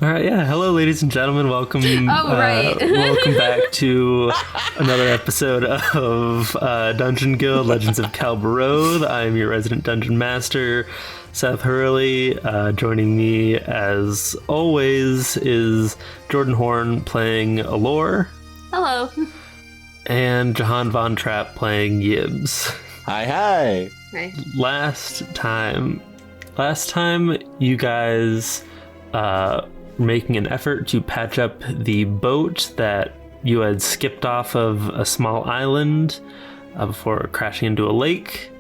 All right, yeah. Hello, ladies and gentlemen. Welcome. Welcome back to another episode of Dungeon Guild Legends of Calberothe. I am your resident dungeon master, Seth Hurley. Joining me, as always, is Jordan Horne playing Alor. Hello. And Jahan VonTrapp playing Yibs. Hi. Hi. Last time, you guys making an effort to patch up the boat that you had skipped off of a small island before crashing into a lake.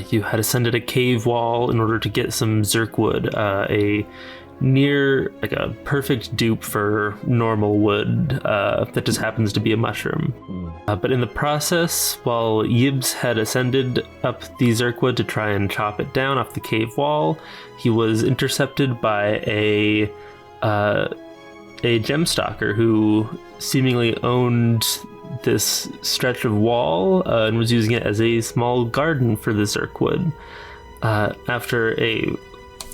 You had ascended a cave wall in order to get some zirkwood, a perfect dupe for normal wood that just happens to be a mushroom. But in the process, while Yibs had ascended up the zirkwood to try and chop it down off the cave wall, he was intercepted by a gemstalker who seemingly owned this stretch of wall and was using it as a small garden for the zirkwood. After a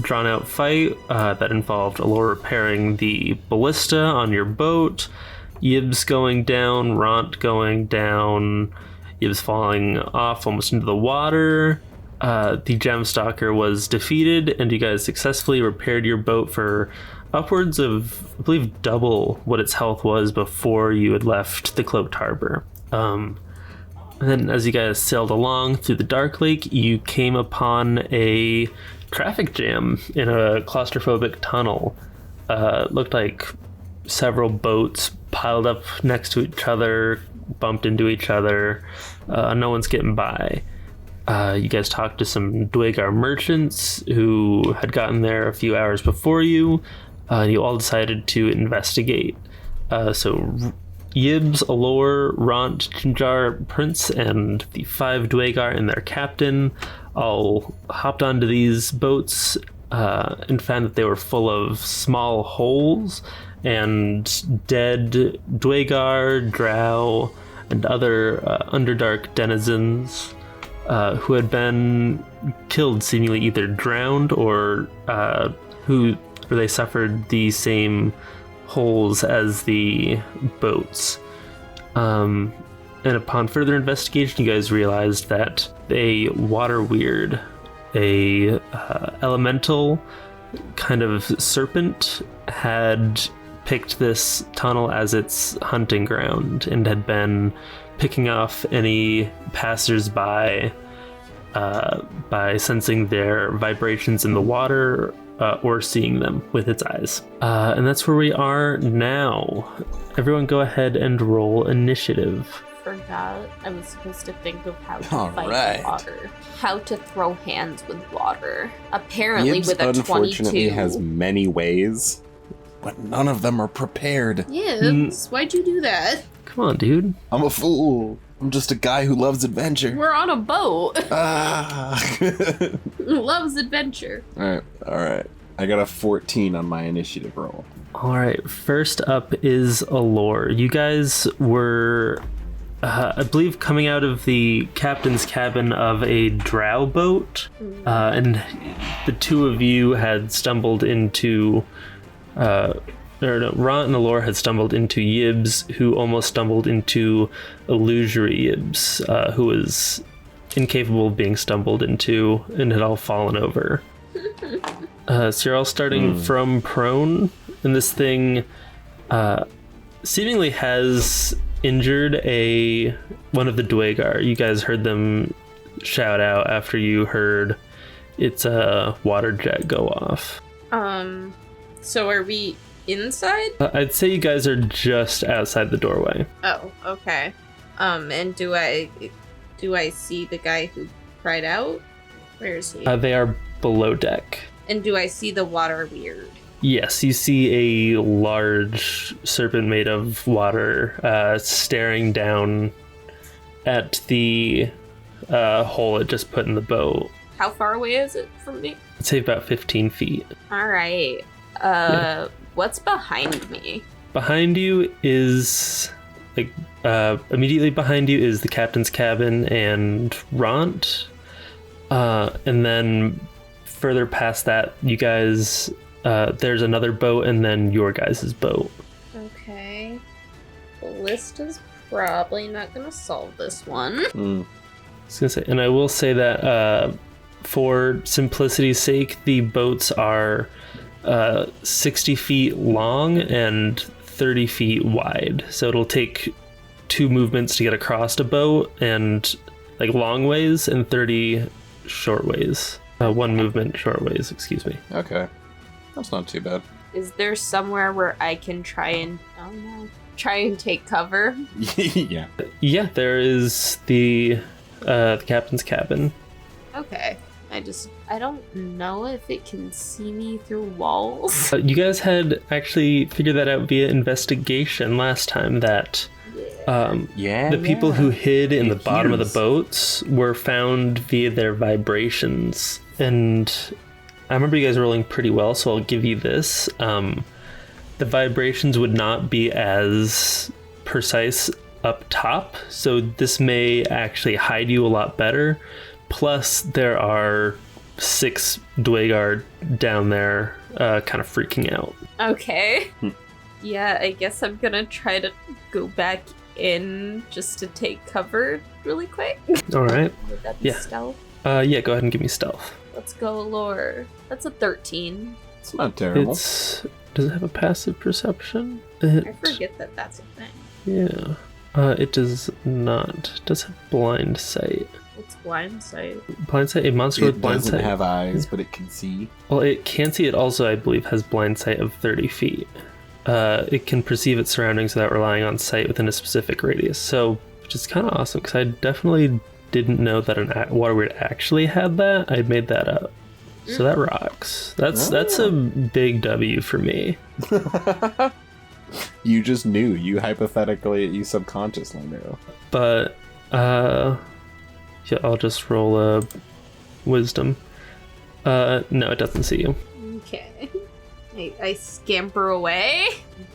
drawn-out fight that involved Alor repairing the ballista on your boat, Yibs going down, Ront going down, Yibs falling off almost into the water, the gemstalker was defeated, and you guys successfully repaired your boat for upwards of, I believe, double what its health was before you had left the Cloaked Harbor. And then as you guys sailed along through the Darklake, you came upon a traffic jam in a claustrophobic tunnel. Looked like several boats piled up next to each other, bumped into each other. No one's getting by. You guys talked to some Dwegar merchants who had gotten there a few hours before you. You all decided to investigate. So Yibs, Alor, Ront, Jinjar, Prince, and the 5 Dwegar and their captain all hopped onto these boats and found that they were full of small holes and dead Dwegar, Drow, and other Underdark denizens who had been killed, seemingly either drowned or where they suffered the same holes as the boats. And upon further investigation, you guys realized that a water weird, a elemental kind of serpent, had picked this tunnel as its hunting ground and had been picking off any passers-by by sensing their vibrations in the water or seeing them with its eyes. And that's where we are now. Everyone go ahead and roll initiative. Forgot I was supposed to think of how to fight water. How to throw hands with water. Apparently Yibs with a 22. Unfortunately has many ways, but none of them are prepared. Yibs, why'd you do that? Come on, dude. I'm a fool. I'm just a guy who loves adventure. We're on a boat. All Loves adventure. right. I got a 14 on my initiative roll. All right, first up is Alor. You guys were, I believe, coming out of the captain's cabin of a drow boat, and the two of you had stumbled into, Ront and Alor had stumbled into Yibs, who almost stumbled into illusory Yibs, who was incapable of being stumbled into and had all fallen over. So you're all starting from prone, and this thing seemingly has injured one of the Dwegar. You guys heard them shout out after you heard its water jet go off. So are we inside? I'd say you guys are just outside the doorway. Oh, okay. And do I see the guy who cried out? Where is he? They are below deck. And do I see the water weird? Yes, you see a large serpent made of water staring down at the hole it just put in the boat. How far away is it from me? I'd say about 15 feet. All right. What's behind me? Behind you is, immediately behind you is the captain's cabin and Ront. And then further past that, you guys there's another boat, and then your guys' boat. Okay. The list is probably not going to solve this one. I was gonna say, and I will say that for simplicity's sake, the boats are 60 feet long and 30 feet wide. So it'll take 2 movements to get across a boat, and like long ways, and 30 short ways. 1 movement short ways, excuse me. Okay. That's not too bad. Is there somewhere where I can try and take cover? Yeah. Yeah, there is the captain's cabin. Okay. I don't know if it can see me through walls. You guys had actually figured that out via investigation last time, that the people who hid in the bottom of the boats were found via their vibrations. And I remember you guys rolling pretty well, so I'll give you this. The vibrations would not be as precise up top, so this may actually hide you a lot better. Plus, there are 6 Dwagar down there kind of freaking out. Okay. Yeah, I guess I'm gonna try to go back in just to take cover really quick. All right. Would that be stealth? Yeah, go ahead and give me stealth. Let's go, Alor. That's a 13. It's not terrible. Does it have a passive perception? I forget that that's a thing. Yeah. It does not. It does have blind sight. What's blind sight? Blind sight, a monster with blind sight. It doesn't have eyes, but it can see. Well, it can see. It also, I believe, has blind sight of 30 feet. It can perceive its surroundings without relying on sight within a specific radius. So, which is kind of awesome, because I definitely didn't know that a water weird actually had that. I made that up. So that rocks. That's a big W for me. You just knew. You subconsciously knew. But, yeah, I'll just roll a wisdom. No, it doesn't see you. Okay. I scamper away,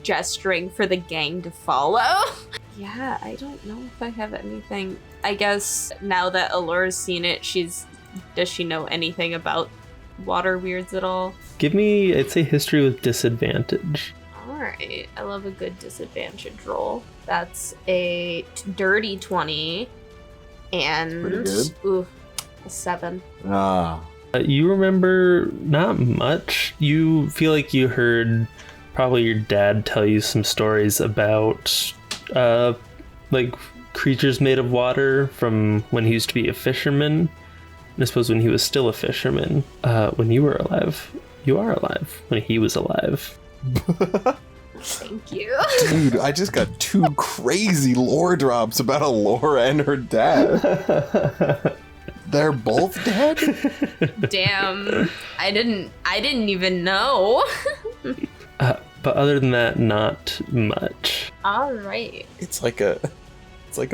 gesturing for the gang to follow. Yeah, I don't know if I have anything. I guess now that Alor's seen it, does she know anything about water weirds at all? Give me, I'd say, history with disadvantage. Alright, I love a good disadvantage roll. That's a dirty 20 and a 7. You remember not much. You feel like you heard probably your dad tell you some stories about like creatures made of water from when he used to be a fisherman. And I suppose when he was still a fisherman, when you were alive. You are alive when he was alive. Thank you. Dude, I just got 2 crazy lore drops about Alora and her dad. They're both dead? Damn. I didn't even know. But other than that, not much. All right. It's like a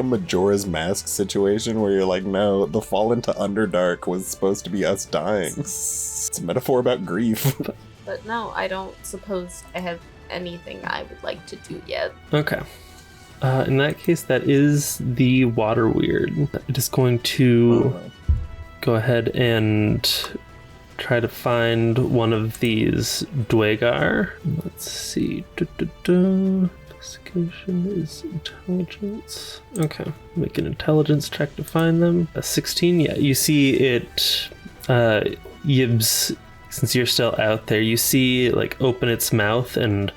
Majora's Mask situation where you're like, no, the fall into Underdark was supposed to be us dying. It's a metaphor about grief. But no, I don't suppose I have anything I would like to do yet. Okay. In that case, that is the water weird. It is going to go ahead and try to find one of these Dwagar. Let's see. Investigation is intelligence. Okay, make an intelligence check to find them. A 16. Yeah, you see it. Yibs, since you're still out there, you see like open its mouth and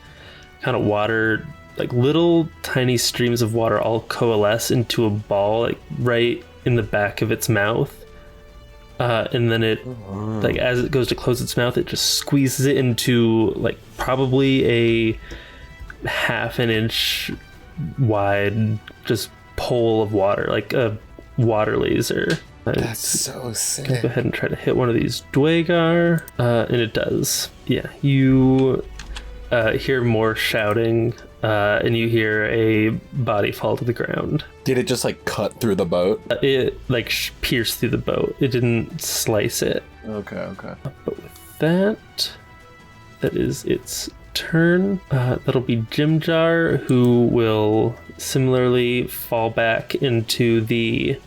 kind of water, like little tiny streams of water all coalesce into a ball, like right in the back of its mouth. And then it, like as it goes to close its mouth, it just squeezes it into like probably a half an inch wide just pole of water, like a water laser. That's so sick. Go ahead and try to hit one of these Dwagar, and it does. Yeah, you hear more shouting, and you hear a body fall to the ground. Did it just like cut through the boat? It like pierced through the boat. It didn't slice it. Okay. But with that is its turn. That'll be Jimjar, who will similarly fall back into the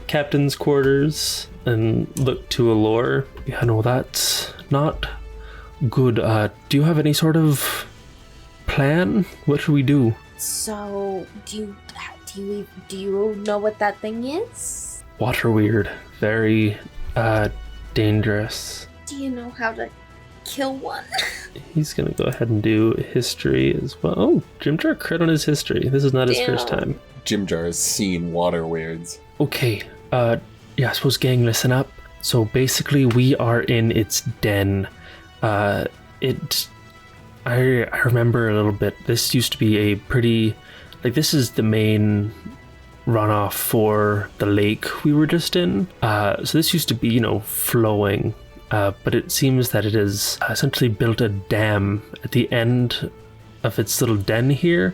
captain's quarters and look to Alor. Yeah, no, that's not Good. Do you have any sort of plan? What should we do? So, do you know what that thing is? Water weird. Very, dangerous. Do you know how to kill one? He's gonna go ahead and do history as well. Oh, Jimjar crit on his history. This is not his first time. Jimjar has seen water weirds. Okay, yeah, I suppose gang, listen up. So basically we are in its den. I remember a little bit. This used to be a pretty, like, this is the main runoff for the lake we were just in. So this used to be, flowing. But it seems that it has essentially built a dam at the end of its little den here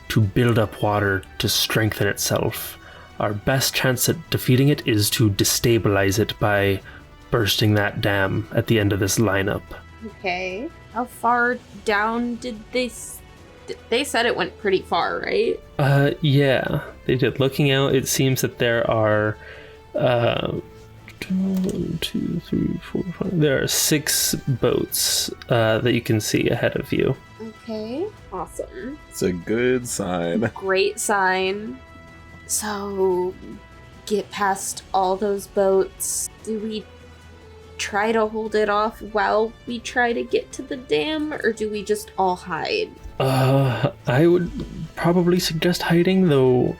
to build up water to strengthen itself. Our best chance at defeating it is to destabilize it by bursting that dam at the end of this lineup. Okay. How far down did they said it went pretty far, right? Yeah, they did. Looking out, it seems that there are 1, 2, 3, 4, 5. There are 6 boats that you can see ahead of you. Okay. Awesome. It's a good sign. Great sign. So, get past all those boats. Do we try to hold it off while we try to get to the dam, or do we just all hide? I would probably suggest hiding, though.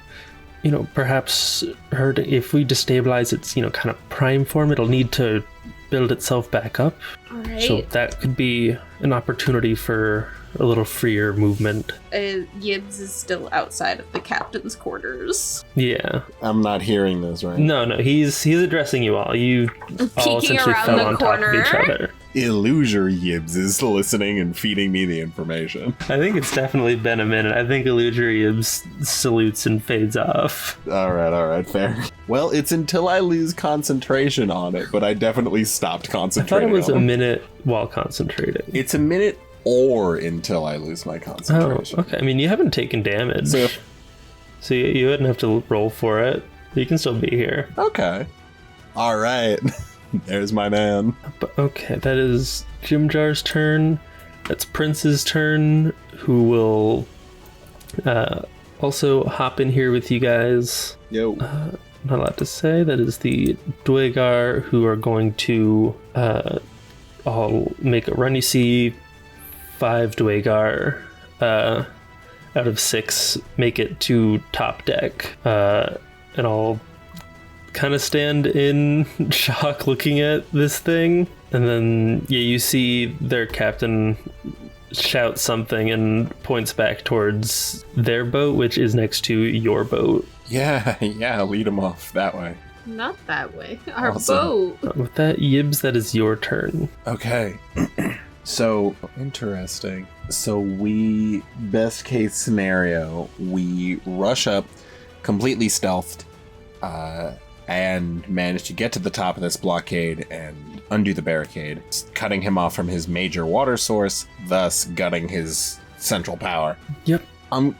Perhaps if we destabilize its, kind of prime form, it'll need to build itself back up. All right. So that could be an opportunity for a little freer movement. Yibbs is still outside of the captain's quarters. Yeah. I'm not hearing this, right? No, he's addressing you all. You all Peeking essentially around fell the on corner. top of each other. Illusion Yibbs is listening and feeding me the information. I think it's definitely been a minute. I think Illusion salutes and fades off. All right, fair. Well, it's until I lose concentration on it, but I definitely stopped I thought concentrating it was a on it. minute while concentrating. It's a minute or until I lose my Oh, concentration. okay. I mean, you haven't taken damage. So you wouldn't have to roll for it. You can still be here. Okay. All right. There's my man. But okay, that is Jimjar's turn. That's Prince's turn, who will also hop in here with you guys. Yo. Not allowed to say. That is the Dwegar, who are going to all make a run. You see 5 Dwegar out of 6 make it to top deck, and all kind of stand in shock looking at this thing. And then you see their captain shout something and points back towards their boat, which is next to your boat. Yeah, lead him off that way. Not that way. Our Awesome. boat. With that, Yibbs, that is your turn. Okay. So, interesting. So we, best case scenario, we rush up, completely stealthed, and manage to get to the top of this blockade and undo the barricade, cutting him off from his major water source, thus gutting his central power. Yep. I'm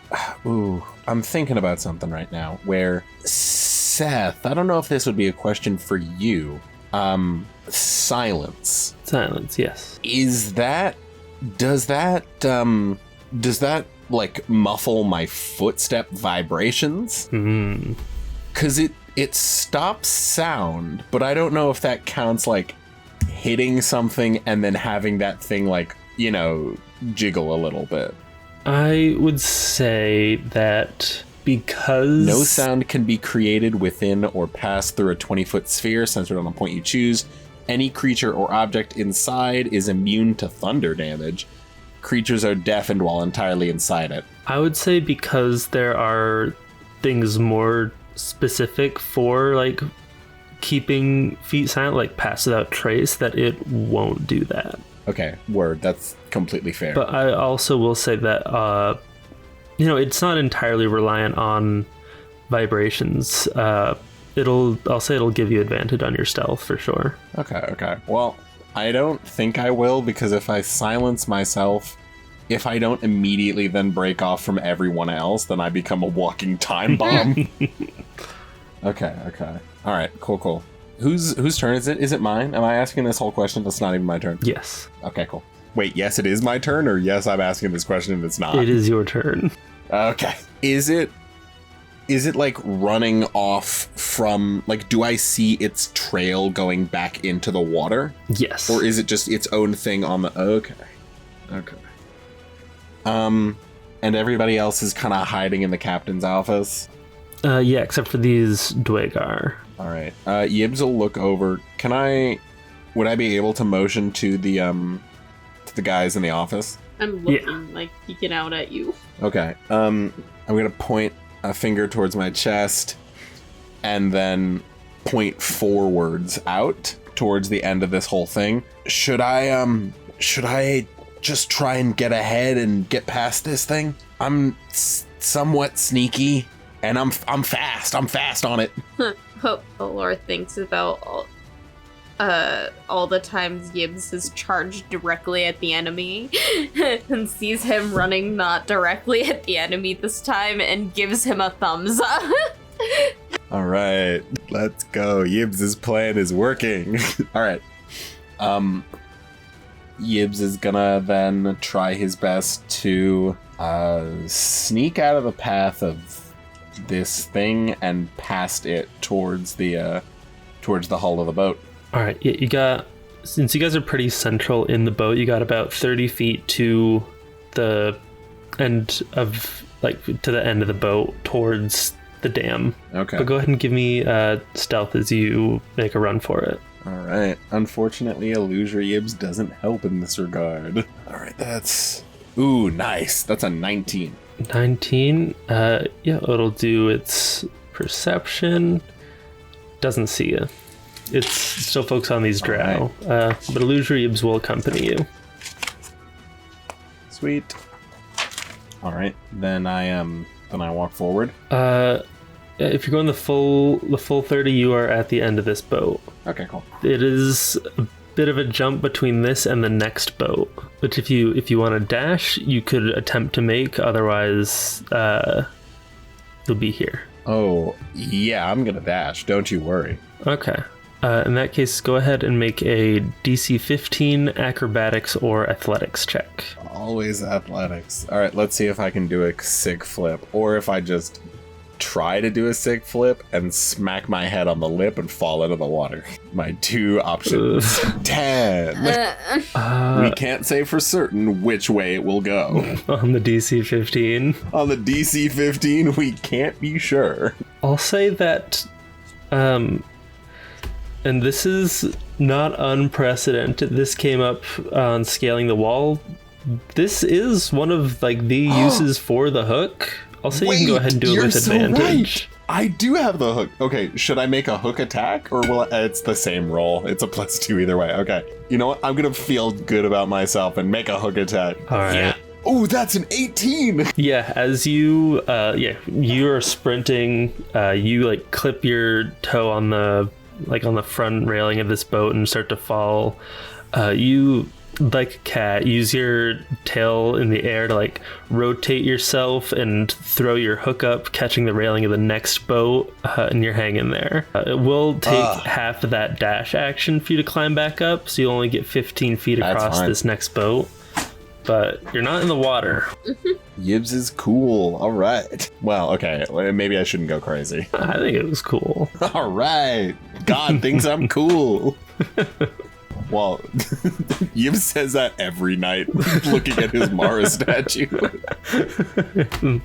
thinking about something right now where Seth, I don't know if this would be a question for you. Silence. Silence, yes. Does that like muffle my footstep vibrations? Cause it stops sound, but I don't know if that counts like hitting something and then having that thing like, jiggle a little bit. I would say that because No sound can be created within or pass through a 20-foot sphere centered on a point you choose. Any creature or object inside is immune to thunder damage. Creatures are deafened while entirely inside it. I would say because there are things more specific for like keeping feet silent, like pass without trace, that it won't do that. Okay, word. That's completely fair. But I also will say that it's not entirely reliant on vibrations. I'll say it'll give you advantage on your stealth for sure. Okay. Well, I don't think I will, because if I silence myself, if I don't immediately then break off from everyone else, then I become a walking time bomb. Okay. All right, cool. Whose turn is it? Is it mine? Am I asking this whole question? That's not even my turn. Yes. Okay, cool. Wait, yes, it is my turn, or yes, I'm asking this question and it's not? It is your turn. Okay. Is it like running off from, like, do I see its trail going back into the water? Yes. Or is it just its own thing on the, okay. And everybody else is kind of hiding in the captain's office? Yeah, except for these Dwagar. All right. Yibs will look over. Would I be able to motion to the guys in the office? I'm looking, like, peeking out at you. Okay. I'm gonna point a finger towards my chest and then point forwards out towards the end of this whole thing. Should I just try and get ahead and get past this thing? I'm somewhat sneaky and I'm fast. I'm fast on it. Alor thinks about all the times Yibs has charged directly at the enemy and sees him running not directly at the enemy this time and gives him a thumbs up. All right, let's go. Yibs' plan is working. All right. Yibs is gonna then try his best to sneak out of the path of this thing and past it towards the hull of the boat. All right, you got, since you guys are pretty central in the boat, you got about 30 feet to the end of, like, to the end of the boat towards the dam. Okay. But go ahead and give me stealth as you make a run for it. All right. Unfortunately, Illusory Yibs doesn't help in this regard. All right, that's... Ooh, nice. That's a 19. 19? Yeah, it'll do its perception. Doesn't see you. It's still focused on these drow. Right. But Illusory Yibs will accompany you. Sweet. All right, then I walk forward. If you're going the full 30, you are at the end of this boat. Okay, cool. It is a bit of a jump between this and the next boat, which if you want to dash, you could attempt to make. Otherwise, you'll be here. Oh, yeah, I'm gonna dash. Don't you worry. Okay. In that case, go ahead and make a DC 15 acrobatics or athletics check. Always athletics. All right, let's see if I can do a sick flip, or if I just try to do a sick flip and smack my head on the lip and fall into the water. My two options. 10. We can't say for certain which way it will go. On the DC 15? On the DC 15, we can't be sure. I'll say that, and this is not unprecedented. This came up on scaling the wall. This is one of, like, the uses for the hook. I'll say you can go ahead and do it with advantage. Right. I do have the hook. Okay, should I make a hook attack, or will it's the same roll? It's a +2 either way. Okay, you know what? I'm gonna feel good about myself and make a hook attack. All right. Yeah. Oh, that's an 18. Yeah, as you are sprinting, you like clip your toe on the front railing of this boat and start to fall. You, like a cat, use your tail in the air to like rotate yourself and throw your hook up, catching the railing of the next boat, and you're hanging there. It will take half of that dash action for you to climb back up, so you only get 15 feet across this next boat. But you're not in the water. Yibs is cool. All right. Well, okay. Maybe I shouldn't go crazy. I think it was cool. All right. God thinks I'm cool. Well, Yibs says that every night, looking at his Mara statue.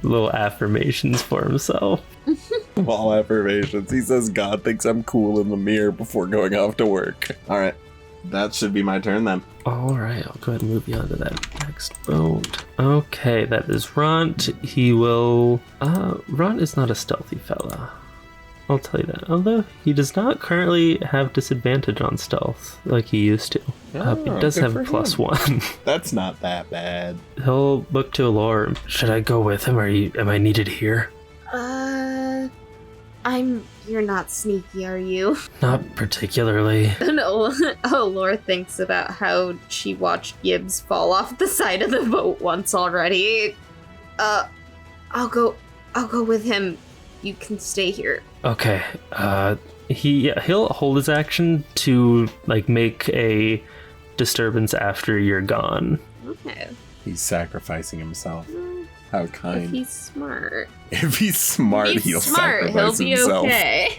Little affirmations for himself. Small affirmations. He says God thinks I'm cool in the mirror before going off to work. All right. That should be my turn then. All right, I'll go ahead and move you on to that next boat. Okay, that is Runt. He will... Runt is not a stealthy fella. I'll tell you that. Although, he does not currently have disadvantage on stealth like he used to. He does have +1. That's not that bad. He'll look to Alor. Should I go with him? Am I needed here? You're not sneaky, are you? Not particularly. No. Alor thinks about how she watched Yibs fall off the side of the boat once already. I'll go with him. You can stay here. Okay. He'll hold his action to like make a disturbance after you're gone. Okay. He's sacrificing himself. How kind. If he's smart. If he's smart, he'll sacrifice be himself. okay.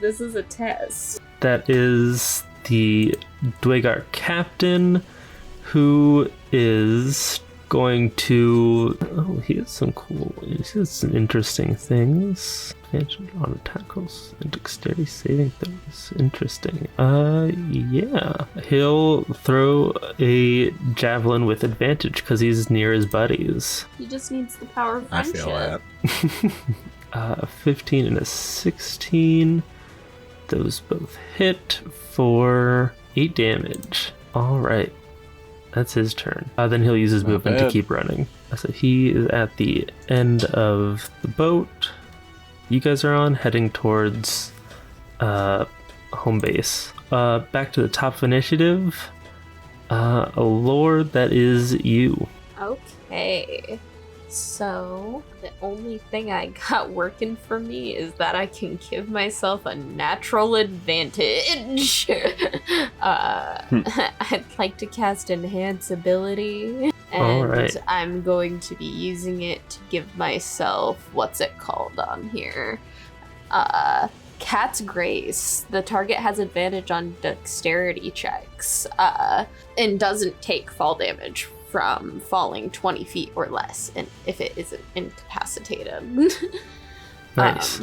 This is a test. That is the Dwagar captain, who is going to... Oh, he has some cool... He has some interesting things. Advantage on attack rolls and dexterity saving throws. Interesting. Yeah. He'll throw a javelin with advantage because he's near his buddies. He just needs the power of I friendship. feel that. A 15 and a 16. Those both hit for 8 damage. All right. That's his turn. Then he'll use his movement to keep running. So he is at the end of the boat. You guys are on, heading towards home base. Back to the top of initiative. Alor, that is you. Okay. So, the only thing I got working for me is that I can give myself a natural advantage. I'd like to cast Enhance Ability, and I'm going to be using it to give myself, what's it called on here? Cat's Grace. The target has advantage on dexterity checks, and doesn't take fall damage from falling 20 feet or less, and if it isn't incapacitated. Nice.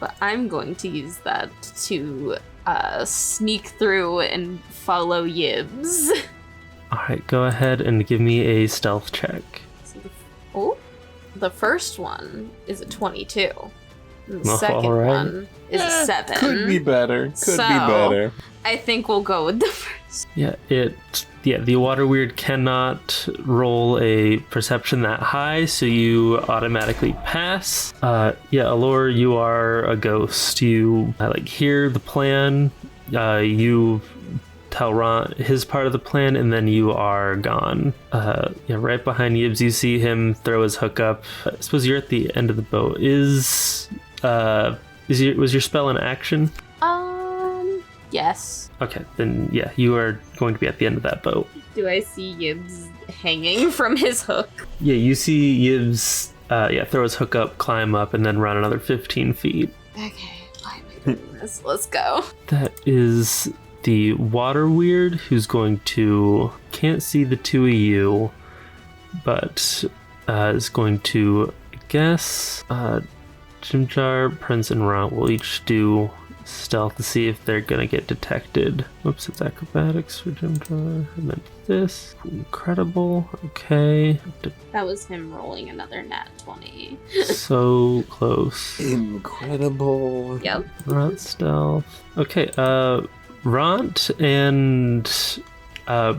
But I'm going to use that to sneak through and follow Yibs. Alright, go ahead and give me a stealth check. So the first one is a 22. And the Oh, second alright. one is a 7. Could be better. Could be better. I think we'll go with the first. Yeah, the water weird cannot roll a perception that high, so you automatically pass. Alor, you are a ghost. You hear the plan. You tell Ron his part of the plan, and then you are gone. Right behind Yibs, you see him throw his hook up. I suppose you're at the end of the boat. Was your spell in action? Yes. Okay, then yeah, you are going to be at the end of that boat. Do I see Yibs hanging from his hook? Yeah, you see Yibs throw his hook up, climb up, and then run another 15 feet. Okay, why am I doing this? Let's go. That is the water weird, who's going to... Can't see the two of you, but is going to, I guess... Jimjar, Prince, and Rant will each do stealth to see if they're gonna get detected. Oops, it's acrobatics for Jimjar. I meant this. Incredible. Okay. That was him rolling another nat 20. So close. Incredible. Yep. Rant stealth. Okay, Rant and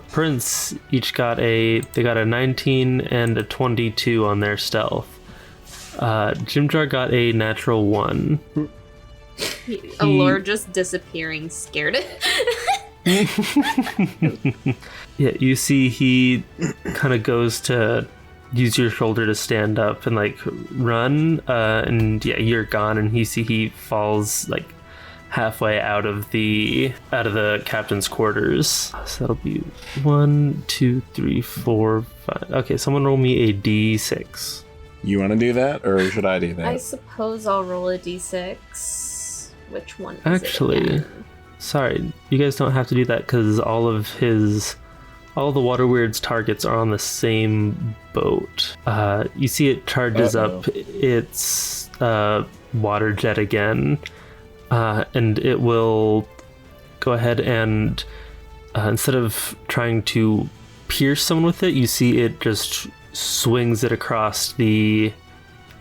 Prince each got a 19 and a 22 on their stealth. Jimjar got a natural 1. Alor just disappearing, scared. Yeah, you see he kind of goes to use your shoulder to stand up and run, and yeah, you're gone, and you see he falls halfway out of the captain's quarters. So that'll be 1, 2, 3, 4, 5. Okay, someone roll me a d6. You want to do that, or should I do that? I suppose I'll roll a d6. Which one is Actually, it again? Sorry, you guys don't have to do that because all of the water weird's targets are on the same boat. You see it charges up its water jet again, and it will go ahead and instead of trying to pierce someone with it, you see it just swings it across the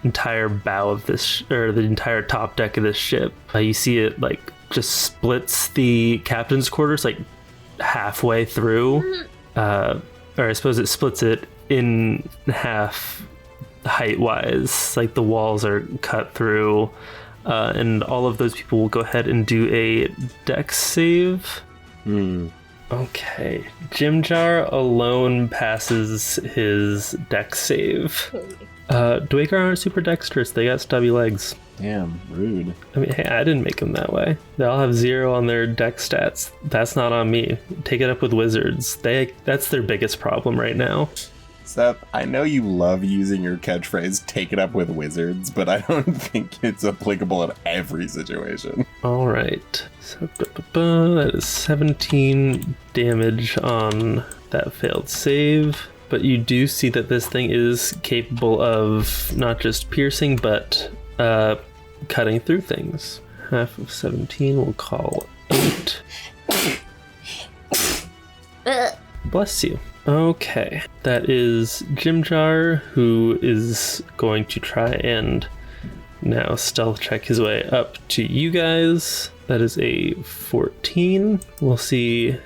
entire bow of this, or the entire top deck of this ship. You see it just splits the captain's quarters halfway through, or I suppose it splits it in half height wise. The walls are cut through, and all of those people will go ahead and do a dex save. Okay. Jimjar alone passes his dex save. Dwaker aren't super dexterous. They got stubby legs. Damn, rude. I mean, hey, I didn't make them that way. They all have 0 on their dex stats. That's not on me. Take it up with wizards. That's their biggest problem right now. Seth, I know you love using your catchphrase, take it up with wizards, but I don't think it's applicable in every situation. All right. So that is 17 damage on that failed save. But you do see that this thing is capable of not just piercing, but cutting through things. Half of 17 we'll call 8. Bless you. Okay, that is Jimjar, who is going to try and now stealth check his way up to you guys. That is a 14. We'll see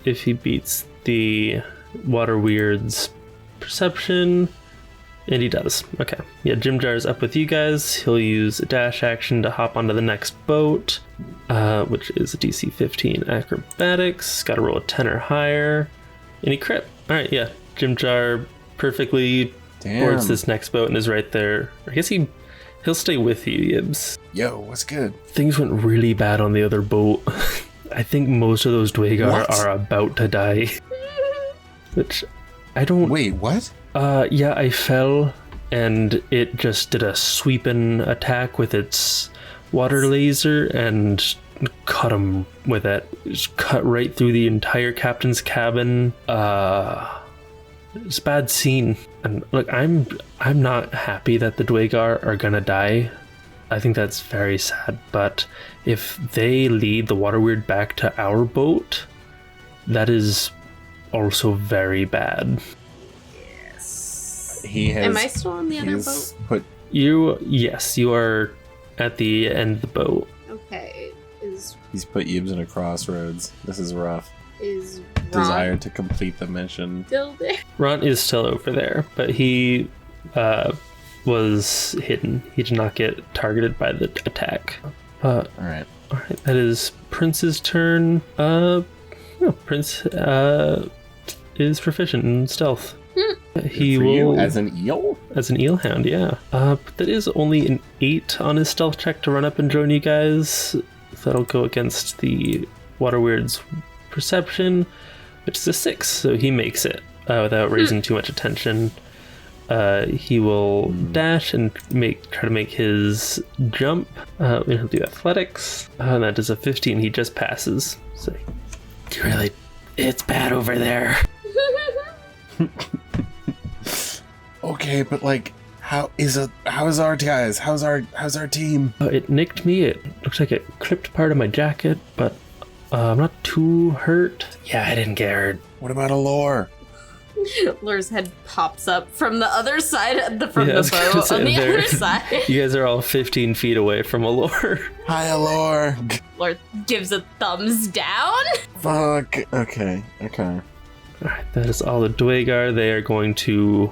if he beats the Water Weird's perception. And he does. Okay. Yeah, Jimjar is up with you guys. He'll use a dash action to hop onto the next boat, which is a DC 15 acrobatics. Gotta roll a 10 or higher. And he crit. Alright, yeah. Jimjar perfectly boards this next boat and is right there. I guess he'll stay with you, Yibs. Yo, what's good? Things went really bad on the other boat. I think most of those Dwagar are about to die. Which I don't... Wait, what? Yeah, I fell and it just did a sweeping attack with its water laser and cut him with it. Just cut right through the entire captain's cabin. It's a bad scene. And look, I'm not happy that the Dwagar are gonna die. I think that's very sad. But if they lead the Water Weird back to our boat, that is also very bad. Am I still on the other boat? Yes, you are at the end of the boat. Okay. He's put Yibs in a crossroads. This is rough. Is Ron Desire to complete the mission. still there? Ron is still over there, but he was hidden. He did not get targeted by the attack. Alright. Alright, that is Prince's turn. Prince is proficient in stealth. He will you, as an eel? As an eel hound, yeah. But that is only an 8 on his stealth check to run up and join you guys. That'll go against the Water Weird's perception, which is a 6, so he makes it without raising too much attention. He will dash and try to make his jump. He'll do athletics, and that is a 15. He just passes. So, it's bad over there. Okay, but like, how's our guys? How's our team? It nicked me. It looks like it clipped part of my jacket, but I'm not too hurt. Yeah, I didn't get hurt. What about Alor? Alor's head pops up from the other side of the boat on the other side. You guys are all 15 feet away from Alor. Hi, Alor. Alor gives a thumbs down. Fuck. Okay. Alright, that is all the Dwagar. They are going to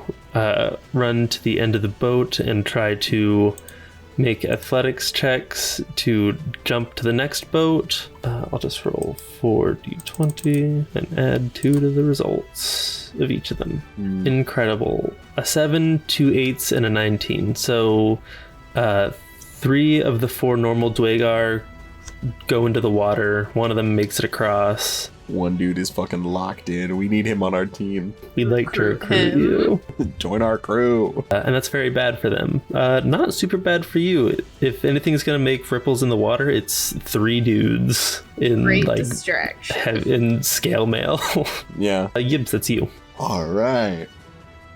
run to the end of the boat and try to make athletics checks to jump to the next boat. I'll just roll 4d20 and add 2 to the results of each of them. Incredible. A 7, 2 8s, and a 19. So 3 of the 4 normal Dwagar go into the water. One of them makes it across. One dude is fucking locked in. We need him on our team. We'd like to recruit you. Join our crew. And that's very bad for them. Not super bad for you. If anything's gonna make ripples in the water, it's 3 dudes in Great distraction. In scale mail. Yeah. Yibs, that's you. All right.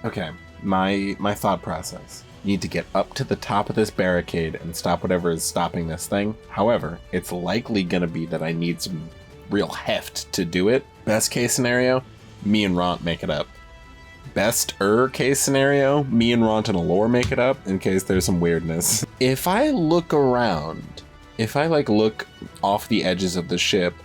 Okay. My thought process. You need to get up to the top of this barricade and stop whatever is stopping this thing. However, it's likely gonna be that I need some real heft to do it. Best case scenario, me and Ront make it up. Best case scenario, me and Ront and Alor make it up in case there's some weirdness. If I look around, look off the edges of the ship,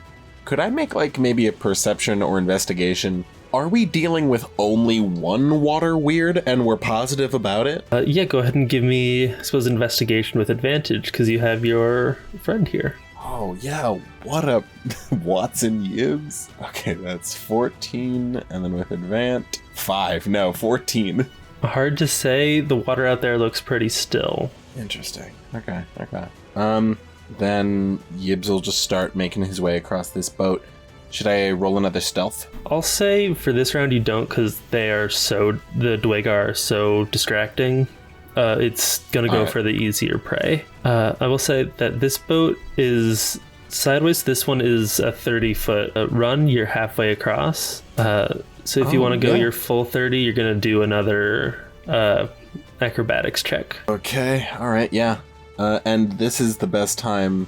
could I make maybe a perception or investigation? Are we dealing with only one water weird and we're positive about it? Yeah, go ahead and give me, I suppose, investigation with advantage because you have your friend here. Oh, yeah, what up, Watson Yibs? Okay, that's 14, and then with Advant, 5. No, 14. Hard to say. The water out there looks pretty still. Interesting. Okay. Then Yibs will just start making his way across this boat. Should I roll another stealth? I'll say for this round you don't, because the Dwegar are so distracting. It's gonna go for the easier prey. I will say that this boat is sideways. This one is a 30-foot run. You're halfway across. So if you want to go your full 30, you're gonna do another acrobatics check. Okay, alright, yeah. And this is the best time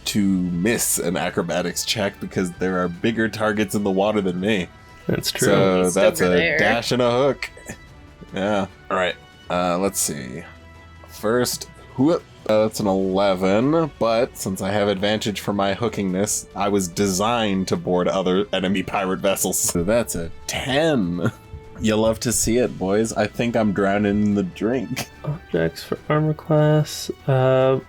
to miss an acrobatics check because there are bigger targets in the water than me. That's true. So that's a dash and a hook. Yeah. Alright, let's see. First, whoop. That's an 11, but since I have advantage for my hookingness, I was designed to board other enemy pirate vessels. So that's a 10. You love to see it, boys. I think I'm drowning in the drink. Objects for armor class. Yeah,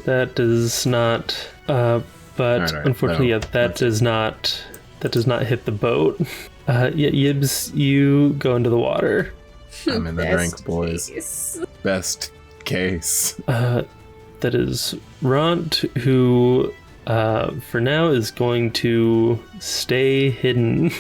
that does not. But Alright, unfortunately, that does not hit the boat. Yibs, you go into the water. I'm in the drink, boys. Best case. That is Ront, who for now is going to stay hidden.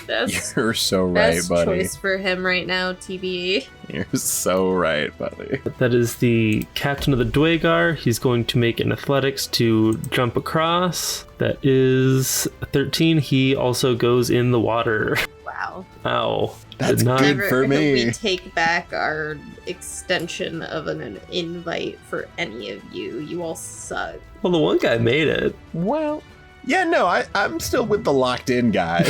You're so right, best buddy. choice for him right now, TBE. You're so right, buddy. That is the captain of the Dwegar. He's going to make an athletics to jump across. That is 13. He also goes in the water. Wow. Ow. That's good for me. We take back our extension of an invite for any of you. You all suck. Well, the one guy made it. Well, yeah, no, I'm still with the locked in guy.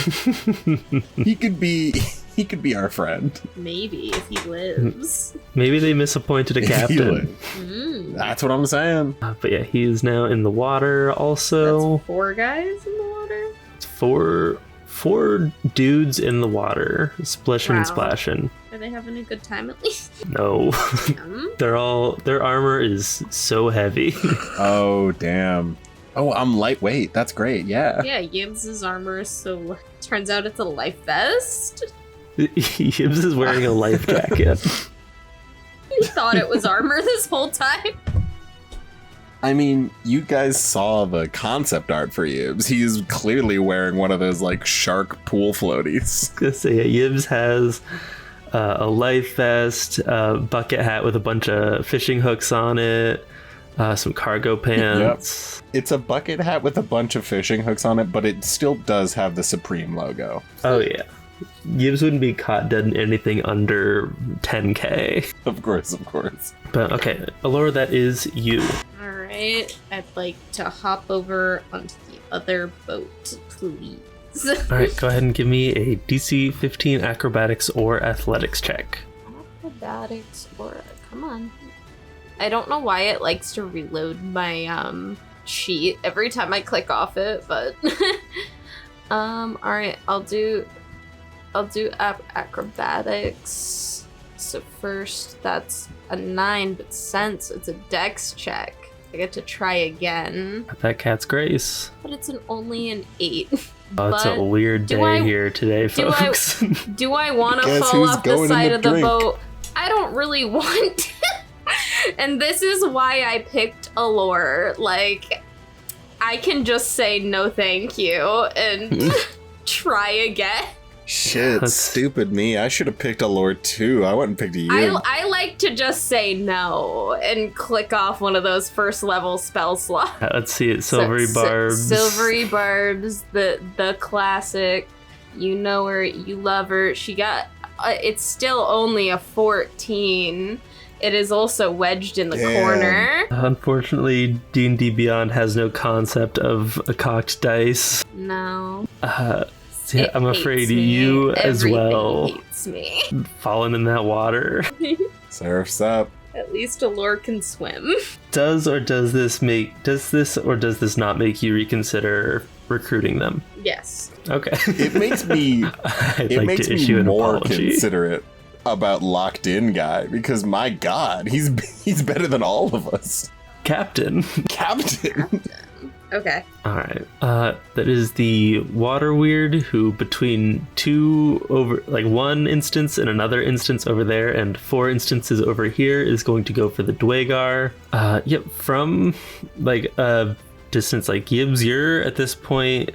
He could be our friend. Maybe if he lives. Maybe they misappointed a captain. That's what I'm saying. But yeah, he is now in the water also. That's 4 guys in the water? It's four dudes in the water, splishing and splashing. Are they having a good time at least? No. Their armor is so heavy. Oh, damn. Oh, I'm lightweight. That's great. Yeah. Yeah, Yibs' armor is so... Turns out it's a life vest. Yibs is wearing a life jacket. He thought it was armor this whole time. I mean, you guys saw the concept art for Yibs. He's clearly wearing one of those, like, shark pool floaties. So yeah, Yibs has a life vest, a bucket hat with a bunch of fishing hooks on it, some cargo pants. Yep. It's a bucket hat with a bunch of fishing hooks on it, but it still does have the Supreme logo. Oh yeah. Yibs wouldn't be caught dead in anything under 10k. Of course. But okay, Alor, that is you. Alright, I'd like to hop over onto the other boat, please. Alright, go ahead and give me a DC 15 acrobatics or athletics check. Acrobatics or... Come on. I don't know why it likes to reload my sheet every time I click off it, but... Alright, I'll do acrobatics. So first, that's a 9, but since it's a dex check, I get to try again. That cat's grace. But it's only an 8. Oh, it's a weird day here today, folks. Do I want to fall off the side of the boat? I don't really want to. And this is why I picked Alor. Like, I can just say no thank you and try again. Shit, that's stupid me. I should have picked Alor too. I wouldn't pick you. I like to just say no and click off one of those first level spell slots. Let's see it. Silvery Barbs. Silvery Barbs, the classic. You know her, you love her. She got, it's still only a 14. It is also wedged in the corner. Unfortunately, D&D Beyond has no concept of a cocked dice. No. Yeah, I'm afraid you as well hates me. Fallen in that water. Surf's up. At least Alor can swim. Does this not make you reconsider recruiting them? Yes. Okay. It makes me more considerate about locked in guy because my god, he's better than all of us. Captain. Captain. Okay. All right. That is the water weird who between one instance and another instance over there and 4 instances over here is going to go for the Dwagar. Yep. From like a distance like Gibbs, you're at this point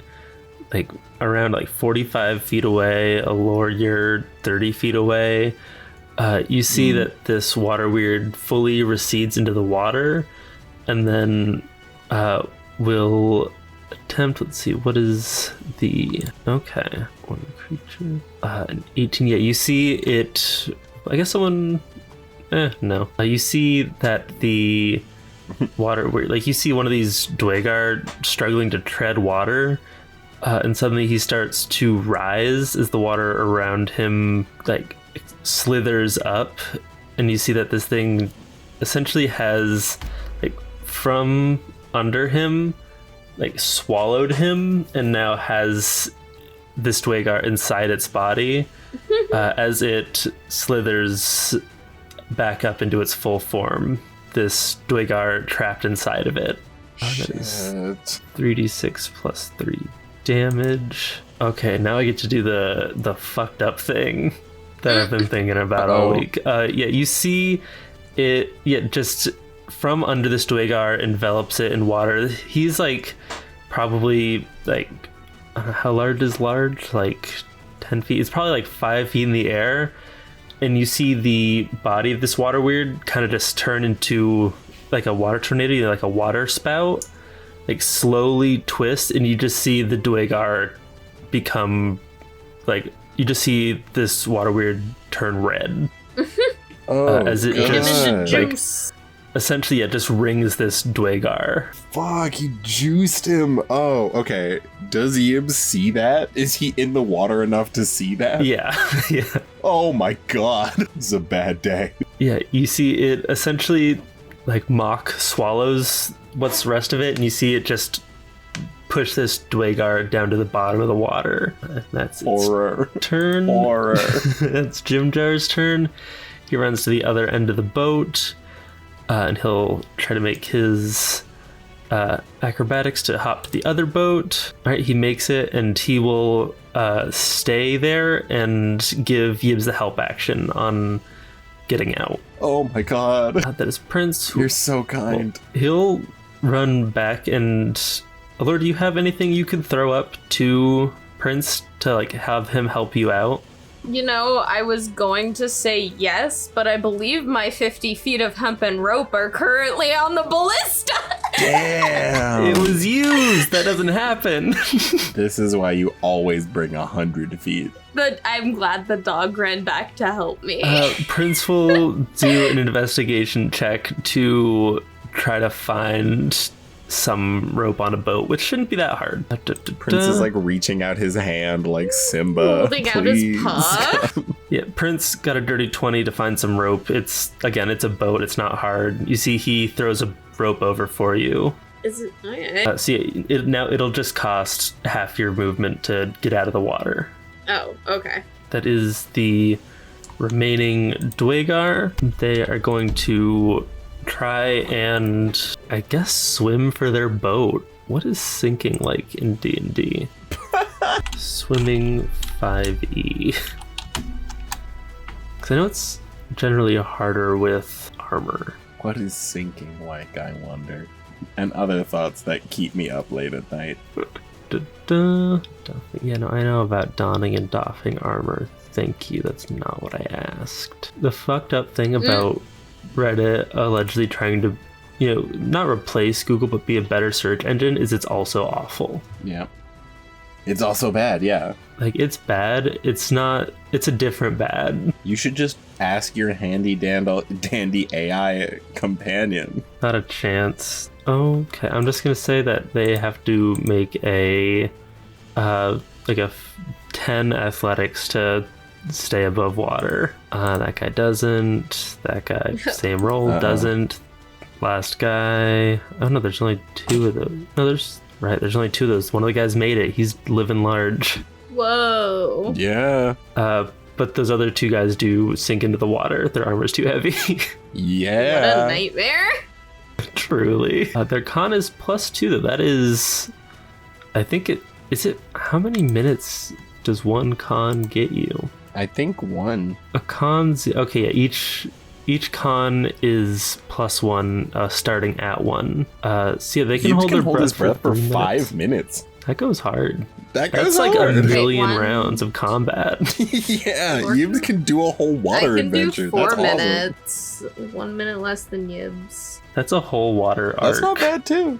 like around like 45 feet away. Alor, you're 30 feet away. You see that this water weird fully recedes into the water, and then will attempt, let's see, what is the, okay, one creature, an 18, yeah, you see it, I guess someone, no. You see that the water, like you see one of these Dwagar struggling to tread water, and suddenly he starts to rise as the water around him, like, slithers up, and you see that this thing essentially has, like, from under him, like swallowed him, and now has this Dwagar inside its body as it slithers back up into its full form. This Dwagar trapped inside of it. That is 3d6 plus 3 damage. Okay, now I get to do the fucked up thing that I've been thinking about all week. Yeah, you see it, just from under this Dwagar envelops it in water. He's like probably like, I don't know, how large is large? Like 10 feet. It's probably like 5 feet in the air. And you see the body of this water weird kind of just turn into like a water tornado, like a water spout, like slowly twist. And you just see the Dwagar become like, you just see this water weird turn red. As it just like, essentially, it just rings this Dwagar. Fuck, he juiced him. Oh, okay. Does Yib see that? Is he in the water enough to see that? Yeah, yeah. Oh my god. It's a bad day. Yeah, you see it essentially, like, mock swallows what's the rest of it, and you see it just push this Dwagar down to the bottom of the water. That's its turn. Horror. That's Jimjar's turn. He runs to the other end of the boat. And he'll try to make his acrobatics to hop to the other boat. All right, he makes it, and he will stay there and give Yibs the help action on getting out. Oh my god. That is Prince. You're so kind. Well, he'll run back, and Alor, do you have anything you could throw up to Prince to like have him help you out? You know, I was going to say yes, but I believe my 50 feet of hemp and rope are currently on the ballista. Damn. It was used. That doesn't happen. This is why you always bring 100 feet. But I'm glad the dog ran back to help me. Prince will do an investigation check to try to find some rope on a boat, which shouldn't be that hard. Prince is like reaching out his hand like Simba. Holding out his paw. Yeah, Prince got a dirty 20 to find some rope. It's a boat. It's not hard. You see he throws a rope over for you. Is it? Alright. See, it'll just cost half your movement to get out of the water. Oh, okay. That is the remaining Dwagar. They are going to try and, I guess, swim for their boat. What is sinking like in D&D? Swimming 5e. Because I know it's generally harder with armor. What is sinking like, I wonder? And other thoughts that keep me up late at night. Yeah, no, I know about donning and doffing armor. Thank you, that's not what I asked. The fucked up thing about Reddit allegedly trying to, not replace Google, but be a better search engine is it's also awful. Yeah. It's also bad, yeah. Like, it's bad. It's not, it's a different bad. You should just ask your handy dandy AI companion. Not a chance. Okay, I'm just gonna say that they have to make a 10 athletics to stay above water. That guy doesn't. That guy, same roll, doesn't. Last guy. Oh no, there's only 2 of those. No, there's only 2 of those. One of the guys made it. He's living large. Whoa. Yeah. But those other 2 guys do sink into the water. Their armor's too heavy. Yeah. What a nightmare. Truly. Their con is +2 though. That is, I think how many minutes does one con get you? I think 1. A con's, okay, yeah, each con is +1, starting at 1. So yeah, they can hold their his breath for 3 5 minutes. That goes hard. That goes That's like hard. a million Wait, one- rounds of combat. Yeah, Yibs can do a whole water I can adventure. do 4 That's awesome. minutes. 1 minute less than Yibs. That's a whole water arc. That's not bad too.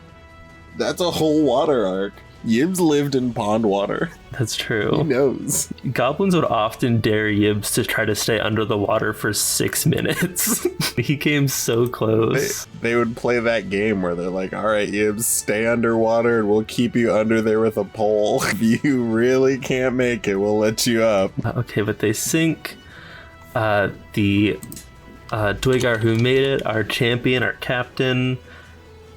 That's a whole water arc. Yibs lived in pond water. That's He true. knows. Goblins would often dare Yibs to try to stay under the water for 6 minutes. He came so close. They would play that game where they're like, all right, Yibs, stay underwater and we'll keep you under there with a pole. If you really can't make it, we'll let you up. Okay, but they sink. The Dwygar who made it, our champion, our captain,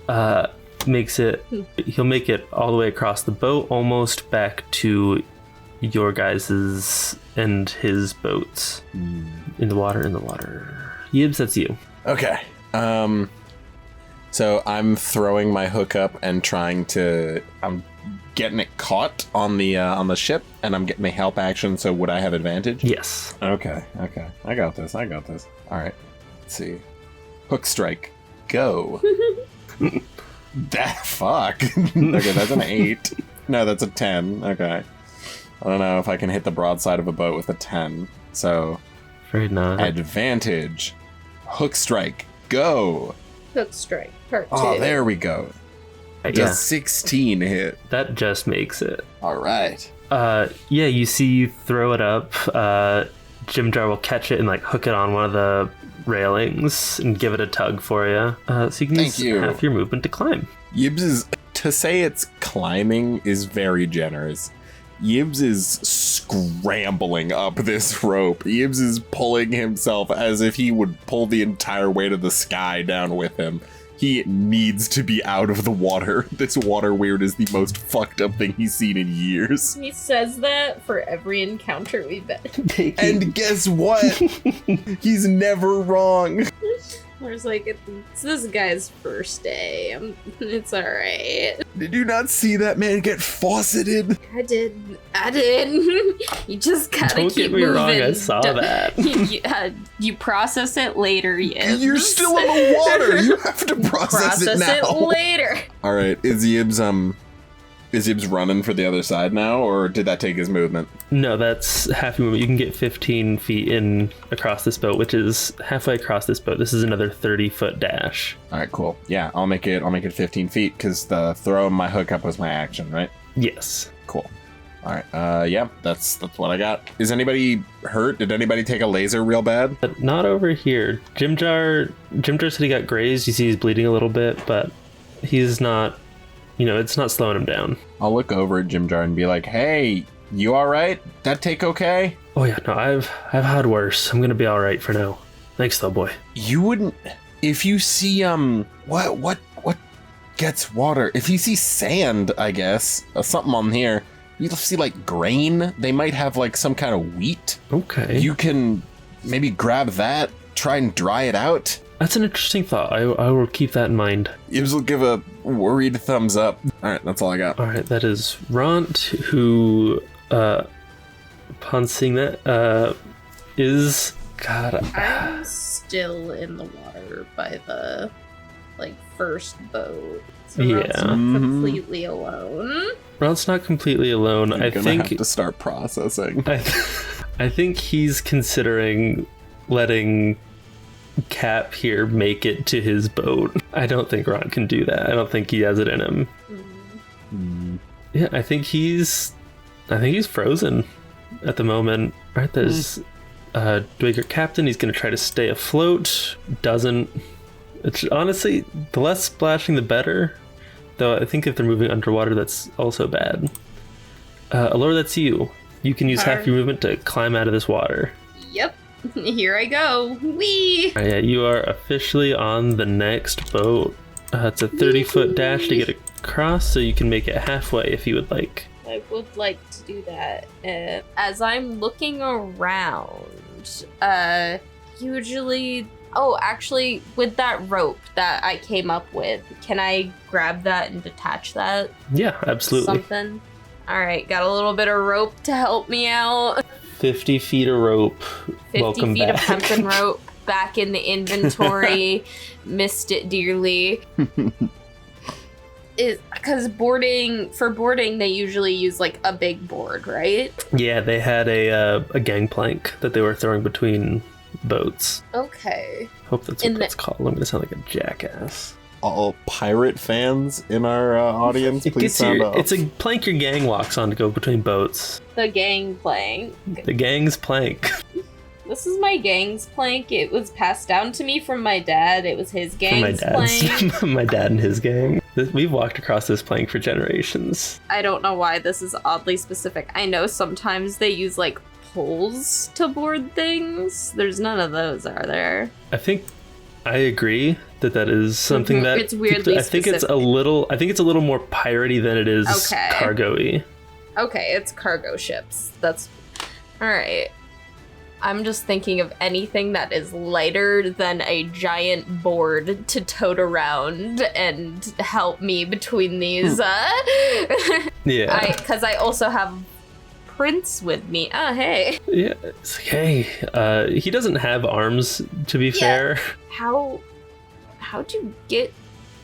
he'll make it all the way across the boat, almost back to your guys's and his boats. In the water. Yibs, that's you. Okay. So I'm throwing my hook up and I'm getting it caught on the ship, and I'm getting a help action, so would I have advantage? Yes. Okay. I got this. All right. Let's see. Hook strike. Go. Fuck. Okay, that's an 8. No, that's a 10. Okay. I don't know if I can hit the broadside of a boat with a 10. So, Afraid not. advantage. Hook strike. Go. Hook strike, part 2. Oh, there we go. Yeah, Does 16 hit? that just makes it. All right. Yeah, you see you throw it up. Jimjar will catch it and like hook it on one of the railings and give it a tug for you. So you can Thank use you. half your movement to climb. To say it's climbing is very generous. Yibs is scrambling up this rope. Yibs is pulling himself as if he would pull the entire weight of the sky down with him. He needs to be out of the water. This water weird is the most fucked up thing he's seen in years. He says that for every encounter we've been. And guess what? He's never wrong. Whereas, like, it's this guy's first day. It's alright. Did you not see that man get fauceted? I did. You just gotta Don't keep get me moving. wrong, I saw Don't- that. You process it later, Yibs. You're still in the water. You have to process it now. it later. All right, is Yibs running for the other side now, or did that take his movement? No, that's half your movement. You can get 15 feet in across this boat, which is halfway across this boat. This is another 30-foot dash. All right, cool. Yeah, I'll make it 15 feet because the throwing my hook up was my action, right? Yes. Cool. All right. Yeah, that's what I got. Is anybody hurt? Did anybody take a laser real bad? But not over here. Jimjar said he got grazed. You see he's bleeding a little bit, but he's not, it's not slowing him down. I'll look over at Jimjar and be like, "Hey, you all right? That take okay?" Oh yeah, no, I've had worse. I'm gonna be all right for now. Thanks though, boy. You wouldn't, if you see what gets water? If you see sand, I guess, or something on here. You see like grain. They might have like some kind of wheat. Okay. You can maybe grab that, try and dry it out. That's an interesting thought. I will keep that in mind. Yibs will give a worried thumbs up. All right, that's all I got. All right, that is Ront, who, upon seeing that, is... God, I'm still in the water by the, first boat. So Yeah. Ron's not Mhm. completely alone. Ront's not completely alone. You're I gonna think have to start processing. I think he's considering letting Cap here make it to his boat. I don't think Ront can do that. I don't think he has it in him. Yeah, I think he's frozen at the moment. All right, there's Dwygar Captain. He's gonna try to stay afloat. Doesn't. It's honestly, the less splashing, the better. Though I think if they're moving underwater, that's also bad. Alor, that's you. You can use half your movement to climb out of this water. Yep. Here I go. Whee! All right, yeah, you are officially on the next boat. It's a 30-foot dash to get across, so you can make it halfway if you would like. I would like to do that. As I'm looking around, usually Oh, actually, with that rope that I came up with, can I grab that and detach that? Yeah, absolutely. Something? Alright, got a little bit of rope to help me out. 50 feet of rope. 50 Welcome feet back. of hempen rope back in the inventory. Missed it dearly. Because for boarding, they usually use like a big board, right? Yeah, they had a gangplank that they were throwing between boats. Okay. Hope that's what that's called. I'm going to sound like a jackass. All pirate fans in our audience, please sound off. It's a plank your gang walks on to go between boats. The gang plank. The gang's plank. This is my gang's plank. It was passed down to me from my dad. It was his gang's plank. My dad and his gang. We've walked across this plank for generations. I don't know why this is oddly specific. I know sometimes they use like poles to board things. There's none of those, are there? I agree that is something that it's weirdly I think it's a little more piratey than it is cargo-y. Okay, it's cargo ships. That's all right. I'm just thinking of anything that is lighter than a giant board to tote around and help me between these. Yeah. Because I also have Prince with me. Oh, hey. Yeah. It's like, hey, he doesn't have arms, to be fair. How'd you get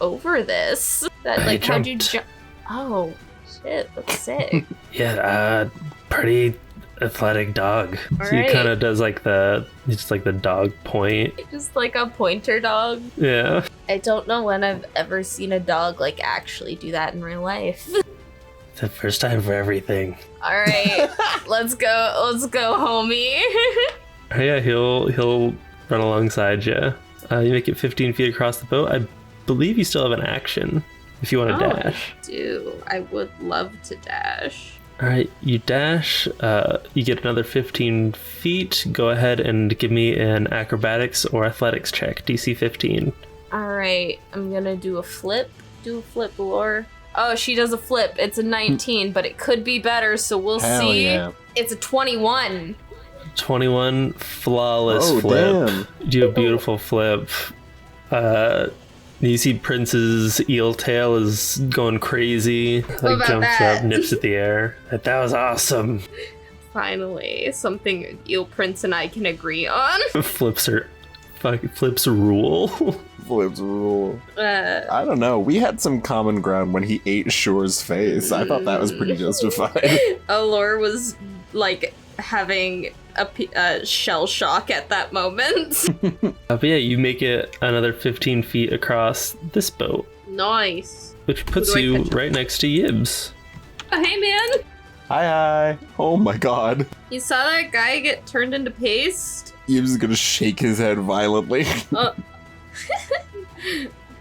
over this? How'd you jump? Oh, shit, that's sick. Yeah, pretty athletic dog. So he kind of does just like the dog point. Just like a pointer dog. Yeah. I don't know when I've ever seen a dog like actually do that in real life. It's the first time for everything. All right, let's go, homie. Yeah, he'll run alongside you. You make it 15 feet across the boat. I believe you still have an action if you want to dash. I do. I would love to dash. All right, you dash. You get another 15 feet. Go ahead and give me an acrobatics or athletics check, DC 15. All right, I'm gonna do a flip. Do a flip, Alor. Oh, she does a flip. It's a 19, but it could be better, so we'll see. Yeah. It's a 21. 21, flawless flip. Damn. You do a beautiful flip. You see Prince's eel tail is going crazy. Jumps up, nips at the air. That was awesome. Finally, something Eel Prince and I can agree on. Flips rule. Flips rule. I don't know. We had some common ground when he ate Shore's face. I thought that was pretty justified. Alor was like having a shell shock at that moment. But yeah, you make it another 15 feet across this boat. Nice. Which puts you right next to Yibs. Oh, hey, man. Hi. Oh my god. You saw that guy get turned into paste? Yibs is gonna shake his head violently.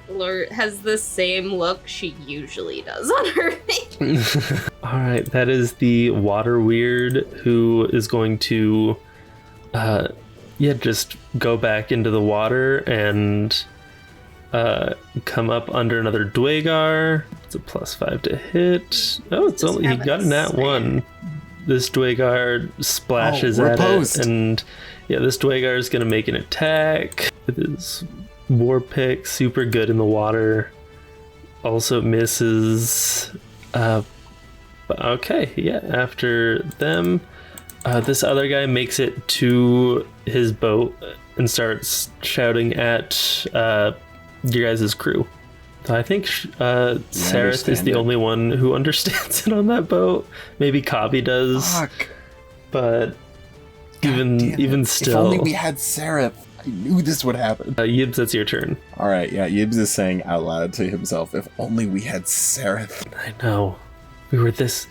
Alor has the same look she usually does on her face. Alright, that is the water weird who is going to just go back into the water and come up under another Dwagar. It's a +5 to hit. Oh, it's only he got a nat 1. This Dwagar splashes at it, and this Dwagar is gonna make an attack with his war pick. Super good in the water. Also misses. After them, this other guy makes it to his boat and starts shouting at your guys' crew. I think Sareth is the only one who understands it on that boat. Maybe Kabi does. Fuck. But even still, if only we had Sareth. I knew this would happen. Yibs, that's your turn. All right, yeah. Yibs is saying out loud to himself, "If only we had Sareth." I know. We were this.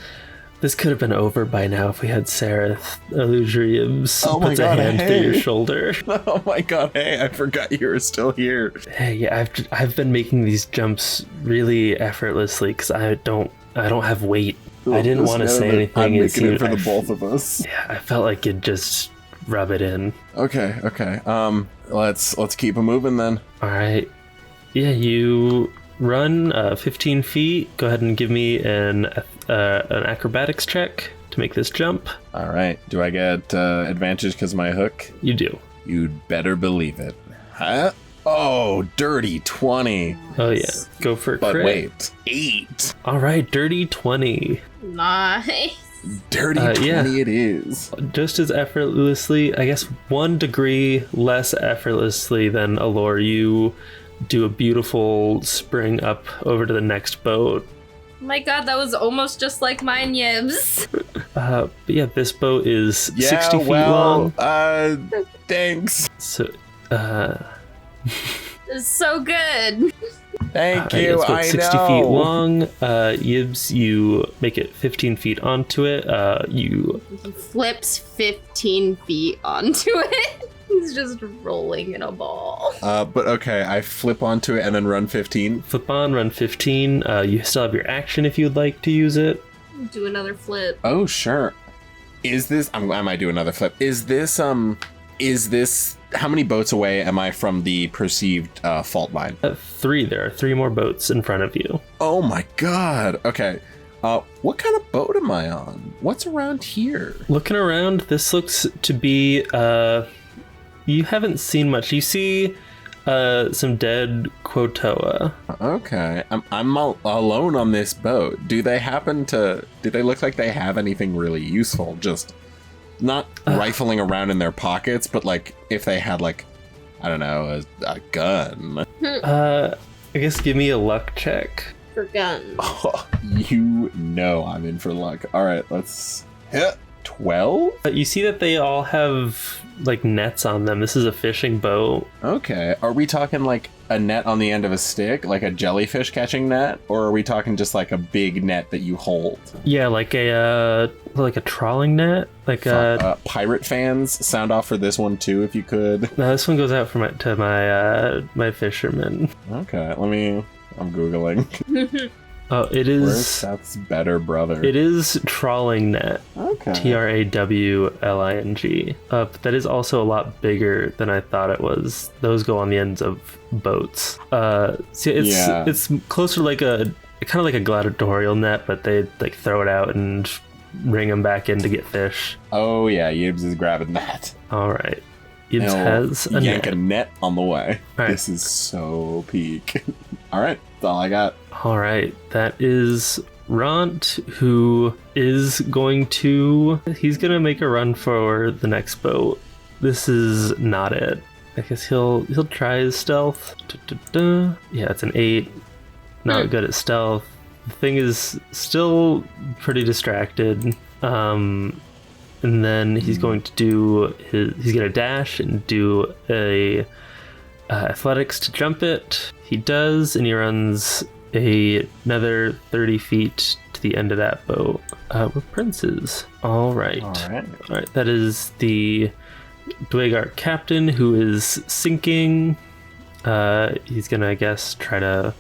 This could have been over by now if we had Sareth. Yibs puts a hand through your shoulder. Oh my god! Hey, I forgot you were still here. Hey, yeah, I've been making these jumps really effortlessly because I don't have weight. I didn't want to say anything. I'm making it for the both of us. Yeah, I felt like you'd just rub it in. Okay. Let's keep it moving then. All right. Yeah, you run 15 feet. Go ahead and give me an acrobatics check to make this jump. All right. Do I get advantage because my hook? You do. You'd better believe it. Huh? Oh, dirty 20. Oh yeah, go for a But crit. wait, 8. All right, dirty 20. Nice. Dirty 20 yeah. it is. Just as effortlessly, I guess 1 degree less effortlessly than Alor, you do a beautiful spring up over to the next boat. Oh my god, that was almost just like mine, Yibs. But yeah, this boat is 60 feet long. Thanks. So, It's so good. Thank yeah, you, it's about I 60 know. feet long. Yibs, you make it 15 feet onto it. You He flips 15 feet onto it. He's just rolling in a ball. But okay, I flip onto it and then run 15. flip on, run 15. You still have your action if you'd like to use it. Do another flip. Oh, sure. Is this... I might do another flip. Is this... How many boats away am I from the perceived fault line? 3. There are 3 more boats in front of you. Oh my god. Okay. What kind of boat am I on? What's around here? Looking around, this looks to be... you haven't seen much. You see some dead Quotoa. Okay. I'm alone on this boat. Do they look like they have anything really useful? Just not rifling around in their pockets, but like if they had like, I don't know, a gun. I guess give me a luck check. For guns. Oh, you know I'm in for luck. All right, let's hit 12. You see that they all have like nets on them. This is a fishing boat. Okay. Are we talking like a net on the end of a stick, like a jellyfish catching net, or are we talking just like a big net that you hold? Yeah, like a trawling net. Like Pirate fans, sound off for this one too, if you could. No, this one goes out for my fishermen. Okay, I'm googling. Oh, it Where's is. Seth's better brother? It is trawling net. Okay. Trawling. But that is also a lot bigger than I thought it was. Those go on the ends of boats. See, it's closer to like a kind of like a gladiatorial net, but they like throw it out and ring them back in to get fish. Oh yeah, Yibs is grabbing that. All right, Yibs He'll has a yank net. a net on the way. All right. This is so peak. All right, that's all I got. All right, that is Ront, who is going to... He's going to make a run for the next boat. This is not it. I guess he'll try his stealth. Yeah, it's an 8. Not good at stealth. The thing is still pretty distracted. And then he's going to do he's going to dash and do a athletics to jump it. He does, and he runs another 30 feet to the end of that boat. We're princes. All right. That is the Dwagar captain who is sinking. He's gonna, I guess, try to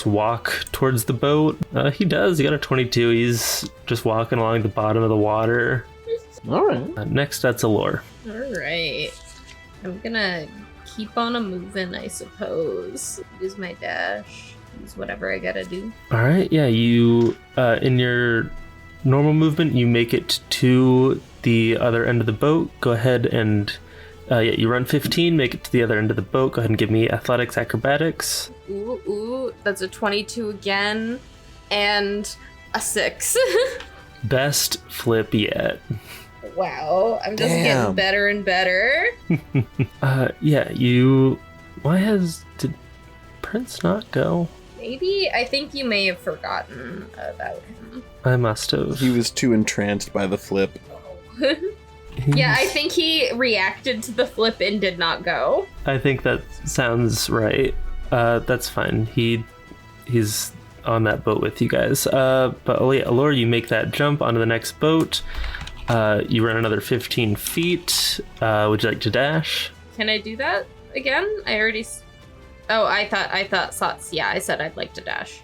walk towards the boat. He does. He got a 22. He's just walking along the bottom of the water. All right. Next, that's Alor. All right. I'm gonna keep on moving, I suppose. Use my dash. Use whatever I gotta do. All right. Yeah, you in your normal movement, you make it to the other end of the boat. Go ahead and you run 15, make it to the other end of the boat. Go ahead and give me athletics, acrobatics. Ooh, that's a 22 again, and a 6. Best flip yet. Wow, I'm just getting better and better. Yeah, did Prince not go? Maybe, I think you may have forgotten about him. I must have. He was too entranced by the flip. Yeah, I think he reacted to the flip and did not go. I think that sounds right. That's fine. He's on that boat with you guys. But Alor, you make that jump onto the next boat. You run another 15 feet. Would you like to dash? Can I do that again? I thought yeah, I said I'd like to dash.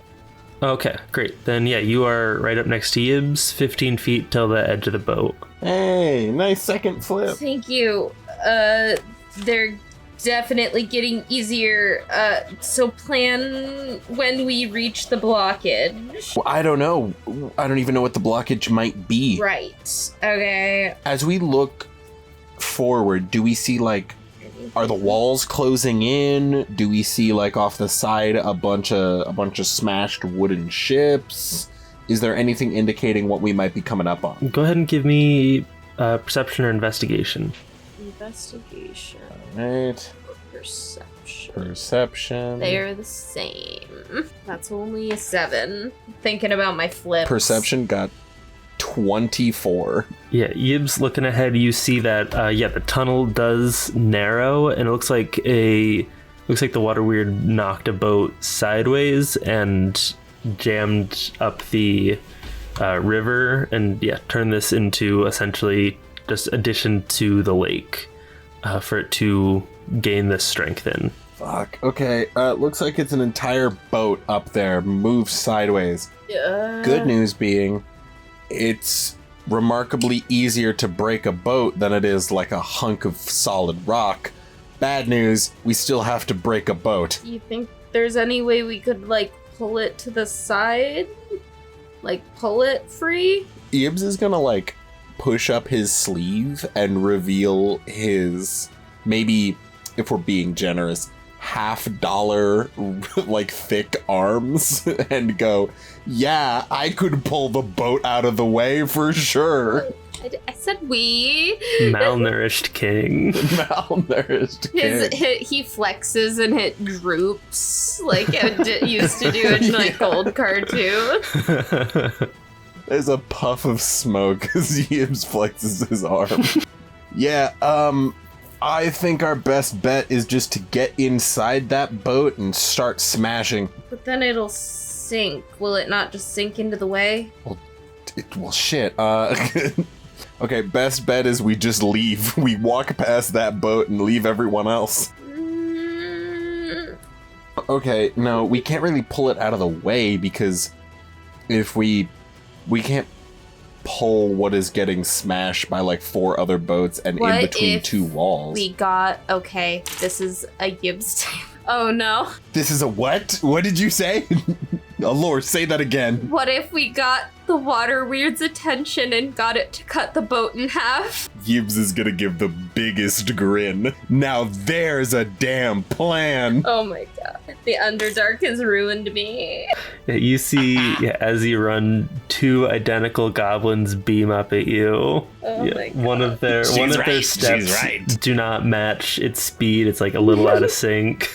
Okay, great. Then yeah, you are right up next to Yibs, 15 feet till the edge of the boat. Hey, nice second flip. Thank you. They're definitely getting easier. So plan when we reach the blockage. Well, I don't know. I don't even know what the blockage might be. Right. Okay. As we look forward, do we see like Are the walls closing in? Do we see like off the side a bunch of smashed wooden ships? Is there anything indicating what we might be coming up on? Go ahead and give me perception or investigation. Investigation. All right. Perception. They're the same. That's only a 7. Thinking about my flips. Perception got 24. Yeah, Yibs, looking ahead, you see that the tunnel does narrow, and it looks like the water weird knocked a boat sideways and jammed up the river, and turned this into essentially just addition to the lake for it to gain this strength in. Fuck. Okay. Looks like it's an entire boat up there, moved sideways. Good news being, it's remarkably easier to break a boat than it is like a hunk of solid rock. Bad news, we still have to break a boat. You think there's any way we could, like, pull it to the side? Like, pull it free? Yibs is gonna, like, push up his sleeve and reveal his, maybe, if we're being generous, $50 like thick arms and go, yeah, I could pull the boat out of the way for sure. I said we. Malnourished king. Malnourished king. He flexes and it droops like it used to do in like old cartoon. There's a puff of smoke as Yibs flexes his arm. Yeah, I think our best bet is just to get inside that boat and start smashing. But then it'll sink. Will it not just sink into the way? Well, shit. Okay, best bet is we just leave. We walk past that boat and leave everyone else. Okay, no, we can't really pull it out of the way because if we can't pull what is getting smashed by like 4 other boats and in between 2 walls. This is a Yibs time. Oh no. This is a what? What did you say? Alor, say that again. What if we got the water weird's attention and got it to cut the boat in half? Yibs is gonna give the biggest grin. Now there's a damn plan. Oh my god. The Underdark has ruined me. Yeah, you see, as you run, 2 identical goblins beam up at you. Oh my god. One of their steps do not match its speed. It's like a little out of sync.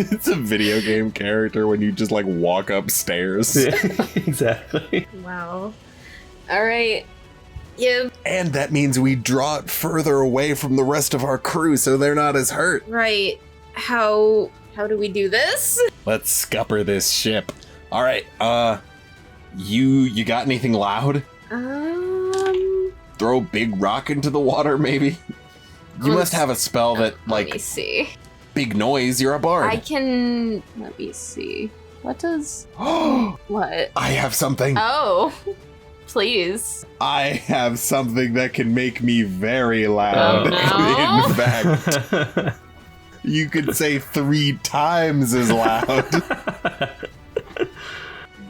It's a video game character when you just like walk upstairs. Yeah, exactly. Wow. All right. Yeah. And that means we draw it further away from the rest of our crew so they're not as hurt. Right. How do we do this? Let's scupper this ship. All right. You got anything loud? Throw a big rock into the water, maybe? You must have a spell that, like... Let me see. Big noise, you're a bard. Let me see. What does... What? I have something. Oh. Please. I have something that can make me very loud. Oh, no. In fact, you could say 3 times as loud.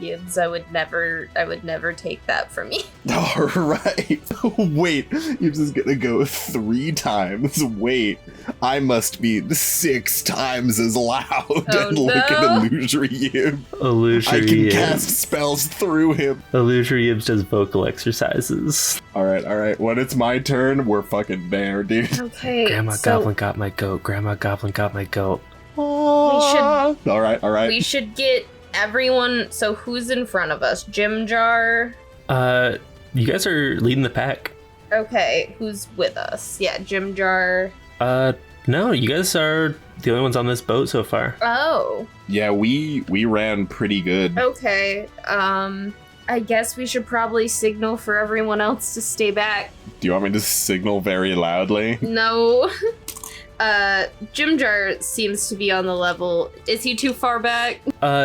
Yibs, I would never take that from you. All right. Wait, Yibs is gonna go 3 times. Wait, I must be 6 times as loud. Oh, and look at Illusory Yibs. Illusory I can Yibs. cast spells through him. Illusory Yibs does vocal exercises. All right. When it's my turn, we're fucking there, dude. Okay. Grandma Goblin got my goat. Grandma Goblin got my goat. All right. We should get everyone. So who's in front of us? Jim Jar. You guys are leading the pack. Okay, who's with us? Yeah, Jim Jar. No, you guys are the only ones on this boat so far. Oh. Yeah, we ran pretty good. Okay. I guess we should probably signal for everyone else to stay back. Do you want me to signal very loudly? No. Jim Jar seems to be on the level. Is he too far back?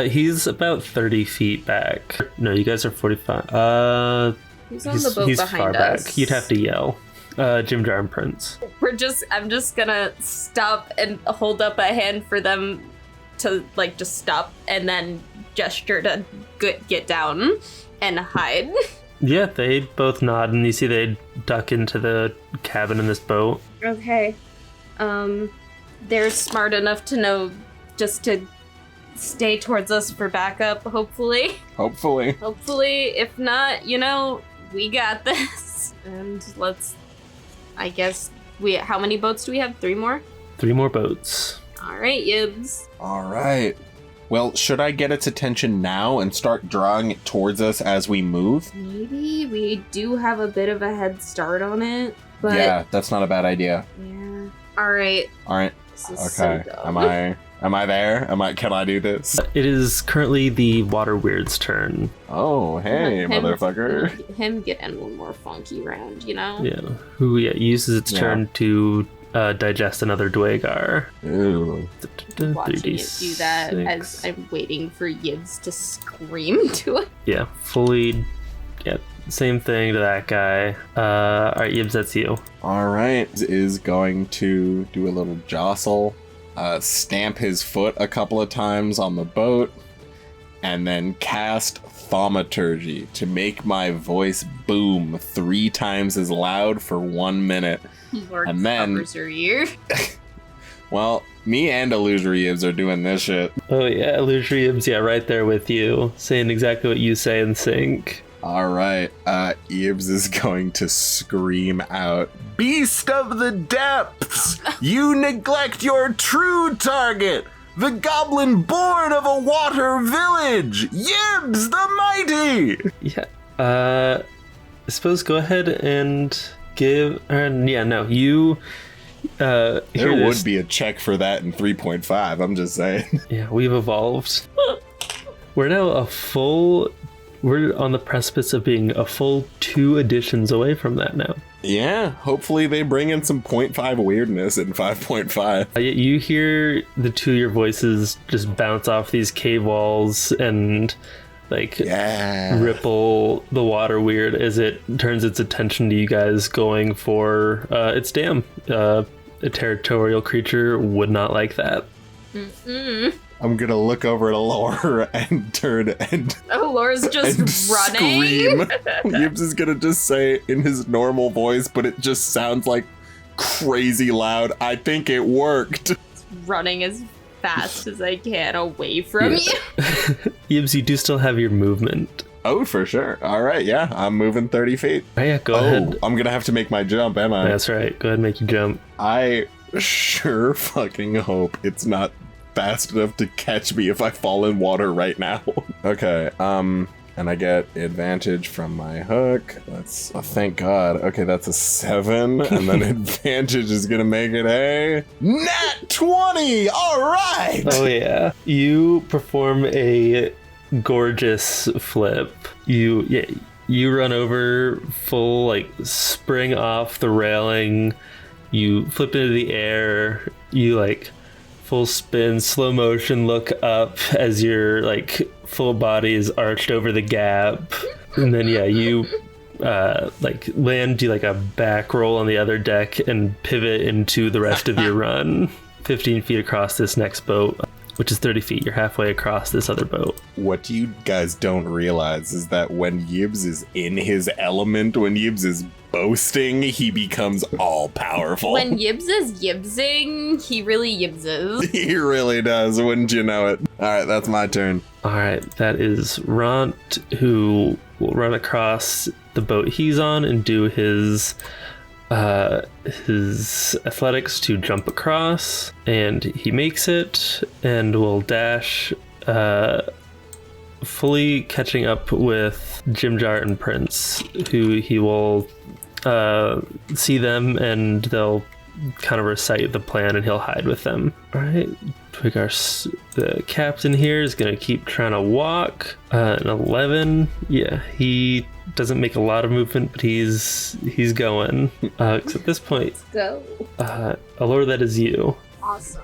He's about 30 feet back. No, you guys are 45. He's on the boat he's behind far us. back. You'd have to yell. Jim Jar and Prince. I'm just gonna stop and hold up a hand for them to, like, just stop and then gesture to get down and hide. Yeah, they both nod and you see they duck into the cabin in this boat. Okay. They're smart enough to know just to stay towards us for backup, hopefully. Hopefully. If not, we got this. And I guess, how many boats do we have? 3 more? 3 more boats. All right, Yibs. All right. Well, should I get its attention now and start drawing it towards us as we move? Maybe. We do have a bit of a head start on it, but... Yeah, that's not a bad idea. Yeah. All right. Okay. This is so dumb. Am I there? Can I do this? It is currently the water weird's turn. Oh, hey, motherfucker. Him getting one more funky round, Yeah. Who uses its turn to digest another Dwagar. Ooh. Watching it do that as I'm waiting for Yibs to scream to it. Yeah, fully. Yeah, same thing to that guy. Alright, Yibs, that's you. Alright. Is going to do a little jostle, stamp his foot a couple of times on the boat, and then cast Thaumaturgy to make my voice boom 3 times as loud for 1 minute. Lord and then covers your ear. Well, me and Illusory Yibs are doing this shit. Oh yeah, Illusory Yibs, yeah, right there with you, saying exactly what you say in sync. Alright, Yibs is going to scream out, "Beast of the Depths! You neglect your true target! The goblin born of a water village! Yibs the Mighty!" Yeah, I suppose go ahead and give... you... there would be a check for that in 3.5, I'm just saying. Yeah, we've evolved. We're now we're on the precipice of being a full 2 editions away from that now. Yeah, hopefully they bring in some 0.5 weirdness in 5.5. You hear the 2 of your voices just bounce off these cave walls and ripple the water weird as it turns its attention to you guys going for its dam. A territorial creature would not like that. Mm-mm. I'm gonna look over at Alor and turn and Alor's just running. Scream. Yibs is gonna just say in his normal voice, but it just sounds like crazy loud, "I think it worked." Running as fast as I can away from you. Yibs, you do still have your movement. Oh, for sure. All right, yeah, I'm moving 30 feet. Oh, yeah, go ahead. I'm gonna have to make my jump, am I? That's right. Go ahead and make your jump. I sure fucking hope it's not fast enough to catch me if I fall in water right now. Okay, and I get advantage from my hook. That's thank God. Okay, that's a 7, and then advantage is gonna make it a nat 20. All right. Oh yeah, you perform a gorgeous flip. You run over full spring off the railing. You flip into the air. You full spin, slow motion, look up as your full body is arched over the gap, and then you land, do a back roll on the other deck and pivot into the rest of your run. 15 feet across this next boat, which is 30 feet. You're halfway across this other boat. What you guys don't realize is that when Yibs is in his element, when Yibs is boasting, he becomes all powerful. When Yibs is yibsing, he really yibses. He really does, wouldn't you know it? Alright, that's my turn. Alright, that is Ront, who will run across the boat he's on and do his athletics to jump across, and he makes it and will dash, fully catching up with Jimjar and Prince, who he will see them and they'll kind of recite the plan and he'll hide with them. All right, the captain here is going to keep trying to walk. An 11, yeah, he doesn't make a lot of movement, but he's going. Because at this point, let's go. Alor, that is you. Awesome.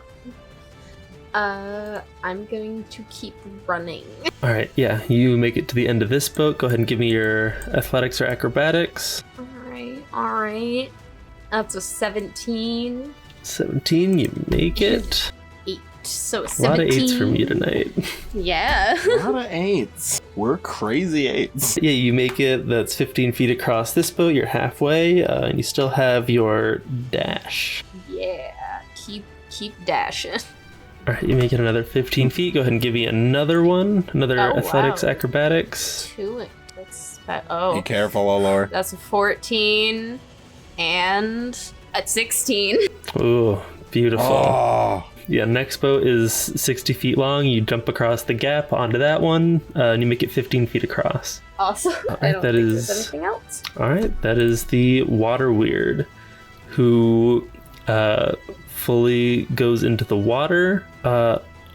I'm going to keep running. All right, yeah, you make it to the end of this boat. Go ahead and give me your athletics or acrobatics. All right. That's a 17. 17, you make it. 8. So 17. A lot of 8s from you tonight. Yeah. A lot of 8s. We're crazy 8s. Yeah, you make it. That's 15 feet across this boat. You're halfway, and you still have your dash. Yeah. keep dashing. All right, you make it another 15 feet. Go ahead and give me another one. Another athletics, wow. acrobatics. Be careful, Alor. That's a 14 and a 16. Ooh, beautiful. Oh. Yeah, next boat is 60 feet long. You jump across the gap onto that one, and you make it 15 feet across. Awesome. Right, I don't think is... there's anything else. All right, that is the water weird, who fully goes into the water.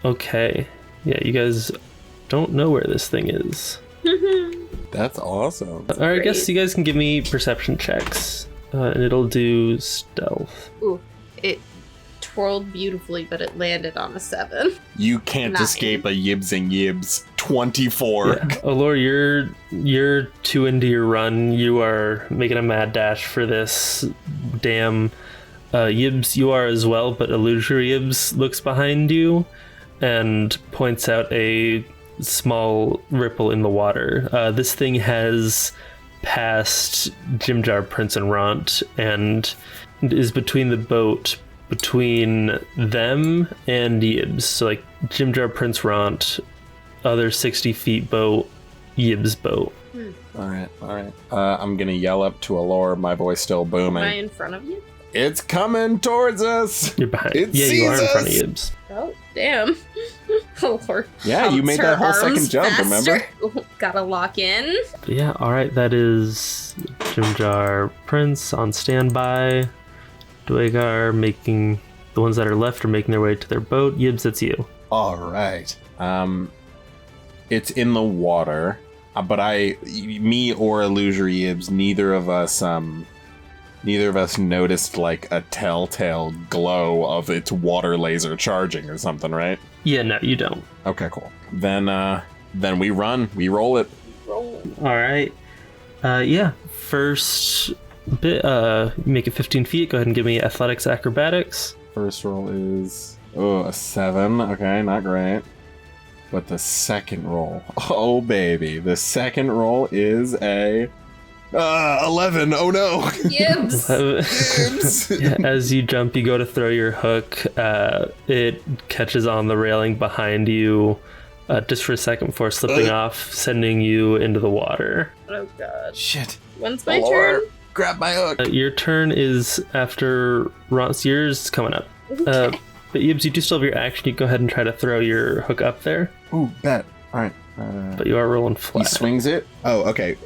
Okay. Yeah, you guys don't know where this thing is. That's awesome. All right, I guess you guys can give me perception checks, and it'll do stealth. Ooh, it twirled beautifully, but it landed on a 7. You can't 9. escape a yibsing yibs. 24. Yeah. Alor, you're 2 into your run. You are making a mad dash for this damn Yibs. You are as well, but Illusory Yibs looks behind you and points out a small ripple in the water. This thing has passed Jimjar, Prince, and Ront and is between the boat, between them and Yibs. So like Jimjar, Prince, Ront, other 60 feet boat, Yibs boat. All right. I'm gonna yell up to Alor, my voice still booming. Am I in front of you? It's coming towards us. You're behind. It Yeah, you are in sees front of us. Yibs. Oh, damn. Lord. Yeah, you made that whole second jump, remember? Gotta lock in. But yeah, all right. That is Jimjar, Prince on standby. Dwagar making the ones that are left are making their way to their boat. Yibs, that's you. All right. It's in the water, but me or Illusory Yibs, neither of us noticed like a telltale glow of its water laser charging or something, right? Yeah, no, you don't. Okay, cool. Then we run. We roll it. Roll. All right. Yeah. First bit. Make it 15 feet. Go ahead and give me athletics, acrobatics. First roll is a 7. Okay, not great. But the second roll, oh baby, the second roll is a 11. Oh no! Yibs. Yeah, as you jump, you go to throw your hook. It catches on the railing behind you, just for a second before slipping off, sending you into the water. Oh god. Shit. When's my Alor, turn? grab my hook. Your turn is after Ron's. Yours coming up. Okay. But Yibs, you do still have your action. You go ahead and try to throw your hook up there. Ooh, bet. All right. But you are rolling He flat. swings it. Oh, okay.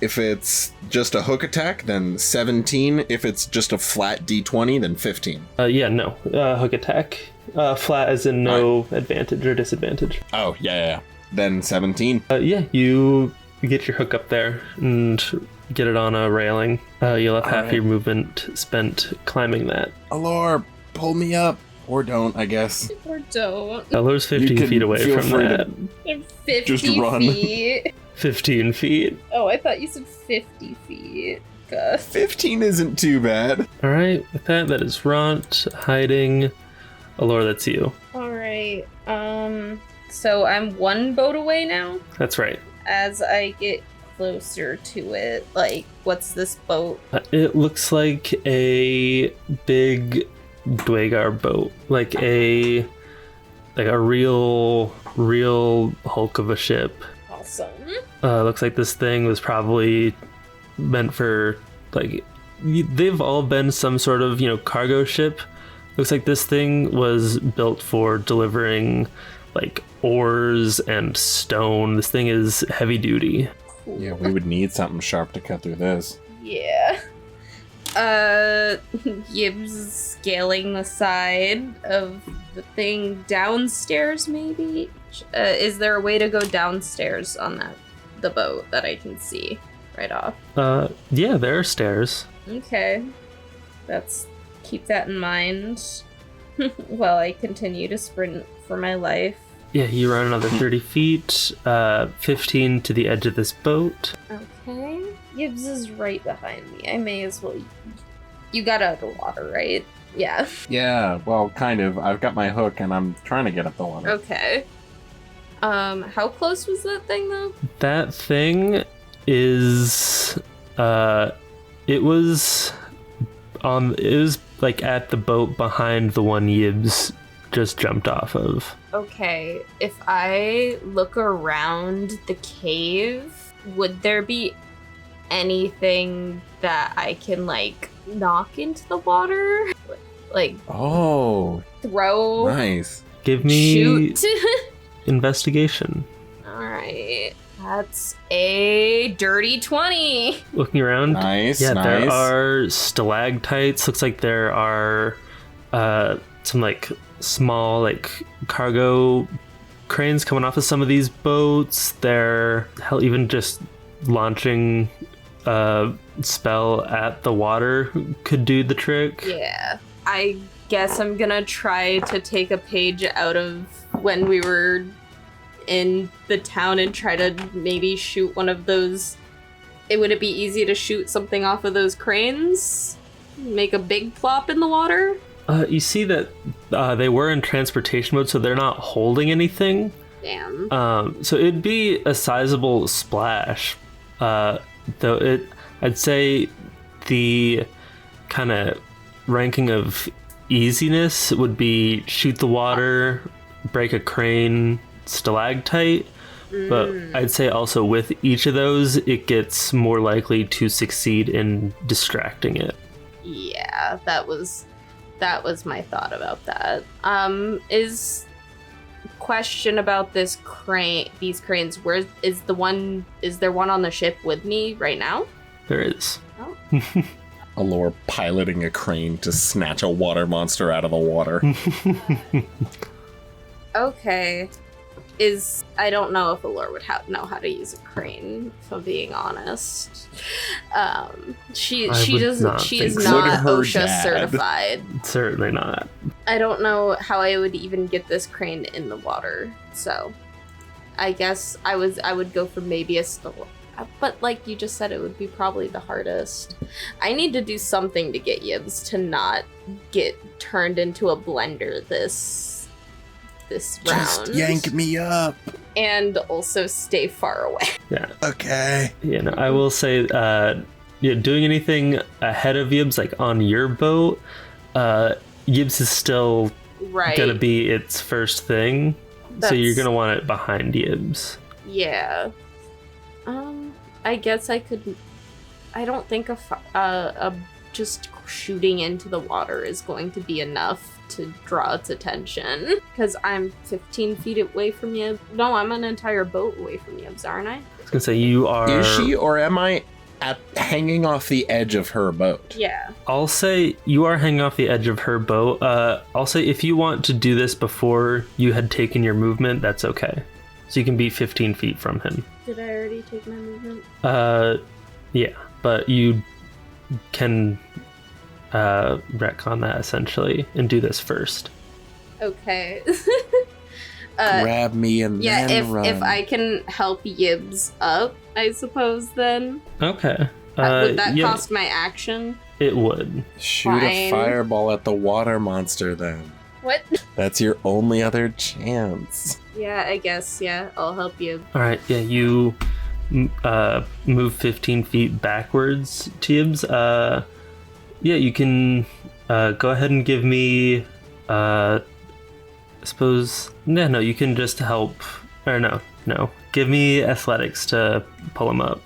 If it's just a hook attack, then 17. If it's just a flat D20, then 15. Yeah, no. Hook attack. Flat as in no advantage or disadvantage. Oh, yeah. Then 17. Yeah, you get your hook up there and get it on a railing. You'll have half your movement spent climbing that. Alor, pull me up. Or don't, I guess. Or don't. Alor's 15 feet away feel from free that. 50 Just run. feet. 15 feet. Oh, I thought you said 50 feet. God. 15 isn't too bad. All right, with that is Ront hiding. Alor, that's you. Alright. So I'm 1 boat away now? That's right. As I get closer to it, like, what's this boat? It looks like a big Dwagar boat, like a real hulk of a ship. Awesome. Looks like this thing was probably meant for, like, they've all been some sort of, cargo ship. Looks like this thing was built for delivering, like, ores and stone. This thing is heavy duty. Cool. Yeah, we would need something sharp to cut through this. Yeah. Yibs is scaling the side of the thing downstairs, maybe? Is there a way to go downstairs on the boat that I can see right off? Yeah, there are stairs. Okay. Keep that in mind while I continue to sprint for my life. Yeah, you run another 30 feet, 15 to the edge of this boat. Okay. Yibs is right behind me. I may as well... You got out of the water, right? Yeah. Yeah, well, kind of. I've got my hook and I'm trying to get up the water. Okay. How close was that thing, though? That thing is, it was like at the boat behind the one Yibs just jumped off of. Okay, if I look around the cave, would there be anything that I can, like, knock into the water? Like, Oh, throw, nice. Give me shoot? investigation. Alright, that's a dirty 20. Looking around. Nice, Yeah, nice. there are stalactites. Looks like there are some like small like cargo cranes coming off of some of these boats. They're even just launching a spell at the water could do the trick. Yeah, I guess I'm gonna try to take a page out of when we were in the town and try to maybe shoot one of those. Would it be easy to shoot something off of those cranes? Make a big plop in the water? You see that they were in transportation mode, so they're not holding anything. Damn. So it'd be a sizable splash. Though I'd say the kind of ranking of easiness would be shoot the water, break a crane, stalactite. But I'd say also with each of those, it gets more likely to succeed in distracting it. Yeah, that was my thought about that. Is question about these cranes, where is there one on the ship with me right now? There is. Oh. Alor piloting a crane to snatch a water monster out of the water. Okay. I don't know if Alor would know how to use a crane, if I'm being honest. She is not OSHA certified. Certainly not. I don't know how I would even get this crane in the water, so I guess I would go for maybe a but like you just said, it would be probably the hardest. I need to do something to get Yibs to not get turned into a blender this round. Just yank me up. And also stay far away. Yeah. Okay. Yeah, no, I will say, doing anything ahead of Yibs, like on your boat, Yibs is still gonna be its first thing. So you're gonna want it behind Yibs. Yeah. I guess I could. I don't think just shooting into the water is going to be enough to draw its attention, because I'm 15 feet away from you. No, I'm an entire boat away from you, aren't I? I was gonna say you are. Is she, or am I hanging off the edge of her boat? Yeah. I'll say you are hanging off the edge of her boat. I'll say if you want to do this before you had taken your movement, that's okay. So you can be 15 feet from him. Did I already take my movement? Yeah, but you can retcon that essentially and do this first. Okay. Grab me and then run. If I can help Yibs up, I suppose then. Okay. Would that cost my action? It would. Shoot a fireball at the water monster then. What? That's your only other chance. Yeah, I guess. Yeah, I'll help you. All right. Yeah, you move 15 feet backwards, Tibbs. Yeah, you can go ahead and give me. I suppose. No, you can just help. Or no. Give me athletics to pull him up.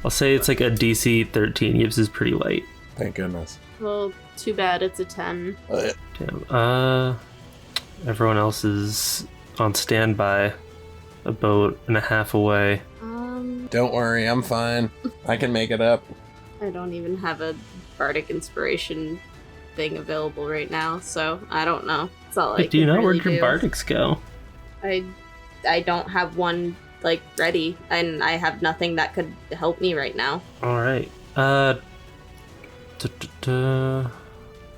I'll say it's like a DC 13. Gibbs is pretty light. Thank goodness. Well, too bad it's a 10. Damn. Everyone else is on standby, a boat and a half away. Don't worry, I'm fine. I can make it up. I don't even have a bardic inspiration thing available right now, so I don't know. That's all I can do you know really where'd your bardics go? I don't have one like ready, and I have nothing that could help me right now. All right.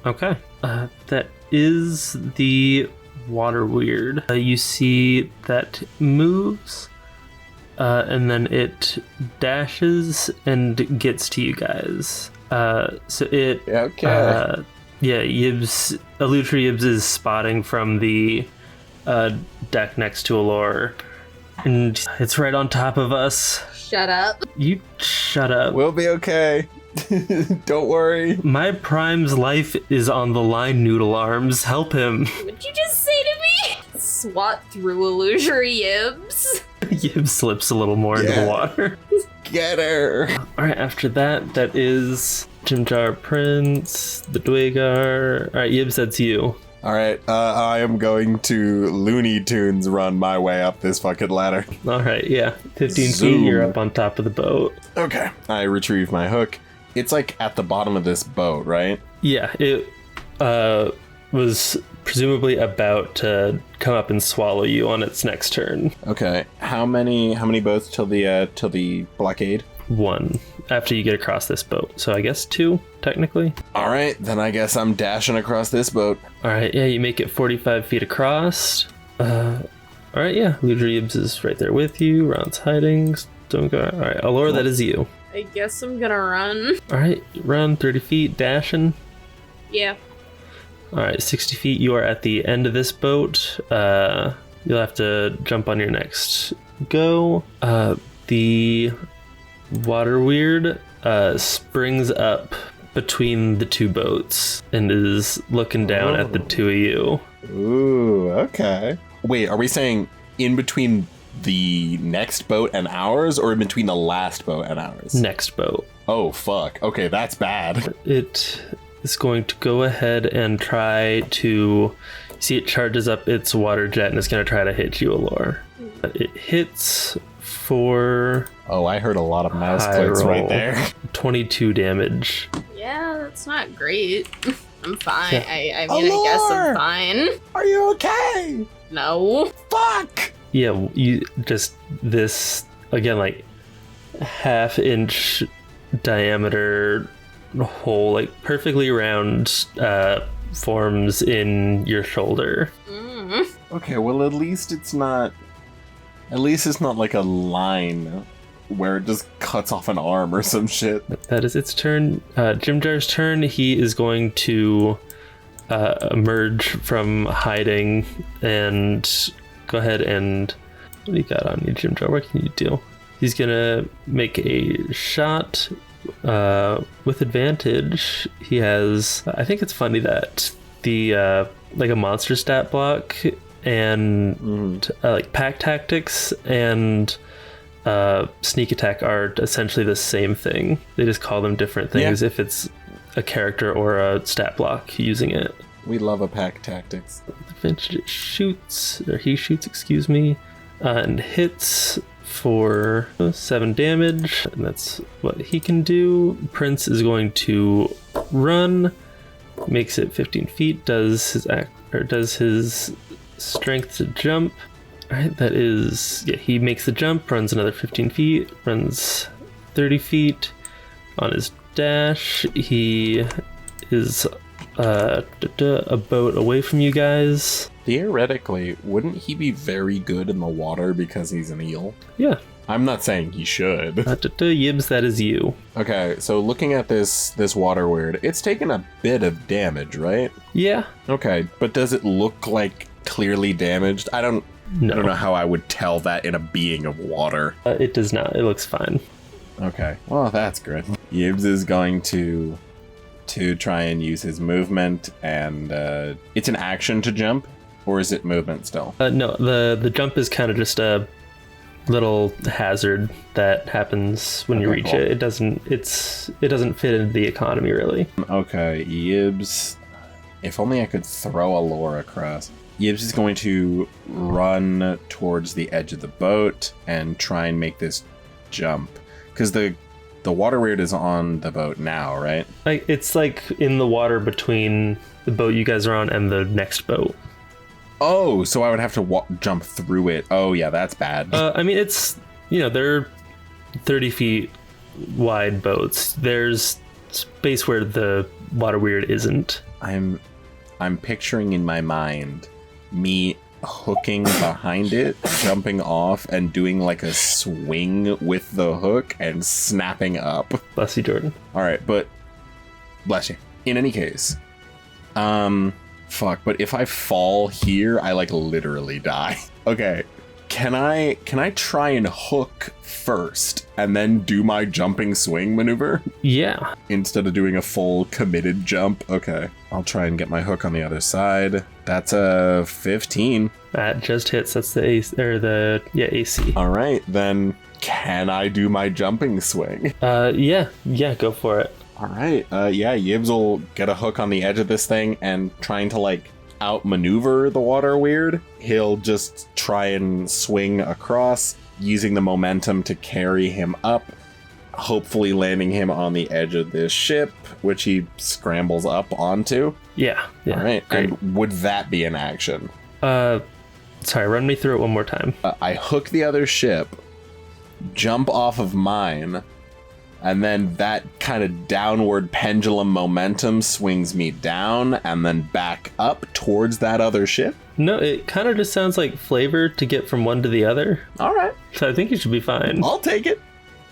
Okay. That is the water weird. You see that moves, and then it dashes and gets to you guys. So it. Okay. Yeah, Yibs, Elutra Yibs is spotting from the deck next to Alor, and it's right on top of us. Shut up. You shut up. We'll be okay. Don't worry. My Prime's life is on the line, Noodle Arms. Help him. What'd you just say to me? Swat through illusory Yibs. Yib slips a little more into the water. Get her. Alright, after that, that is Jimjar Prince, the Dwagar. Alright, Yibs, that's you. Alright, I am going to Looney Tunes run my way up this fucking ladder. Alright, yeah. 15 Zoom. feet, you're up on top of the boat. Okay. I retrieve my hook. It's like at the bottom of this boat, right? Yeah, it was presumably about to come up and swallow you on its next turn. Okay. How many boats till the blockade? 1 after you get across this boat. So I guess 2, technically. All right, then I guess I'm dashing across this boat. All right, yeah, you make it 45 feet across. All right, yeah, Ludra Yibs is right there with you. Ron's hiding. Don't go. All right, Alor, that is you. I guess I'm gonna run. All right, run 30 feet, dashing. Yeah. All right, 60 feet. You are at the end of this boat. You'll have to jump on your next go. The water weird springs up between the two boats and is looking down at the two of you. Ooh, okay. Wait, are we saying in between the next boat and ours, or in between the last boat and ours? Next boat. Oh, fuck. Okay, that's bad. It is going to go ahead and try to... See, it charges up its water jet and it's going to try to hit you, Alor. It hits for... Oh, I heard a lot of mouse clicks right there. 22 damage. Yeah, that's not great. I'm fine. Yeah. I mean, I guess I'm fine. Are you okay? No. Fuck! Yeah, you just this, again, like half-inch diameter hole, like perfectly round, forms in your shoulder. Mm. Okay, well, at least it's not like a line where it just cuts off an arm or some shit. That is its turn. Jimjar's turn. He is going to emerge from hiding and go ahead and... What do you got on you, Jimjar? What can you do? He's gonna make a shot with advantage. He has... I think it's funny that the like a monster stat block and like pack tactics and sneak attack are essentially the same thing. They just call them different things if it's a character or a stat block using it. We love a pack tactics. It shoots, or he shoots, excuse me, and hits for 7 damage, and that's what he can do. Prince is going to run, makes it 15 feet, does his strength to jump. All right, that is, yeah, he makes the jump, runs another 15 feet, runs 30 feet. On his dash, he is a boat away from you guys. Theoretically, wouldn't he be very good in the water because he's an eel? Yeah. I'm not saying he should. Yibs, that is you. Okay, so looking at this water weird, it's taken a bit of damage, right? Yeah. Okay, but does it look like clearly damaged? I don't know how I would tell that in a being of water. It does not. It looks fine. Okay, well, that's good. Yibs is going to try and use his movement, and it's an action to jump, or is it movement still? No, the jump is kind of just a little hazard that happens when you reach it. It doesn't fit into the economy really. Okay, Yibs. If only I could throw Alor across. Yibs is going to run towards the edge of the boat and try and make this jump, because the water weird is on the boat now, right? Like it's like in the water between the boat you guys are on and the next boat. Oh, so I would have to jump through it. Oh yeah, that's bad. I mean, it's, they're 30 feet wide boats. There's space where the water weird isn't. I'm picturing in my mind me hooking behind it, jumping off, and doing like a swing with the hook and snapping up. Bless you, Jordan. All right, but bless you. In any case, fuck. But if I fall here, I like literally die. Okay, Can I try and hook first and then do my jumping swing maneuver Yeah. instead of doing a full committed jump? Okay, I'll try and get my hook on the other side. That's a 15. That just hits. That's the AC, or the AC. All right, then can I do my jumping swing? Yeah, go for it. All right, yeah, Yibs will get a hook on the edge of this thing and trying to like outmaneuver the water weird. He'll just try and swing across using the momentum to carry him up, hopefully landing him on the edge of this ship, which he scrambles up onto. Yeah. All right, Great. and would that be an action? Sorry, run me through it one more time. I hook the other ship, jump off of mine, and then that kind of downward pendulum momentum swings me down and then back up towards that other ship. No, it kind of just sounds like flavor to get from one to the other. All right, So I think you should be fine. I'll take it.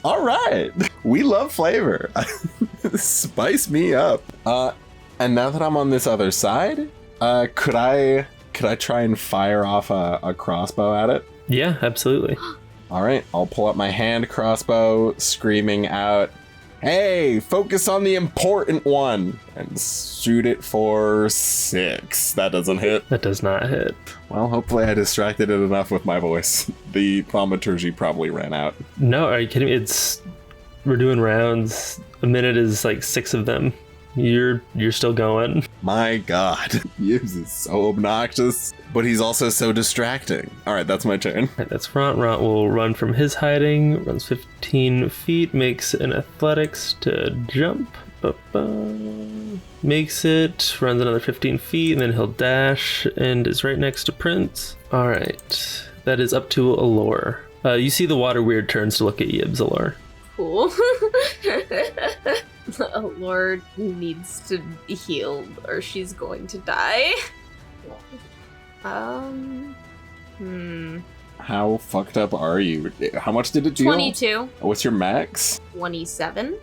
All right, we love flavor. Spice me up. And now that I'm on this other side, could I try and fire off a crossbow at it? Yeah, absolutely. All right, I'll pull up my hand crossbow, screaming out, "Hey, focus on the important one!" and shoot it for 6. That doesn't hit. That does not hit. Well, hopefully I distracted it enough with my voice. The thaumaturgy probably ran out. No, are you kidding me? We're doing rounds. A minute is like 6 of them. You're still going. My god. Yibs is so obnoxious, but he's also so distracting. All right, that's my turn. Alright, that's Ront. Ront will run from his hiding, runs 15 feet, makes an athletics to jump. Makes it, runs another 15 feet, and then he'll dash and is right next to Prince. Alright, that is up to Alor. You see the water weird turns to look at Yibs, Alor. Cool. Alor needs to be healed or she's going to die. How fucked up are you? How much did it deal? 22. What's your max? 27.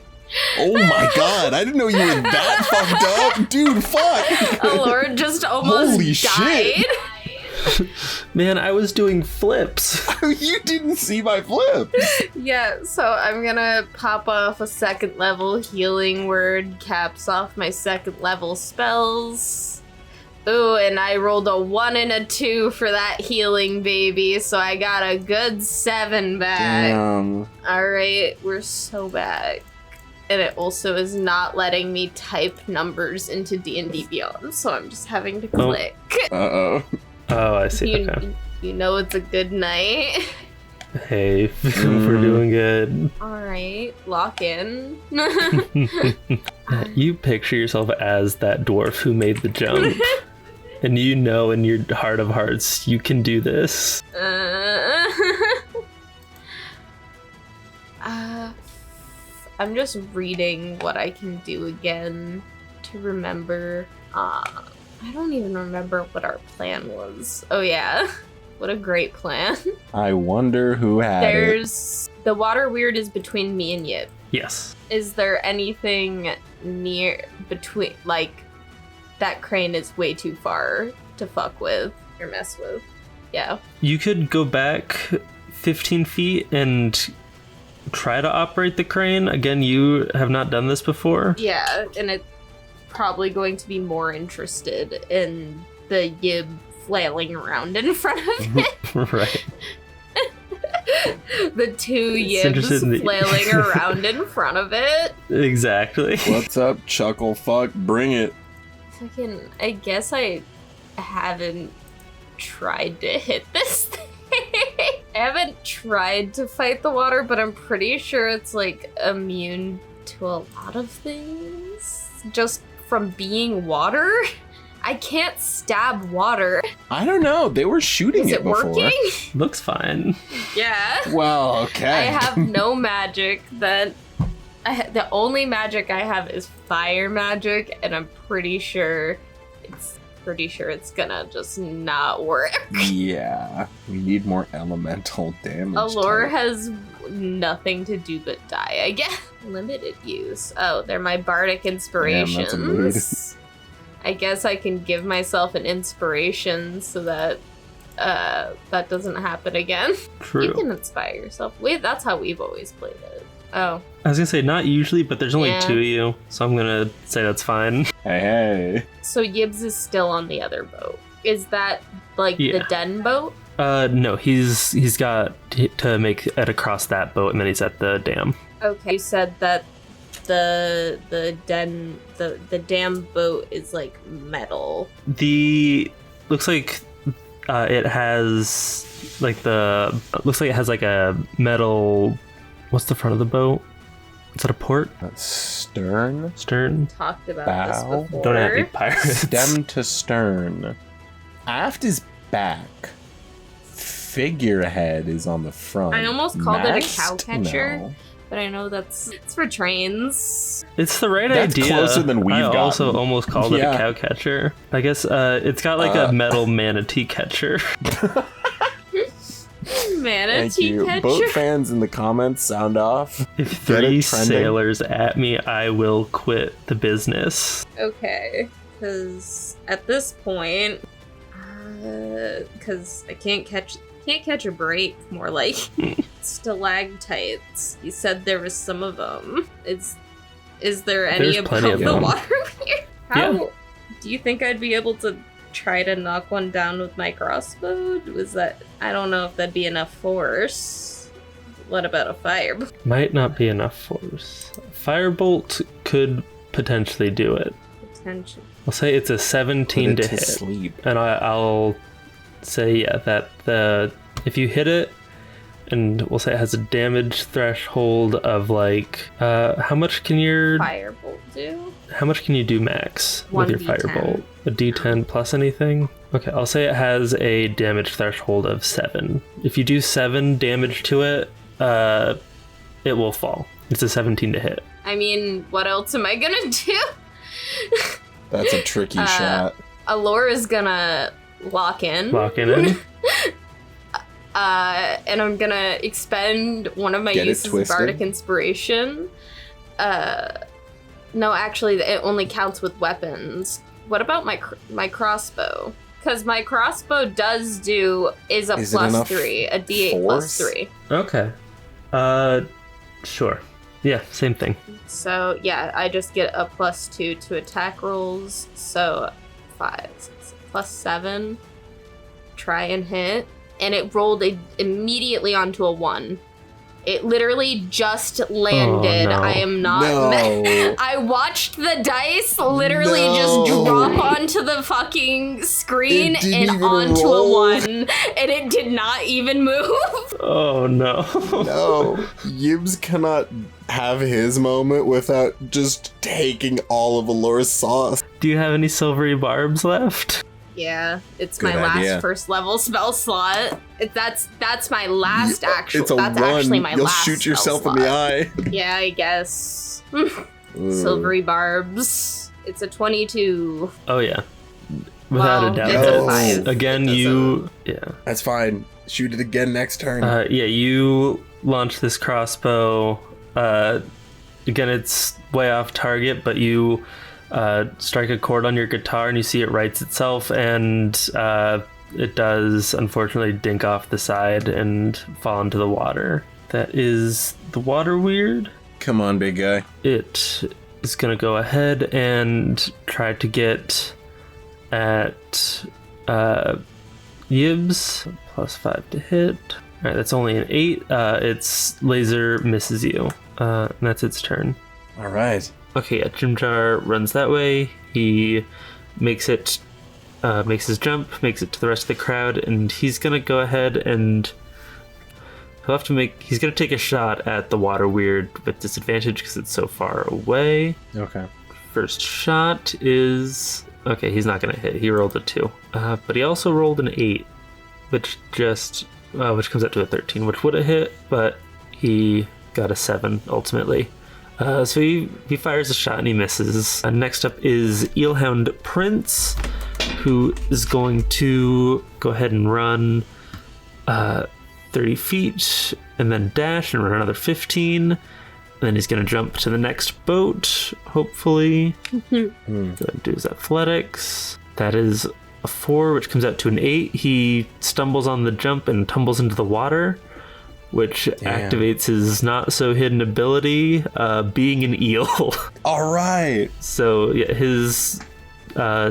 Oh my god, I didn't know you were that fucked up. Dude, fuck. Alor just almost Holy died. shit. Man, I was doing flips. You didn't see my flip. Yeah, so I'm gonna pop off a 2nd level healing word, caps off my 2nd level spells. Ooh, and I rolled a 1 and a 2 for that healing, baby, so I got a good 7 back. Damn. Alright, we're so back. And it also is not letting me type numbers into D&D Beyond, so I'm just having to click. Uh-oh. Oh, I see. Okay. You know it's a good night. Hey, we're doing good. Alright, lock in. You picture yourself as that dwarf who made the jump. And you know in your heart of hearts, you can do this. I'm just reading what I can do again to remember. I don't even remember what our plan was. Oh yeah, what a great plan. I wonder who had it. The water weird is between me and Yip. Yes. Is there anything near between, like, that crane is way too far to fuck with or mess with? Yeah. You could go back 15 feet and try to operate the crane. Again, you have not done this before. Yeah, and it's probably going to be more interested in the Yib flailing around in front of it. Right. The 2 It's interested in Yibs flailing around in front of it. Exactly. What's up, chuckle fuck? Bring it. Fucking, I guess I haven't tried to hit this thing. I haven't tried to fight the water, but I'm pretty sure it's like immune to a lot of things. Just from being water. I can't stab water. I don't know. They were shooting Is it before. working? Looks fine. Yeah. Well, okay. I have no magic that... the only magic I have is fire magic, and I'm pretty sure it's gonna just not work. Yeah, we need more elemental damage. Alor type. has nothing to do but die, I guess. Limited use. Oh, they're my bardic inspirations. Damn, that's a mood. I guess I can give myself an inspiration so that that doesn't happen again. True. You can inspire yourself. Wait, that's how we've always played it. Oh. I was gonna say not usually, but there's only Yeah. 2 of you, so I'm gonna say that's fine. Hey. So Yibs is still on the other boat. Is that like the Yeah. den boat? No, he's got to make it across that boat, and then he's at the dam. Okay. You said that the dam boat is like metal. Looks like it has like a metal. What's the front of the boat? Is that a port? Stern? Stern? Talked about Bow? this before. Don't at me, pirates. Stem to stern. Aft is back. Figurehead is on the front. I almost called it a Mast? cowcatcher. No. But I know it's for trains. It's the right That's idea. closer than we've I gotten. also almost called it a Yeah. cow catcher. I guess it's got like a metal manatee catcher. Thank Manatee you. catcher. Boat fans in the comments, sound off. If Get 3 it trending. sailors at me, I will quit the business. Okay, because at this point, because I can't catch a break. More like stalactites. You said there was some of them. Is there any There's above plenty of the them. water here? How do you think I'd be able to try to knock one down with my crossbow? Was that? I don't know if that'd be enough force. What about a fire? Might not be enough force. Firebolt could potentially do it. Potential. I'll say it's a 17 Put to it hit. sleep. And I'll say, that if you hit it, and we'll say it has a damage threshold of like, how much can you do max with your 1d10. firebolt? A D10 plus anything? Okay, I'll say it has a damage threshold of 7. If you do 7 damage to it, it will fall. It's a 17 to hit. I mean, what else am I gonna do? That's a tricky shot. Alor is gonna lock in. Locking in. And I'm gonna expend one of my Get it uses of twisted? Bardic Inspiration. No, actually, it only counts with weapons. What about my crossbow? Because my crossbow is a Is it plus enough 3, a d8 force? plus 3. Okay. Sure. Yeah, same thing. So yeah, I just get a plus 2 to attack rolls. So 5, 6, plus 7. Try and hit. And it rolled immediately onto a 1. It literally just landed. Oh, no. I am not. No. I watched the dice literally No. just drop onto the fucking screen It didn't and even onto roll. a 1. And it did not even move. Oh no. No, Yibs cannot have his moment without just taking all of Alor's sauce. Do you have any silvery barbs left? Yeah, it's Good my last idea. first level spell slot. That's my last actual. It's a that's one. actually my You'll last shoot spell yourself slot. in the eye. Yeah, I guess. Ooh. Silvery barbs. It's a 22. Oh yeah. Without Well, a doubt. it's a That's- 5. Again, It you yeah. That's fine. Shoot it again next turn. You launch this crossbow. Again, it's way off target, but you strike a chord on your guitar and you see it rights itself, and it does unfortunately dink off the side and fall into the water. That is the water weird. Come on, big guy. It is going to go ahead and try to get at Yibs. Plus 5 to hit. Alright, that's only an 8. Its laser misses you. And that's its turn. All right. Okay, yeah, Jimjar runs that way. He makes his jump, makes it to the rest of the crowd, and he's gonna go ahead and he's gonna take a shot at the water weird with disadvantage because it's so far away. Okay. First shot is okay. He's not gonna hit. He rolled a 2, but he also rolled an 8, which comes out to a 13, which would have hit, but he got a 7 ultimately. So he fires a shot and he misses. Next up is Eelhound Prince, who is going to go ahead and run 30 feet and then dash and run another 15. And then he's going to jump to the next boat, hopefully. Go ahead and do his athletics. That is a 4, which comes out to an 8. He stumbles on the jump and tumbles into the water, which activates his not so hidden ability, being an eel. All right. So yeah, his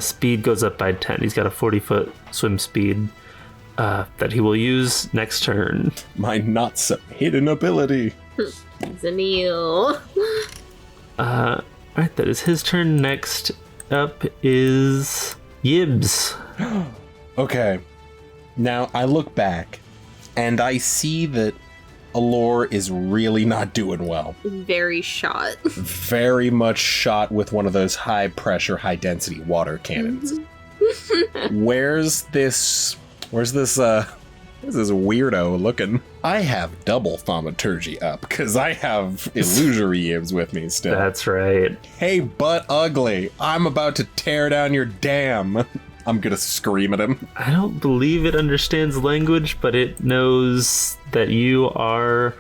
speed goes up by 10. He's got a 40-foot swim speed that he will use next turn. My not so hidden ability. He's an eel. Alright, that is his turn. Next up is Yibs. Okay. Now I look back and I see that Alor is really not doing well. Very shot. Very much shot with one of those high pressure, high density water cannons. Where's this weirdo looking? I have double thaumaturgy up because I have illusory yibs with me still. That's right. Hey, butt ugly, I'm about to tear down your dam. I'm gonna scream at him. I don't believe it understands language, but it knows that you are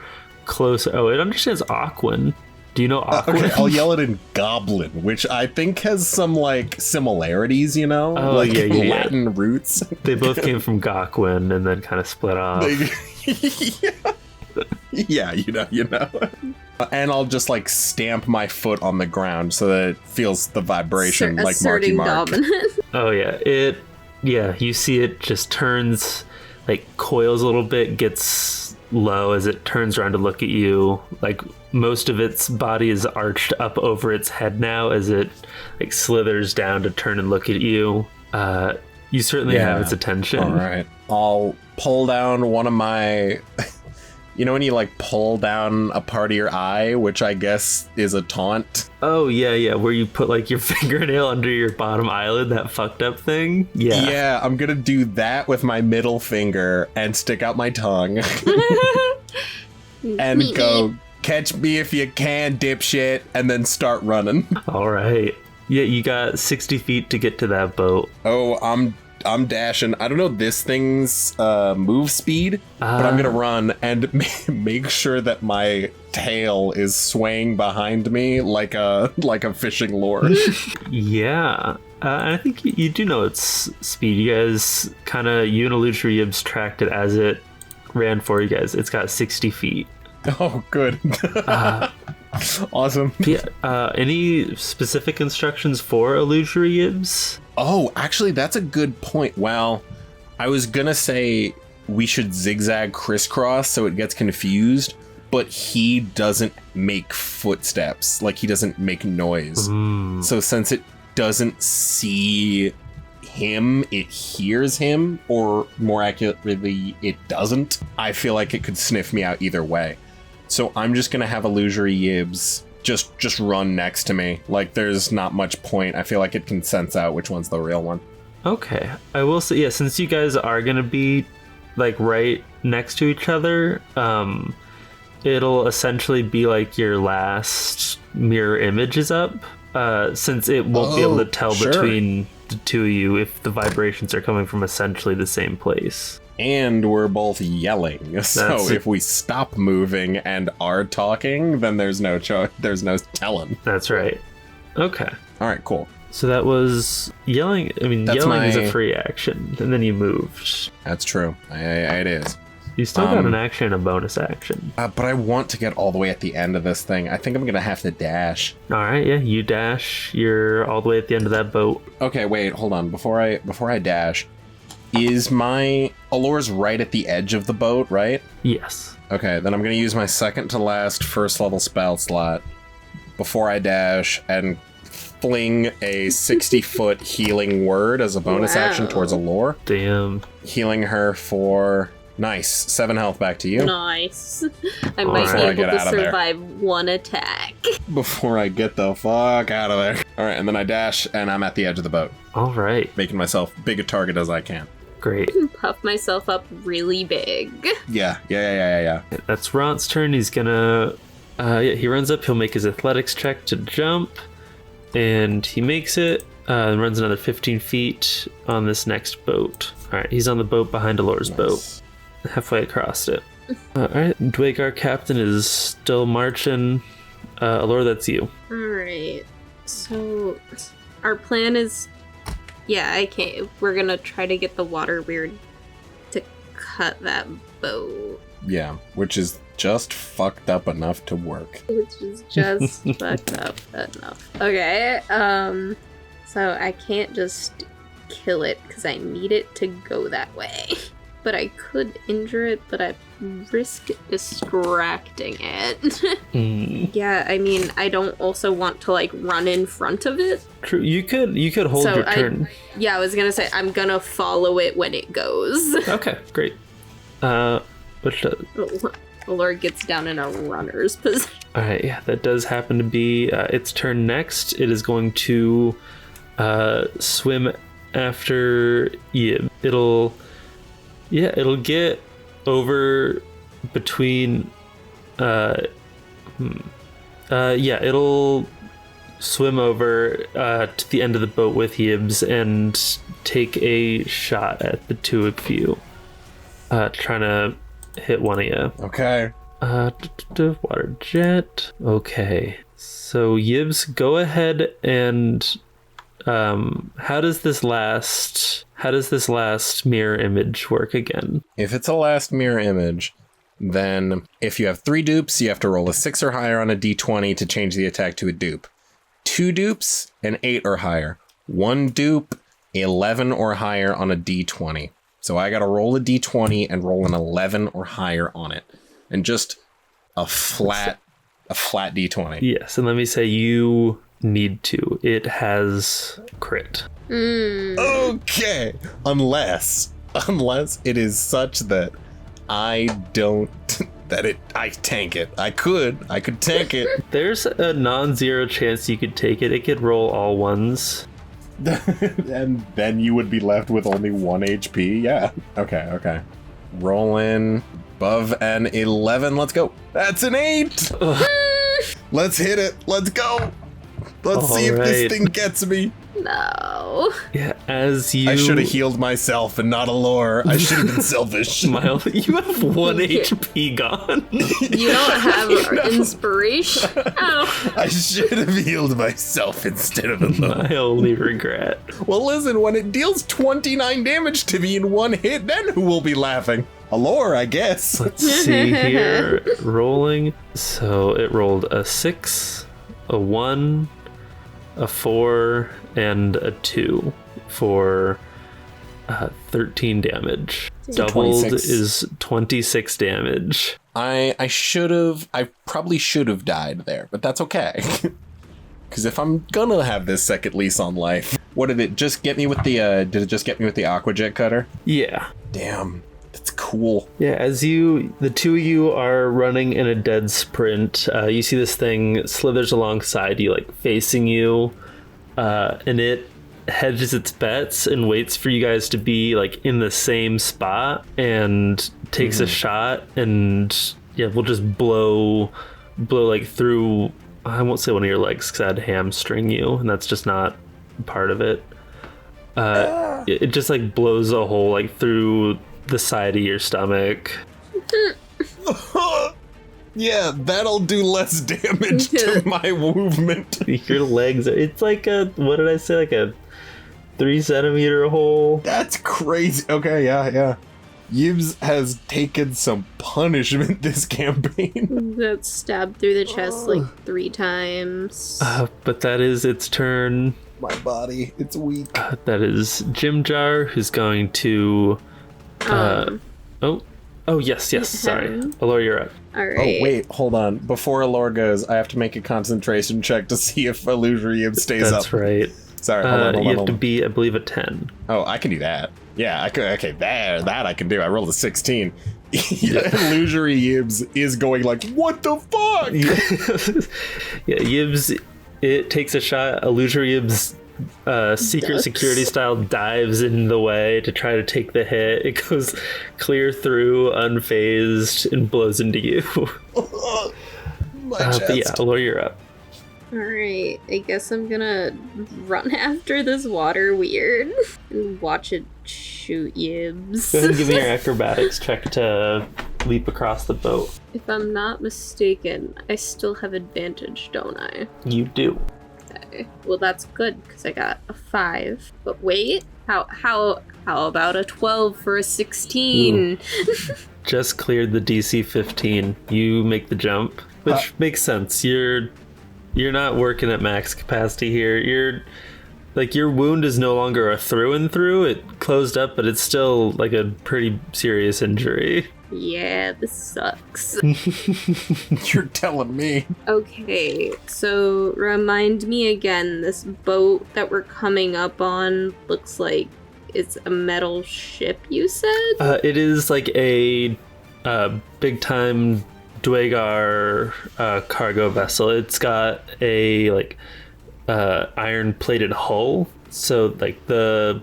close. Oh, it understands Aquan. Do you know Aquan? Okay, I'll yell it in Goblin, which I think has some, like, similarities, you know? Oh, like yeah. Latin roots. They both came from Gokwen and then kind of split off. Yeah, you know. And I'll just, like, stamp my foot on the ground so that it feels the vibration like Marky Mark. Dominant. Oh, yeah. You see it just turns, like, coils a little bit, gets low as it turns around to look at you. Like, most of its body is arched up over its head now as it, like, slithers down to turn and look at you. You certainly have its attention. All right. I'll pull down one of my... You know when you, like, pull down a part of your eye, which I guess is a taunt? Oh, yeah, where you put, like, your fingernail under your bottom eyelid, that fucked up thing? Yeah. Yeah, I'm gonna do that with my middle finger and stick out my tongue. And go, catch me if you can, dipshit, and then start running. All right. Yeah, you got 60 feet to get to that boat. Oh, I'm dashing. I don't know this thing's move speed, but I'm gonna run and make sure that my tail is swaying behind me like a fishing lure. Yeah. I think you do know its speed. You guys you and Illusory Yibs tracked it as it ran for you guys. It's got 60 feet. Oh, good. Awesome. Yeah. Any specific instructions for Illusory Yibs? Oh, actually, that's a good point. Well, I was gonna say we should zigzag crisscross so it gets confused, but he doesn't make footsteps. Like, he doesn't make noise. So since it doesn't see him, it hears him, or more accurately, it doesn't. I feel like it could sniff me out either way. So I'm just gonna have Illusory Yibs just run next to me. Like, there's not much point. I feel like it can sense out which one's the real one. Okay. I will say, yeah, since you guys are gonna be, like, right next to each other, it'll essentially be like your last mirror image is up, since it won't be able to tell between the two of you if the vibrations are coming from essentially the same place. And we're both yelling, so if we stop moving and are talking, then there's no telling. That's right. Okay. All right, cool. So that was yelling. I mean, yelling is a free action, and then you moved. That's true. It is. You still got an action and a bonus action. But I want to get all the way at the end of this thing. I think I'm gonna have to dash. All right, yeah, you dash. You're all the way at the end of that boat. Okay, wait, hold on. Before I dash, is my Alor's right at the edge of the boat, right? Yes. Okay, then I'm gonna use my second to last first level spell slot before I dash and fling a 60-foot healing word as a bonus action towards Alor. Damn. Healing her for... Nice. 7 health back to you. Nice. I might be able to survive one attack. Before I get the fuck out of there. Alright, and then I dash, and I'm at the edge of the boat. Alright. Making myself big a target as I can. Great. Puff myself up really big. Yeah. That's Ront's turn. He's gonna... he runs up. He'll make his athletics check to jump. And he makes it. And runs another 15 feet on this next boat. Alright, he's on the boat behind Alor's boat. Halfway across it. Alright, Dwagar Captain is still marching. Alor, that's you. Alright. So, our plan is Yeah, I can't. We're gonna try to get the water weird to cut that boat. Yeah, which is just fucked up enough to work. Which is just fucked up enough. Okay, so I can't just kill it because I need it to go that way. But I could injure it, but I risk distracting it. Yeah, I mean, I don't also want to like run in front of it. True. You could hold your turn. Yeah, I was gonna say I'm gonna follow it when it goes. Okay, great. Which Alor gets down in a runner's position. all right, yeah, that does happen to be its turn next. It is going to swim after Yib. It'll get over between it'll swim over to the end of the boat with Yibs and take a shot at the two of you, trying to hit one of you. Okay. Water jet. Okay, so Yibs, go ahead and how does this last mirror image work again? If it's a last mirror image, then if you have 3 dupes, you have to roll a 6 or higher on a d20 to change the attack to a dupe. 2 dupes, an 8 or higher. 1 dupe, 11 or higher on a d20. So I gotta roll a d20 and roll an 11 or higher on it. And just a flat d20. Yes, and let me say you need to. It has crit. Okay. Unless it is such that I don't I tank it. I could tank it. There's a non-zero chance you could take it. It could roll all ones. And then you would be left with only 1 HP. Yeah. Okay. Roll in above an 11. Let's go. That's an 8. Let's hit it. Let's go. Let's see if this thing gets me. No. Yeah, as you... I should have healed myself and not Alor. I should have been selfish. Miles, you have 1 HP gone. You don't have inspiration? Oh. I should have healed myself instead of Alor. My only regret. Well, listen, when it deals 29 damage to me in 1 hit, then who will be laughing? Alor, I guess. Let's see here. Rolling. So it rolled a 6, a 1, a 4, and a 2 for 13 damage. Doubled 26. is 26 damage. I probably should have died there, but that's okay. Because if I'm gonna have this second lease on life, what did it just get me with the aquajet cutter? Yeah. Damn, that's cool. Yeah, as the two of you are running in a dead sprint, you see this thing slithers alongside you, like facing you, and it hedges its bets and waits for you guys to be like in the same spot and takes a shot, and yeah, we'll just blow like through, I won't say one of your legs because I'd hamstring you, and that's just not part of it. It just like blows a hole like through the side of your stomach. Yeah, that'll do less damage to my movement. Your legs are, it's like what did I say, like a 3 centimeter hole. That's crazy. Okay, yeah. Yibs has taken some punishment this campaign. That's stabbed through the chest like 3 times. But that is its turn. My body, it's weak. That is Jimjar, who's going to yes, sorry. Alor, you're up. Alright. Oh, wait, hold on. Before Alor goes, I have to make a concentration check to see if Illusory Yib stays up. That's right. Sorry, hold on. You have to be, I believe, a 10. Oh, I can do that. Yeah, I could. Okay, that I can do. I rolled a 16. Illusory Yibs is going like, what the fuck? Yeah, Yibs, it takes a shot. Illusory Yibs secret security style dives in the way to try to take the hit. It goes clear through, unfazed, and blows into you. My chest. But yeah, Alor, you're up. Alright, I guess I'm gonna run after this water weird and watch it shoot Yibs. Go ahead and give me your acrobatics check to leap across the boat. If I'm not mistaken, I still have advantage, don't I? You do. Okay. Okay. Well, that's good because I got a 5. But wait, how about a 12 for a 16? Just cleared the DC 15. You make the jump, which makes sense. You're not working at max capacity here. Your wound is no longer a through and through. It closed up, but it's still like a pretty serious injury. Yeah, this sucks. You're telling me. Okay, so remind me again, this boat that we're coming up on looks like it's a metal ship, you said? It is like a big time Dwagar cargo vessel. It's got a iron plated hull, so like the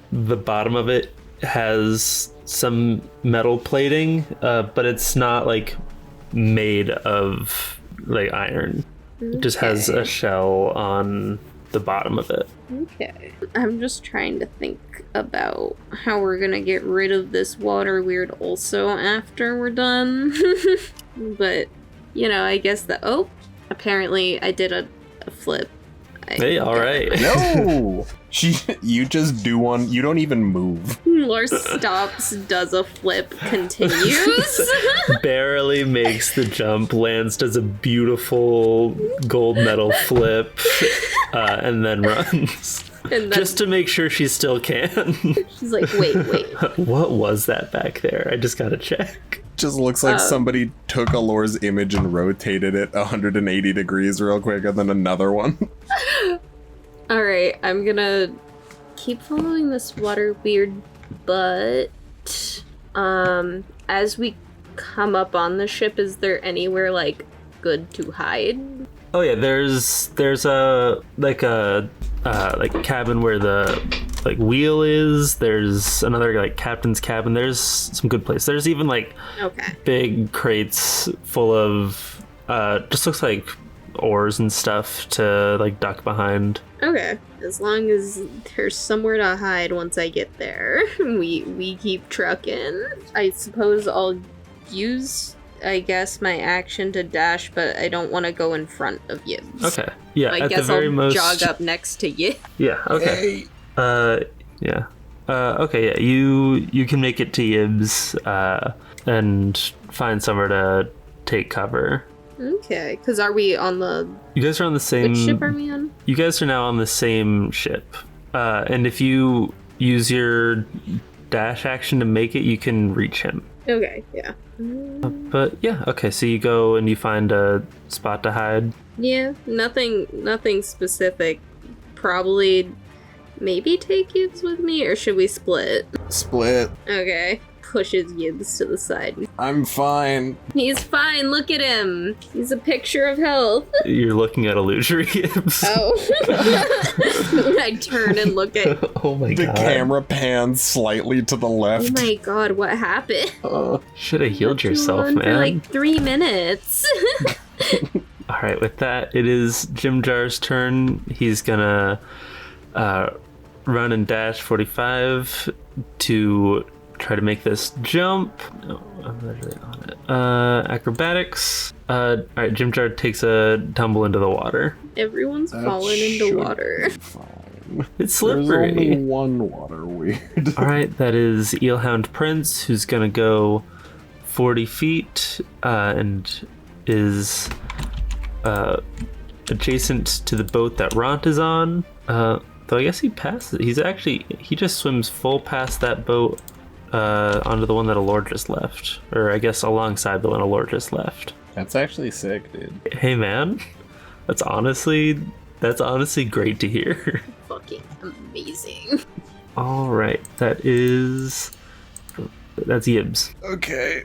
bottom of it has some metal plating, but it's not like made of like iron. Okay. It just has a shell on the bottom of it. Okay. I'm just trying to think about how we're gonna get rid of this water weird also after we're done. But, I guess apparently I did a flip. Hey, all right. No! You just do one. You don't even move. Lor stops, does a flip, continues. Barely makes the jump, lands, does a beautiful gold medal flip, and then runs. Just to make sure she still can. She's like, wait. What was that back there? I just gotta check. Just looks like somebody took Alor's image and rotated it 180 degrees real quick, and then another one. Alright, I'm gonna keep following this water weird, but as we come up on the ship, is there anywhere like good to hide? Oh yeah, there's a cabin where the wheel is. There's another captain's cabin. There's some good place. There's even big crates full of just looks like oars and stuff to duck behind. Okay, as long as there's somewhere to hide once I get there, we keep trucking. I suppose I'll use, my action to dash, but I don't want to go in front of you. Okay. Yeah. I guess I'll jog up next to you. Yeah. Okay. Yeah. Okay. Yeah. You can make it to Yibs, and find somewhere to take cover. Okay. Because are we on the? You guys are on the same. Which ship are we on? You guys are now on the same ship, and if you use your dash action to make it, you can reach him. Okay. Yeah. But yeah, okay, so you go and you find a spot to hide. Yeah, nothing specific. Probably maybe take Yibs with me, or should we split? Split. Okay. Pushes Yibs to the side. I'm fine. He's fine, look at him. He's a picture of health. You're looking at illusory Yibs. Oh. I turn and look at... Oh my god. The camera pans slightly to the left. Oh my god, what happened? Should have healed yourself, man. For 3 minutes. Alright, with that, it is Jimjar's turn. He's gonna run and dash 45 to try to make this jump. No, I'm not really on it. Acrobatics. Alright, Jimjar takes a tumble into the water. Everyone's fallen into water. It's slippery. There's only one water weird. Alright, that is Eelhound Prince, who's gonna go 40 feet and is adjacent to the boat that Ront is on. Though I guess he passes. He just swims full past that boat onto the one that Alor just left. Or I guess alongside the one Alor just left. That's actually sick, dude. Hey man, that's honestly great to hear. Fucking amazing. Alright, that's Yibs. Okay.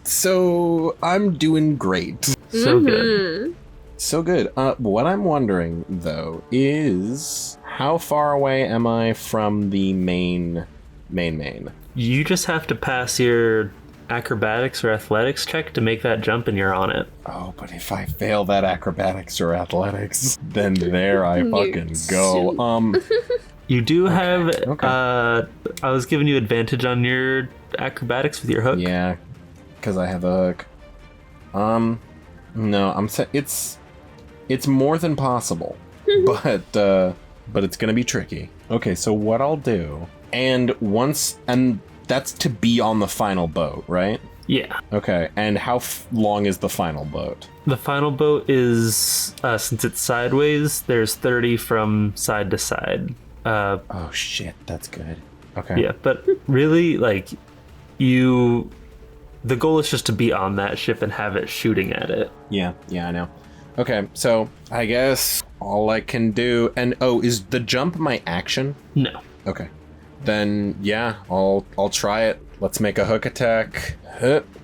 So I'm doing great. So good. So good. What I'm wondering though is how far away am I from the main? You just have to pass your acrobatics or athletics check to make that jump and you're on it. Oh, but if I fail that acrobatics or athletics, then there I fucking go. You do have I was giving you advantage on your acrobatics with your hook. Yeah, because I have a hook. No, it's It's more than possible, but it's gonna be tricky. Okay, so what I'll do, and that's to be on the final boat, right? Yeah. Okay, and how long is the final boat? The final boat is, since it's sideways, there's 30 from side to side. Oh shit, that's good. Okay. Yeah, but really, like, the goal is just to be on that ship and have it shooting at it. Yeah, I know. Okay, so I guess all I can do, and is the jump my action? No. Okay. Then yeah, I'll try it. Let's make a hook attack.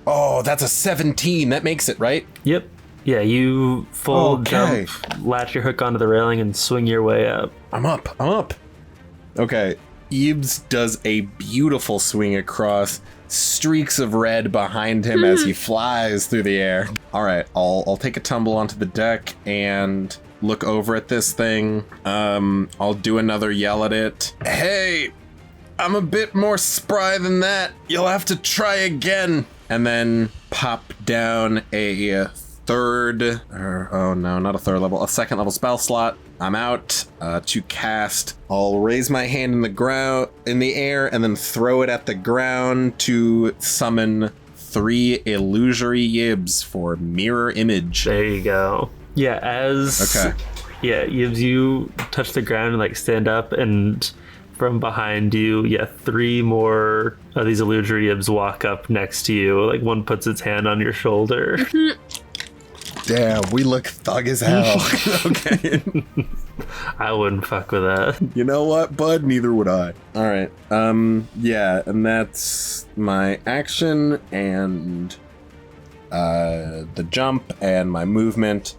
Oh, that's a 17. That makes it, right? Yep. Yeah, you full jump, latch your hook onto the railing, and swing your way up. I'm up. Okay. Ebbs does a beautiful swing across, streaks of red behind him as he flies through the air. All right, I'll take a tumble onto the deck and look over at this thing. I'll do another yell at it. Hey, I'm a bit more spry than that. You'll have to try again. And then pop down a a second level spell slot. I'm out to cast. I'll raise my hand in the air and then throw it at the ground to summon 3 illusory yibs for mirror image. There you go. Yeah, yibs, you touch the ground and like stand up, and from behind you, 3 more of these illusory yibs walk up next to you. Like one puts its hand on your shoulder. Damn, we look thug as hell. Okay. I wouldn't fuck with that. You know what, bud? Neither would I. All right. Yeah, and that's my action and the jump and my movement.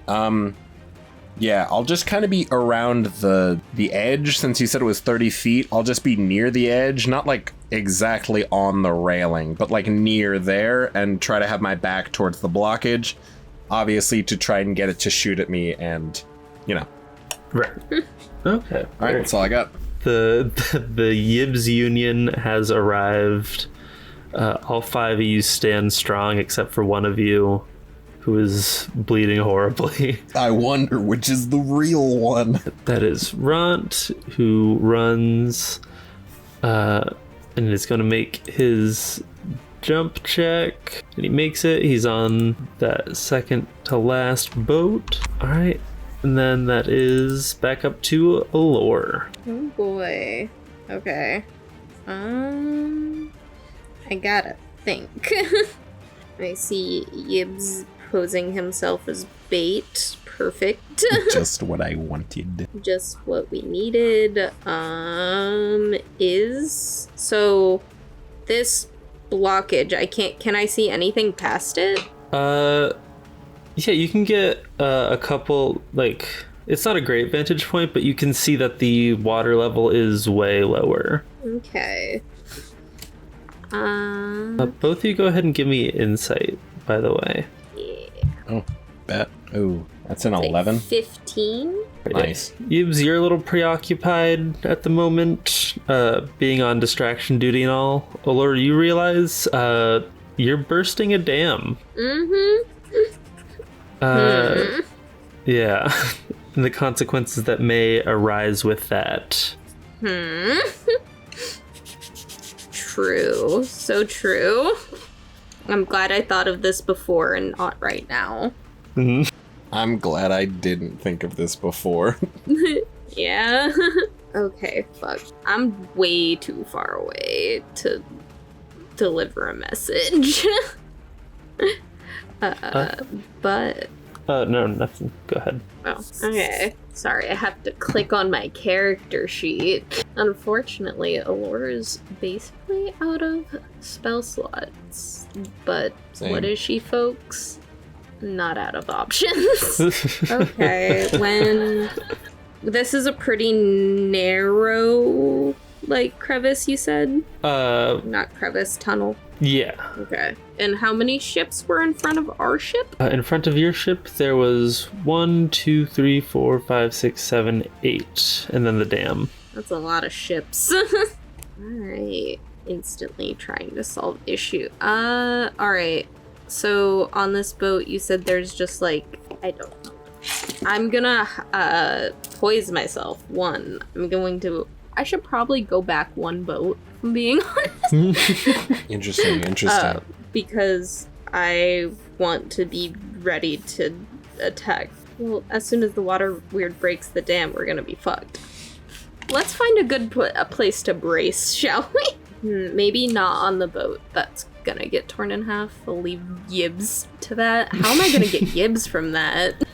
Yeah, I'll just kind of be around the edge. Since you said it was 30 feet, I'll just be near the edge, not like exactly on the railing, but like near there, and try to have my back towards the blockage, obviously to try and get it to shoot at me, and Right. Okay. All right, that's all I got. The Yibs Union has arrived. All 5 of you stand strong except for one of you, who is bleeding horribly. I wonder which is the real one. That is Ront, who runs, and is going to make his jump check. And he makes it. He's on that second to last boat. All right. And then that is back up to Alor. Oh boy. Okay. I gotta think. I see Yibs posing himself as bait. Perfect. Just what I wanted. Just what we needed. So this blockage, can I see anything past it? Yeah, you can get a couple, like, it's not a great vantage point, but you can see that the water level is way lower. Okay. Both of you go ahead and give me insight, by the way. Yeah. Oh, bet. Oh, that's an 11. 15? Nice. Yibs, you're a little preoccupied at the moment, being on distraction duty and all. Alor, you realize you're bursting a dam. Mm-hmm. Yeah. And the consequences that may arise with that. True. So true. I'm glad I thought of this before and not right now. Mm-hmm. I'm glad I didn't think of this before. Yeah. Okay, fuck. I'm way too far away to deliver a message. But... no, nothing. Go ahead. Oh, okay. Sorry, I have to click on my character sheet. Unfortunately, Alor is basically out of spell slots. But Same. What is she, folks? Not out of options. Okay, when... This is a pretty narrow, like, crevice, you said? Not crevice, tunnel. Yeah. Okay. And how many ships were in front of our ship? In front of your ship, there was 1, 2, 3, 4, 5, 6, 7, 8, and then the dam. That's a lot of ships. Alright. Instantly trying to solve issue. Alright. So on this boat, you said there's just like, I don't know, I'm gonna poise myself. One, I should probably go back one boat, if I'm being honest. Interesting. Because I want to be ready to attack. Well, as soon as the water weird breaks the dam, we're gonna be fucked. Let's find a good place to brace, shall we? Maybe not on the boat. That's gonna get torn in half. I'll leave Yibs to that. How am I gonna get Yibs from that?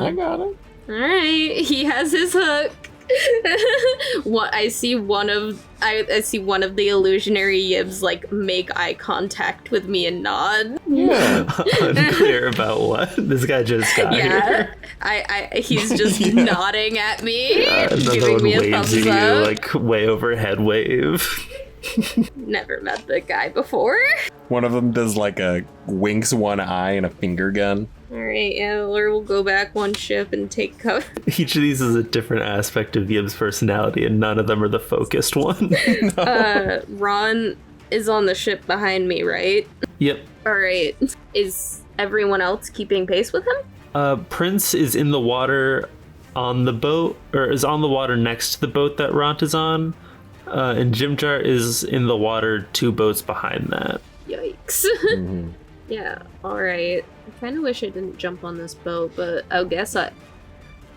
I got it. Alright, he has his hook. I see one of the illusionary Yibs like make eye contact with me and nod. Yeah. Unclear about what this guy just got here. He's just nodding at me, Another giving one me a waves thumbs at you, up. like way overhead wave. Never met the guy before. One of them does like a winks one eye and a finger gun. Alright, Alor will go back one ship and take cover. Each of these is a different aspect of Yib's personality, and none of them are the focused one. Ron is on the ship behind me, right? Yep. Alright. Is everyone else keeping pace with him? Prince is in the water on the boat, or is on the water next to the boat that Ront is on, and Jimjar is in the water 2 boats behind that. Yikes. Yeah, alright. I kind of wish I didn't jump on this boat, but I guess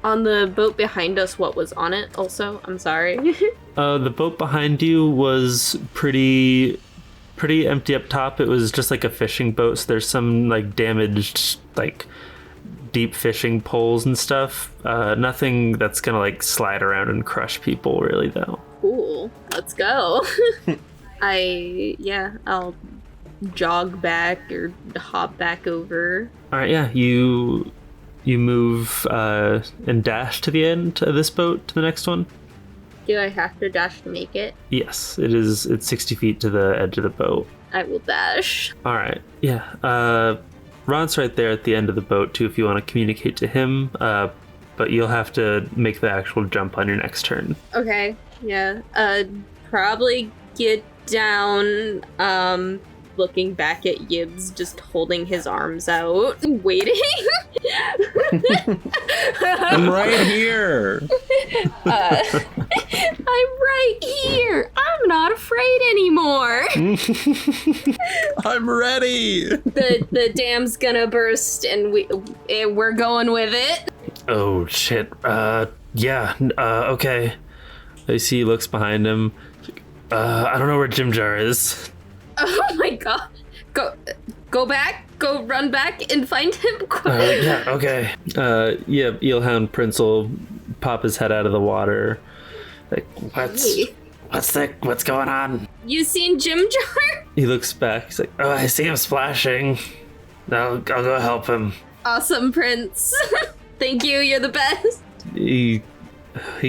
on the boat behind us, what was on it also? I'm sorry. The boat behind you was pretty empty up top. It was just like a fishing boat, so there's some like damaged like deep fishing poles and stuff. Nothing that's gonna like slide around and crush people really though. Cool. Let's go. I'll jog back or hop back over. All right, yeah, you move and dash to the end of this boat to the next one. Do I have to dash to make it? Yes, it is. It's 60 feet to the edge of the boat. I will dash. All right, yeah. Ron's right there at the end of the boat too if you want to communicate to him, but you'll have to make the actual jump on your next turn. Okay, yeah. Probably get down, looking back at Yibs just holding his arms out, waiting. I'm right here. I'm right here. I'm not afraid anymore. I'm ready. The dam's gonna burst, and we're going with it. Oh shit. Yeah. Okay. I see. He looks behind him. I don't know where Jimjar is. Oh my god. Go back. Go run back and find him. Yeah, okay. Yeah, Eelhound Prince will pop his head out of the water. Like, what's going on? You seen Jimjar? He looks back. He's like, oh, I see him splashing. I'll go help him. Awesome, Prince. Thank you. You're the best. He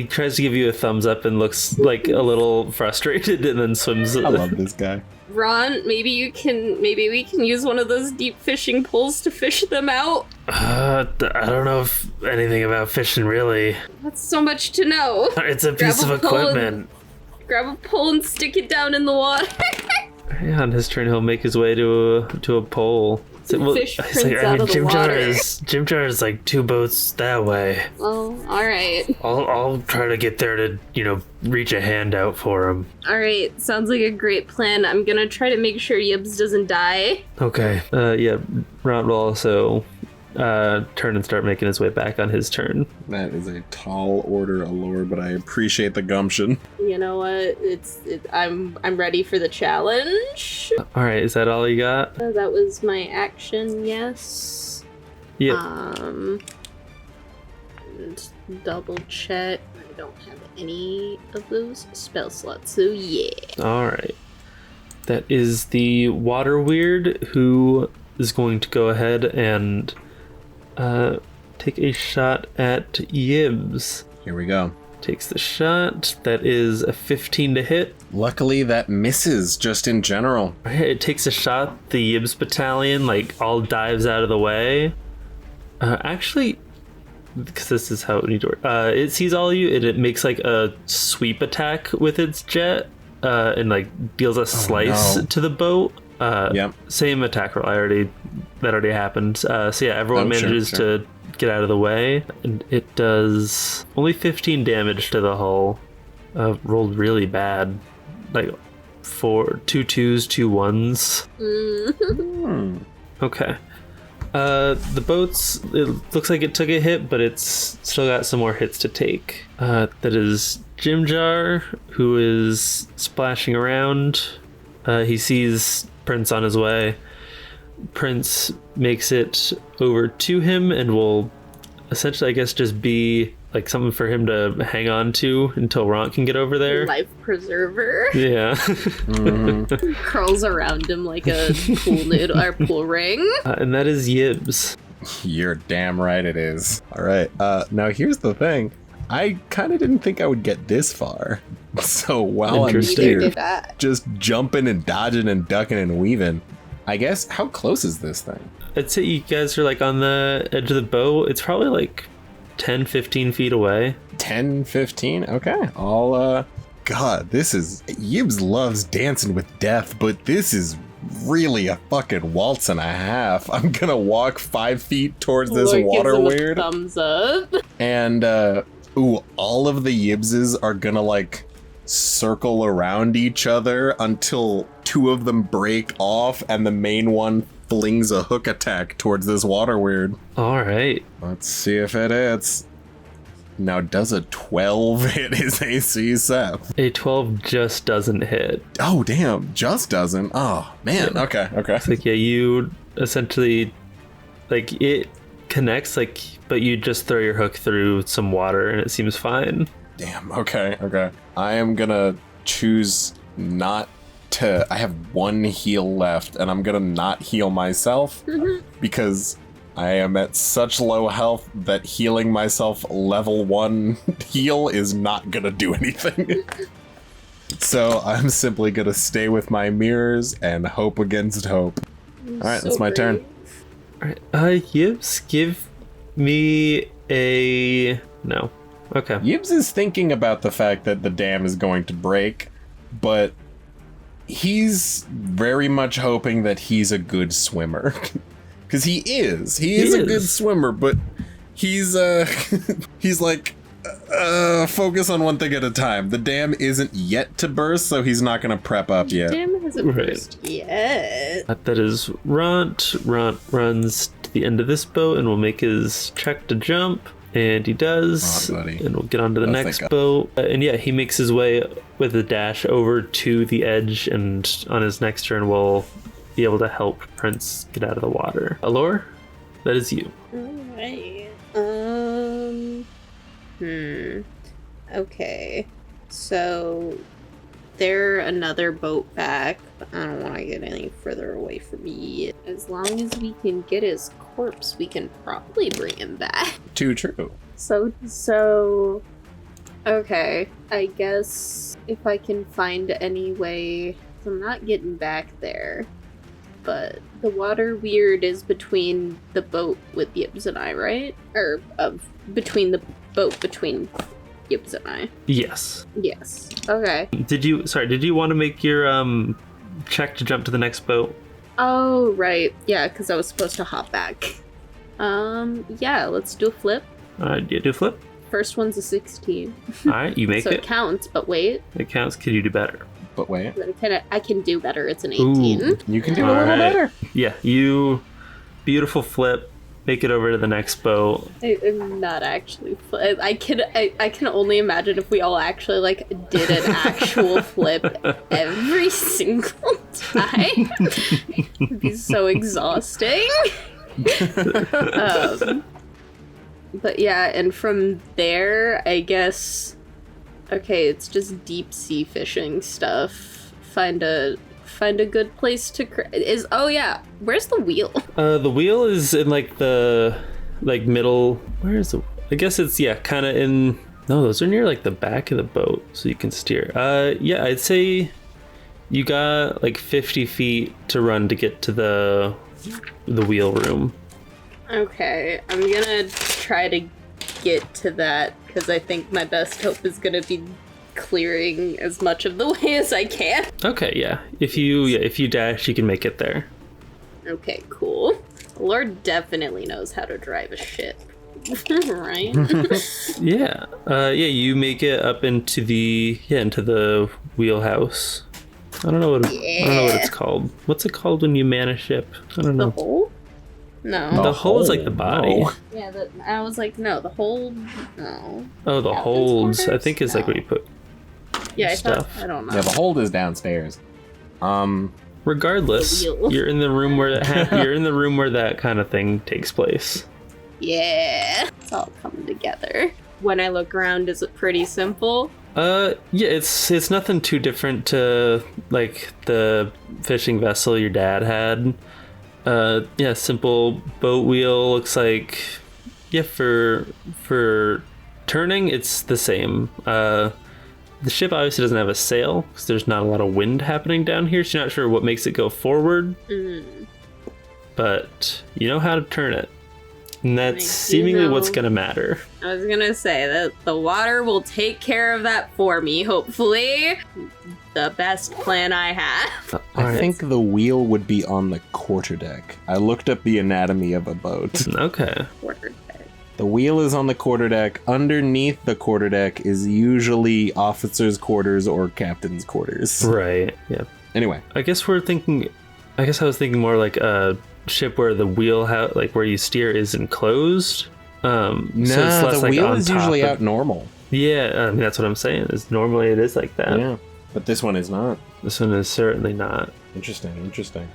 tries to give you a thumbs up and looks like a little frustrated and then swims. I love this guy. Ron, maybe we can use one of those deep fishing poles to fish them out. I don't know anything about fishing, really. That's so much to know. It's a piece of equipment. Grab a pole and stick it down in the water. Yeah, on his turn, he'll make his way to a pole. Fish Prince out of the water. Jimjar is like 2 boats that way. Well, all right. I'll try to get there to, reach a hand out for him. All right, sounds like a great plan. I'm gonna try to make sure Yibs doesn't die. Okay. Yeah, Ron will also turn and start making his way back on his turn. That is a tall order, Alor, but I appreciate the gumption. You know what? I'm ready for the challenge. All right, is that all you got? That was my action. Yes. Yep. And double check. I don't have any of those spell slots, so yeah. All right. That is the water weird who is going to go ahead and take a shot at Yibs. Here we go. Takes the shot. That is a 15 to hit. Luckily, that misses just in general. It takes a shot. The Yibs battalion all dives out of the way. Actually, because this is how it needs to work. It sees all of you and it makes a sweep attack with its jet and deals a slice to the boat. Yep. Same attack roll. That already happened. So yeah, everyone manages to get out of the way. And it does only 15 damage to the hull. Rolled really bad. Like 2 2s, 2 1s. Okay. The boats, it looks like it took a hit, but it's still got some more hits to take. That is Jimjar, who is splashing around. He sees Prince on his way. Prince makes it over to him and will essentially, I guess, just be like something for him to hang on to until Ront can get over there. Life preserver. Yeah. Curls around him like a pool noodle or pool ring. And that is Yibs. You're damn right it is. All right. Now here's the thing. I kind of didn't think I would get this far. So while I'm here, just jumping and dodging and ducking and weaving, I guess, how close is this thing? I'd say you guys are like on the edge of the boat. It's probably like 10, 15 feet away. 10, 15? Okay. God, this is... Yibs loves dancing with death, but this is really a fucking waltz and a half. I'm gonna walk 5 feet towards this water weird. Thumbs up. And, all of the Yibses are gonna, like, circle around each other until 2 of them break off and the main one flings a hook attack towards this water weird. All right. Let's see if it hits. Now, does a 12 hit his AC, Seth? A 12 just doesn't hit. Oh, damn. Just doesn't? Oh, man. Yeah. Okay. It's like, yeah, you essentially, like, it connects, like, but you just throw your hook through some water and it seems fine. Damn. Okay. I am gonna choose not to... I have 1 heal left, and I'm gonna not heal myself because I am at such low health that healing myself level 1 heal is not gonna do anything. So I'm simply gonna stay with my mirrors and hope against hope. Alright, that's my turn. Alright, Yibs, give me a... No. Okay. Yibs is thinking about the fact that the dam is going to break, but he's very much hoping that he's a good swimmer. Because he is. He is a good swimmer, but he's he's like, focus on one thing at a time. The dam isn't yet to burst, so he's not going to prep up yet. The dam hasn't burst yet. That is Ront. Ront runs to the end of this boat and will make his check to jump. And he does. And we'll get on to the next boat. And yeah, he makes his way with a dash over to the edge, and on his next turn will be able to help Prince get out of the water. Alor, that is you. Alright. Okay. So they're another boat back. I don't want to get any further away from me. As long as we can get his corpse, we can probably bring him back. Too true. So okay. I guess if I can find any way, I'm not getting back there. But the water weird is between the boat with Yibs and I, right? Or between the boat between Yibs and I. Yes. Yes. Okay. Did you want to make your check to jump to the next boat? Oh, right. Yeah, because I was supposed to hop back. Yeah, let's do a flip. Alright, do a flip? First one's a 16. Alright, you make so it. So it counts, but wait. It counts. Could you do better? But wait. I can do better. It's an 18. Ooh, you can do a little better. Yeah, you beautiful flip. Make it over to the next boat. I'm not actually. I can only imagine if we all actually like did an actual flip every single time. It'd be so exhausting. But yeah, and from there, I guess. Okay, it's just deep sea fishing stuff. Find a good place to oh yeah, where's the wheel? The wheel is in like the middle. Where is the? I guess it's kind of in. No, those are near like the back of the boat, so you can steer. Yeah, I'd say you got like 50 feet to run to get to the wheel room. Okay, I'm gonna try to get to that because I think my best hope is gonna be clearing as much of the way as I can. Okay, yeah. If you dash, you can make it there. Okay, cool. Lord definitely knows how to drive a ship. Right. Yeah. You make it up into the wheelhouse. I don't know what it's called. What's it called when you man a ship? I don't know. The hole? No. The hull is like the body. No. Yeah, I was like, no, the hold. No. Oh, the Captain's holds. I quarters? think is like where you put Yeah, stuff. I don't know. Yeah, the hold is downstairs. Regardless, The wheel. you're in the room where you're in the room where that kind of thing takes place. Yeah. It's all coming together. When I look around, is it pretty simple? Yeah, it's nothing too different to like the fishing vessel your dad had. Yeah, simple boat wheel. Looks like, yeah, for turning, it's the same. The ship obviously doesn't have a sail because there's not a lot of wind happening down here, so you're not sure what makes it go forward. But you know how to turn it. And that's seemingly what's going to matter. I was going to say that the water will take care of that for me, hopefully. The best plan I have. I think the wheel would be on the quarterdeck. I looked up the anatomy of a boat. Okay. The wheel is on the quarterdeck. Underneath the quarterdeck is usually officers' quarters or captain's quarters. Right, yeah. Anyway. I guess I was thinking more like a ship where the wheel, like where you steer, is enclosed. No, the wheel is usually out normal. Yeah, I mean, that's what I'm saying. Is normally it is like that. Yeah, but this one is not. This one is certainly not. Interesting.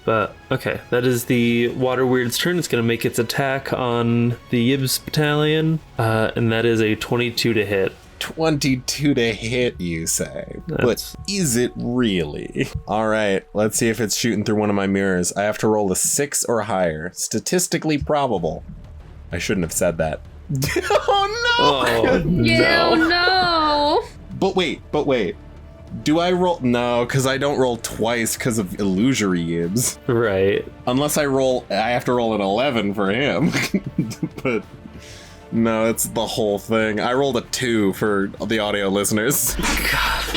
But, okay, that is the Water Weird's turn. It's going to make its attack on the Yibs Battalion, and that is a 22 to hit. 22 to hit, you say? But is it really? All right, let's see if it's shooting through one of my mirrors. I have to roll a 6 or higher. Statistically probable. I shouldn't have said that. Oh, no! Oh, no. No! But wait. Do I roll? No, because I don't roll twice because of illusory yibs. Right. Unless I have to roll an 11 for him. But no, it's the whole thing. I rolled a 2 for the audio listeners.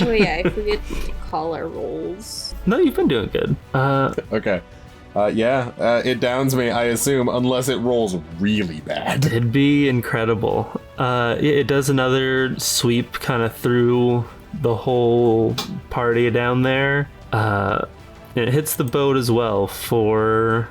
Oh yeah, I forget to call our rolls. No, you've been doing good. Okay. It downs me, I assume, unless it rolls really bad. It'd be incredible. It does another sweep kind of through the whole party down there. It hits the boat as well for...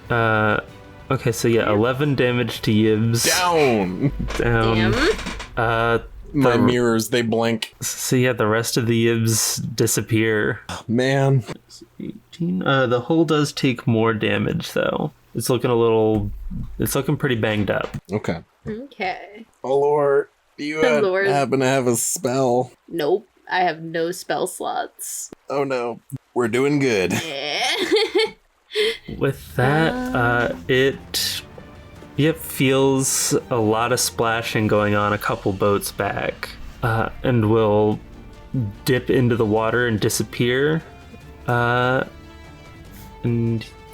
okay, so yeah, 11 damage to Yibs. Down! Damn. My mirrors, they blink. So yeah, the rest of the Yibs disappear. Oh, man. 18. The hull does take more damage, though. It's looking pretty banged up. Okay. Okay. Alor, do you happen to have a spell? Nope. I have no spell slots. Oh no. We're doing good. Yeah. With that, it feels a lot of splashing going on a couple boats back, and will dip into the water and disappear. And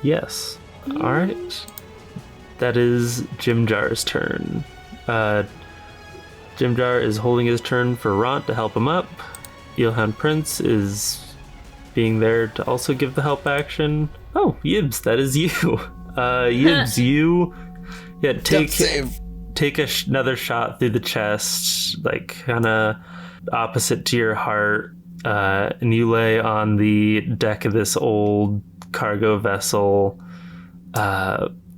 yes. Alright. That is Jimjar's turn. Jimjar is holding his turn for Ront to help him up. Ilhan Prince is being there to also give the help action. Oh, Yibs, that is you. Yibs, you... Yeah, take another shot through the chest, like kind of opposite to your heart, and you lay on the deck of this old cargo vessel,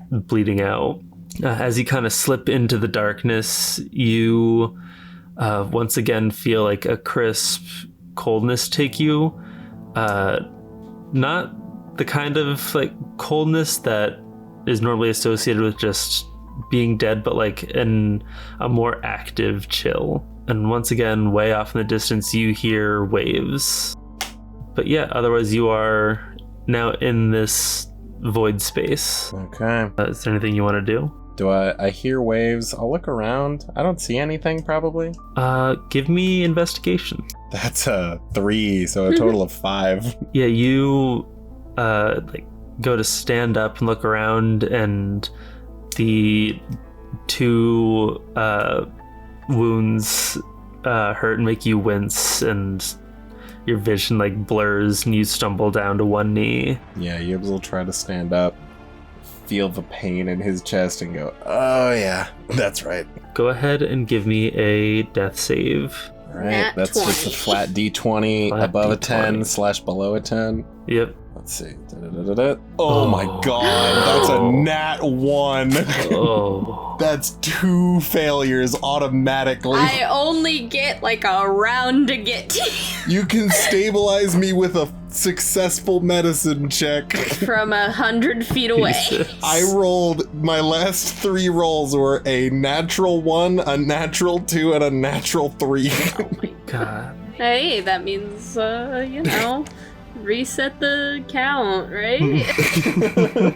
bleeding out. As you kind of slip into the darkness, you once again feel like a crisp coldness take you. Not the kind of like coldness that is normally associated with just being dead, but like a more active chill. And once again, way off in the distance, you hear waves. But yeah, otherwise you are now in this void space. Okay. Is there anything you want to do? Do I hear waves? I'll look around. I don't see anything, probably. Give me investigation. That's a 3, so a total of 5. Yeah, you go to stand up and look around, and the 2 wounds hurt and make you wince, and your vision blurs, and you stumble down to one knee. Yeah, Yibs will try to stand up. feel the pain in his chest and go, oh yeah, that's right. Go ahead and give me a death save. All right, Nat that's 20. just a flat D20 Flat above a D20. 10 / below a 10. Yep. Let's see. Oh my god, that's a nat 1. Oh. That's 2 failures automatically. I only get like a round to get to You can stabilize me with a successful medicine check. from 100 feet away. I rolled, my last 3 rolls were a natural 1, a natural 2, and a natural 3. Oh my God. Hey, that means, reset the count, right?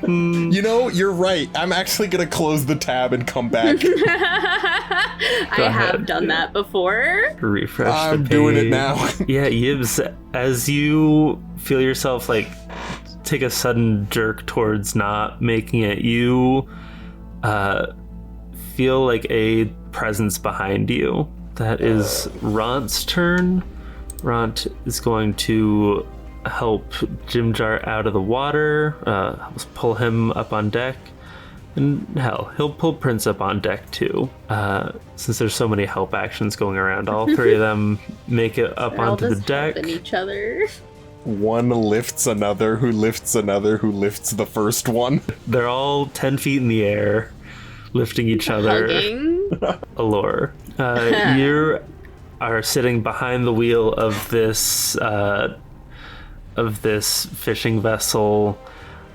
You know, you're right. I'm actually gonna close the tab and come back. I have done that before. Refresh I'm the page. doing it now. Yeah, Yibs, as you feel yourself like take a sudden jerk towards not making it, you feel like a presence behind you. That is Ront's turn. Ront is going to help Jimjar out of the water, pull him up on deck, and hell, he'll pull Prince up on deck too. Since there's so many help actions going around, all 3 of them make it up They're all onto the just deck. helping each other. One lifts another, who lifts another, who lifts the first one. They're all 10 feet in the air, lifting each other. Hugging. Alor, you are sitting behind the wheel of this fishing vessel,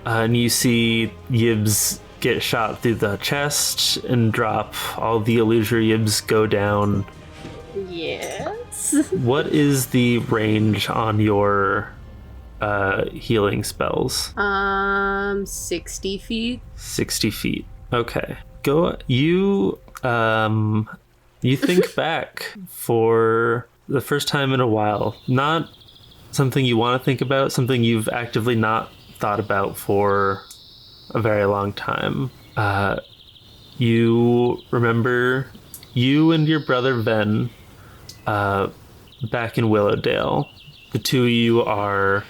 and you see Yibs get shot through the chest and drop. All the illusory Yibs go down. Yes. What is the range on your healing spells? 60 feet. 60 feet. Okay. Go. You think back for the first time in a while. Not something you want to think about, something you've actively not thought about for a very long time. You remember you and your brother Ven back in Willowdale. The 2 of you are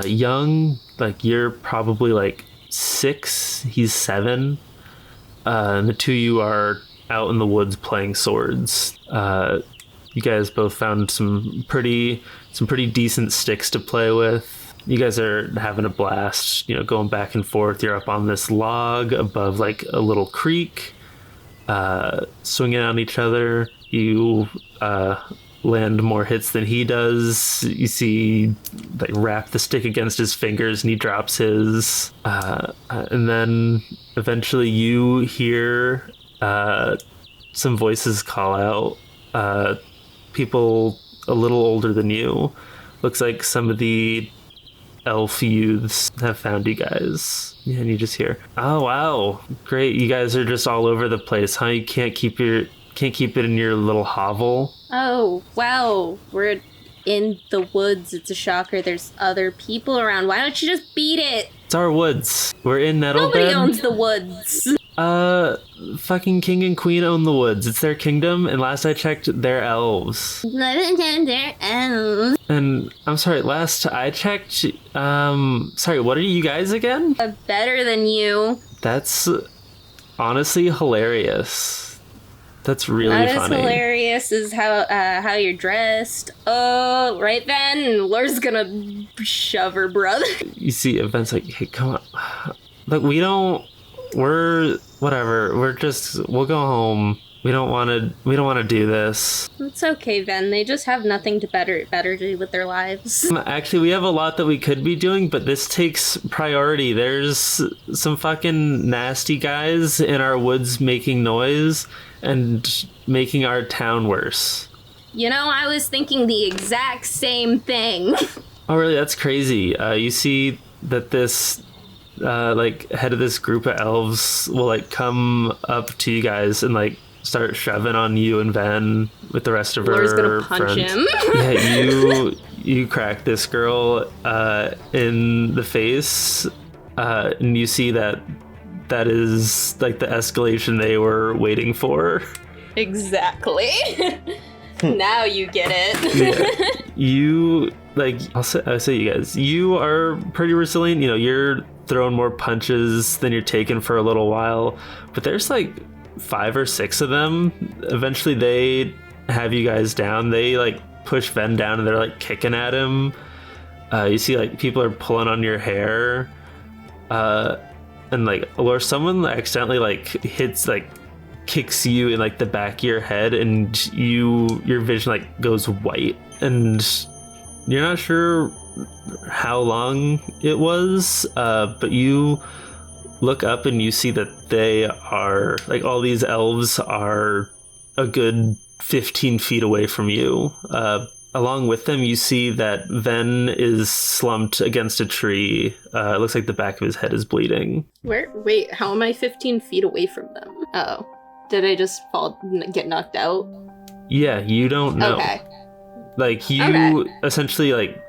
young, like you're probably like 6, he's 7. And the 2 of you are out in the woods playing swords. You guys both found some pretty decent sticks to play with. You guys are having a blast, going back and forth. You're up on this log above like a little creek, swinging on each other. You land more hits than he does. You see, like, wrap the stick against his fingers and he drops his. And then eventually you hear some voices call out. People a little older than you. Looks like some of the elf youths have found you guys. Yeah, and you just hear, oh wow, great, you guys are just all over the place, huh? You can't keep it in your little hovel. Oh, wow. We're in the woods. It's a shocker. There's other people around. Why don't you just beat it? It's our woods. We're in Nettlebed. Nobody owns the woods. Fucking king and queen own the woods. It's their kingdom, and last I checked, they're elves. They're elves. And I'm sorry, last I checked, sorry, what are you guys again? Better than you. That's honestly hilarious. That's really funny. Not as hilarious as how you're dressed. Oh, right then. Laura's gonna shove her brother. You see events like, hey, come on. Look, we'll go home. We don't want to do this. It's okay, Ven. They just have nothing to better do with their lives. Actually, we have a lot that we could be doing, but this takes priority. There's some fucking nasty guys in our woods making noise and making our town worse. I was thinking the exact same thing. Oh, really? That's crazy. You see that this head of this group of elves will come up to you guys and start shoving on you and Ven with the rest of Laura's her gonna punch friends. him. Yeah, you crack this girl in the face, and you see that is the escalation they were waiting for. Exactly. Now you get it. Yeah. You I'll say you guys, you are pretty resilient. You're throwing more punches than you're taking for a little while, but there's like 5 or 6 of them. Eventually they have you guys down. They like push Ven down and they're like kicking at him. You see like people are pulling on your hair, and like Alor, someone accidentally like kicks you in like the back of your head, and your vision like goes white, and you're not sure how long it was, but you look up and you see that they are like, all these elves are a good 15 feet away from you. Along with them, you see that Ven is slumped against a tree. It looks like the back of his head is bleeding. Wait, how am I 15 feet away from them? Oh, did I just get knocked out? Yeah, you don't know. Okay. Like, you essentially like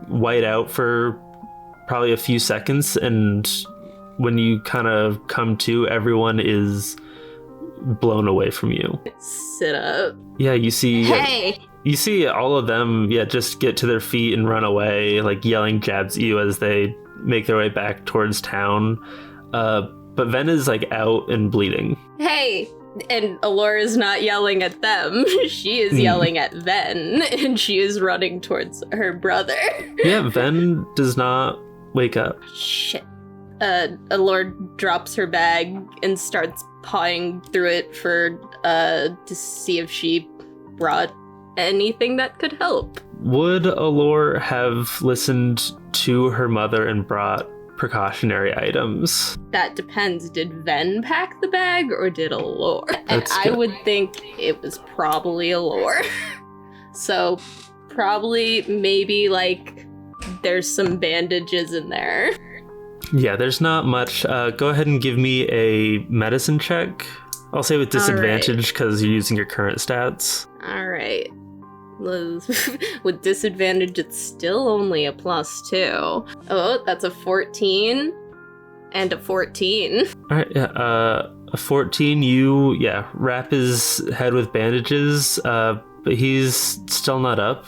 white out for probably a few seconds, and when you kind of come to, everyone is blown away from you. Sit up. Yeah, you see. Hey! You see all of them, just get to their feet and run away, like yelling jabs at you as they make their way back towards town. But Ven is like out and bleeding. Hey! And Alor is not yelling at them. She is yelling at Ven, and she is running towards her brother. Yeah, Ven does not wake up. Shit. Alor drops her bag and starts pawing through it to see if she brought anything that could help. Would Alor have listened to her mother and brought precautionary items? That depends. Did Ven pack the bag or did Alor? And I would think it was probably Alor. So probably maybe like there's some bandages in there. Yeah, there's not much. Go ahead and give me a medicine check. I'll say with disadvantage because you're using your current stats. All right. With disadvantage, it's still only a +2. Oh, that's a 14 and a 14. All right, yeah. A 14, you, wrap his head with bandages, but he's still not up.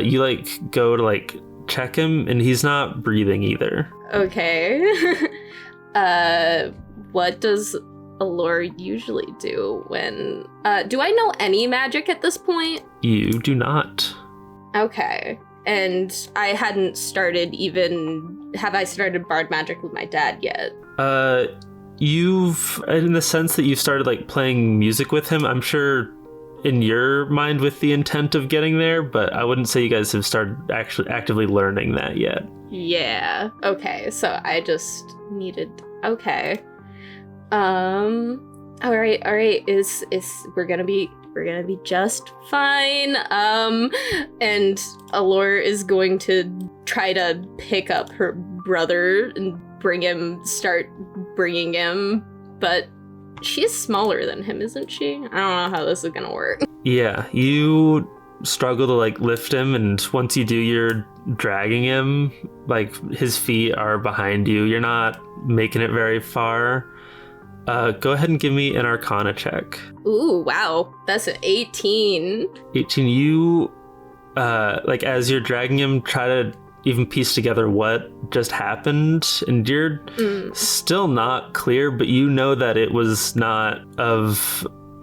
You, like, go to, like, check him, and he's not breathing either. Okay. What does Alor usually do when... do I know any magic at this point? You do not. Okay. And I hadn't started have I started Bard Magic with my dad yet? You've, in the sense that you've started, like, playing music with him, I'm sure in your mind with the intent of getting there, but I wouldn't say you guys have started actually actively learning that yet. Yeah. Okay, so I just needed... Okay. All right. We're gonna be just fine. And Alor is going to try to pick up her brother and start bringing him, but she's smaller than him, isn't she? I don't know how this is gonna work. Yeah, you struggle to like lift him, and once you do, you're dragging him. Like, his feet are behind you. You're not making it very far. Go ahead and give me an Arcana check. Ooh, wow. That's an 18. 18, you, like, as you're dragging him, try to even piece together what just happened, and you're still not clear, but you know that it was not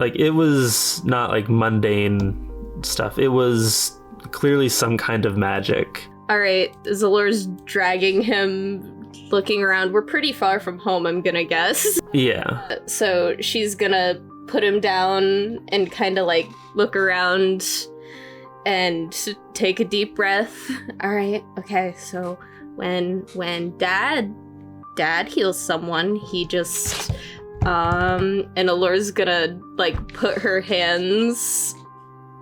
like mundane stuff. It was clearly some kind of magic. All right, Zalor's dragging him, looking around. We're pretty far from home, I'm gonna guess. Yeah. So she's gonna put him down and kind of like look around and take a deep breath. All right, okay, so when dad heals someone, he just and Alor's gonna like put her hands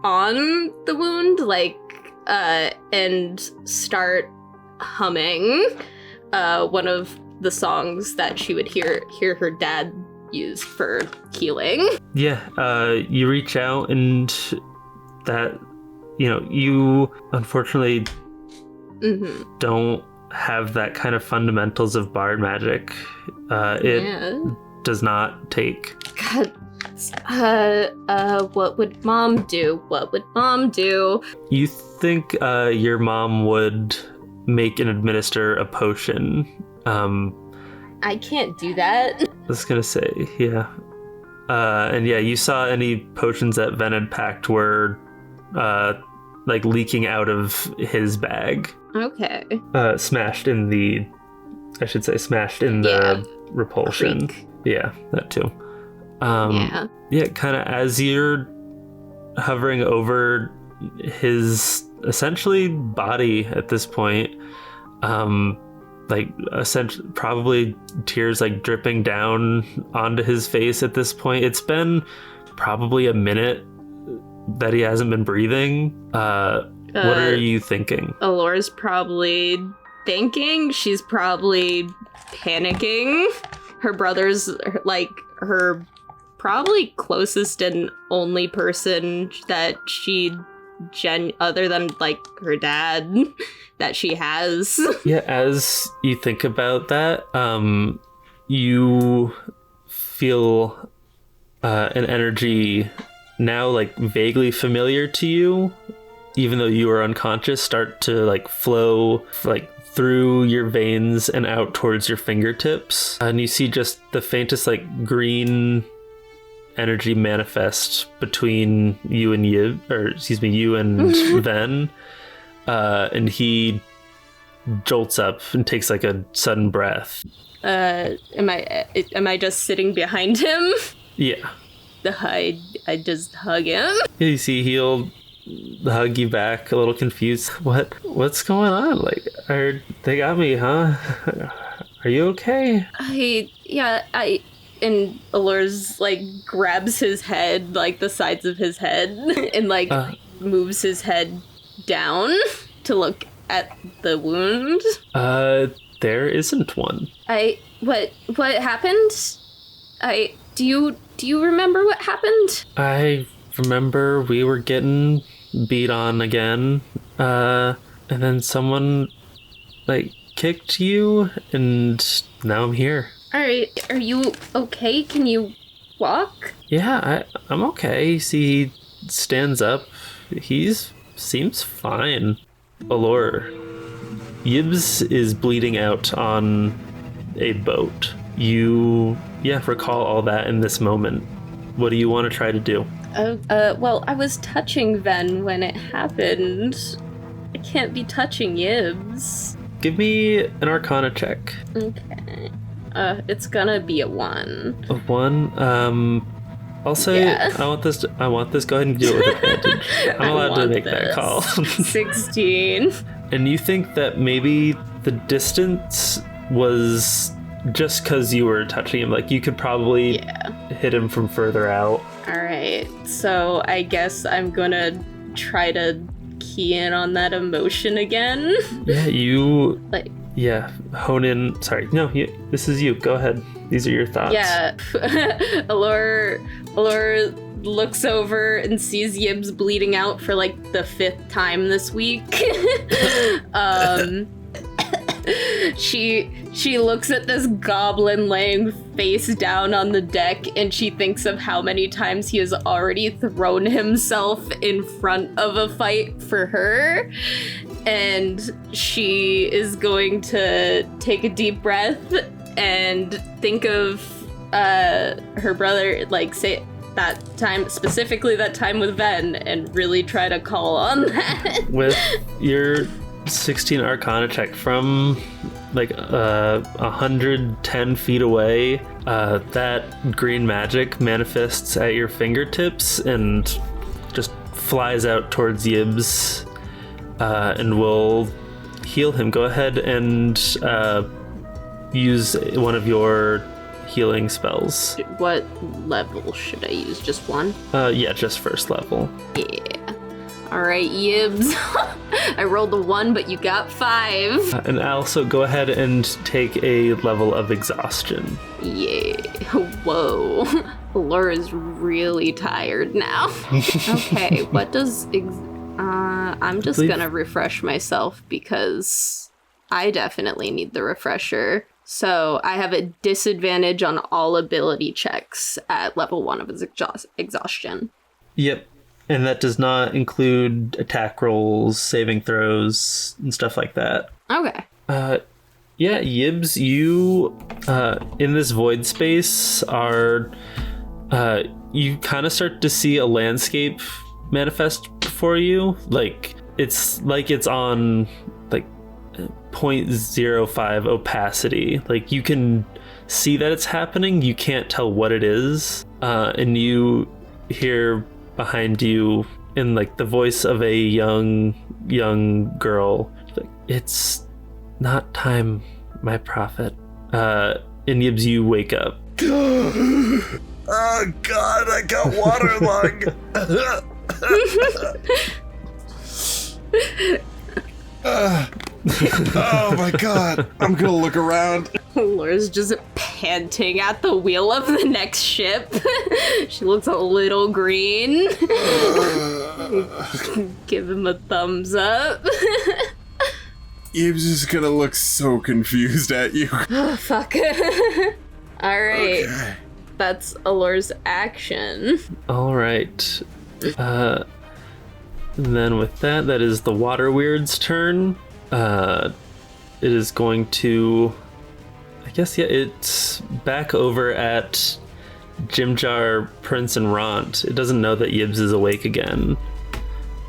on the wound, like and start humming one of the songs that she would hear her dad use for healing. Yeah, you reach out, and that, you unfortunately don't have that kind of fundamentals of bard magic. It does not take. God. What would mom do? You think your mom would make and administer a potion. I can't do that. I was gonna say, yeah. And yeah, you saw any potions that Ven had packed were like leaking out of his bag. Okay. Smashed in the repulsion. Creek. Yeah, that too. Yeah. Yeah, kind of as you're hovering over his essentially body at this point, like essentially probably tears like dripping down onto his face at this point. It's been probably a minute that he hasn't been breathing. What are you thinking? Alor's probably thinking. She's probably panicking. Her brother's like her probably closest and only person that she other than like her dad that she has. Yeah, as you think about that, you feel an energy now like vaguely familiar to you, even though you are unconscious, start to like flow like through your veins and out towards your fingertips, and you see just the faintest like green energy manifest between you and you and Ven, and he jolts up and takes like a sudden breath. Am I just sitting behind him? Yeah. I just hug him. You see he'll hug you back, a little confused. What's going on? Like, they got me, huh? Are you okay? And Alor's like grabs his head, like the sides of his head, and like moves his head down to look at the wound. There isn't one. What happened? Do you remember what happened? I remember we were getting beat on again, and then someone like kicked you, and now I'm here. All right, are you okay? Can you walk? Yeah, I'm okay. See, he stands up. He seems fine. Alor, Yibs is bleeding out on a boat. You, recall all that in this moment. What do you want to try to do? Well, I was touching Ven when it happened. I can't be touching Yibs. Give me an Arcana check. Okay. It's gonna be a 1. A 1? I'll say I want this. Go ahead and do it with advantage. I'm allowed to make that call. 16. And you think that maybe the distance was just because you were touching him. Like, you could probably hit him from further out. All right. So I guess I'm gonna try to key in on that emotion again. Yeah, you... like... Yeah, hone in. Sorry, no, this is you. Go ahead. These are your thoughts. Yeah. Alor looks over and sees Yibs bleeding out for like the 5th time this week. She looks at this goblin laying face down on the deck, and she thinks of how many times he has already thrown himself in front of a fight for her. And she is going to take a deep breath and think of her brother, like say that time, specifically that time with Ven, and really try to call on that. With your 16 Arcana check from like 110 feet away, that green magic manifests at your fingertips and just flies out towards Yibs. And we'll heal him. Go ahead and use one of your healing spells. What level should I use? Just 1? Yeah, just first level. Yeah. Alright, Yibs. I rolled a 1, but you got 5. And also go ahead and take a level of exhaustion. Yeah. Whoa. Laura's really tired now. Okay, what does... I'm just gonna refresh myself because I definitely need the refresher. So I have a disadvantage on all ability checks at level 1 of exhaustion. Yep. And that does not include attack rolls, saving throws, and stuff like that. Okay. Yeah, Yibs, you in this void space are you kind of start to see a landscape manifest before you. Like it's on like 0.05 opacity. Like you can see that it's happening, you can't tell what it is, and you hear behind you in like the voice of a young girl, like, it's not time, my prophet. And Yibs, you wake up. Oh God, I got waterlung. Oh my God, I'm gonna look around. Laura's just panting at the wheel of the next ship. She looks a little green. Give him a thumbs up. Eve's just gonna look so confused at you. Oh, fuck. Alright. Okay. That's Alor's action. All right. And then with that is the Water Weird's turn. It is going to, I guess, yeah, it's back over at Jimjar, Prince, and Ront. It doesn't know that Yibs is awake again.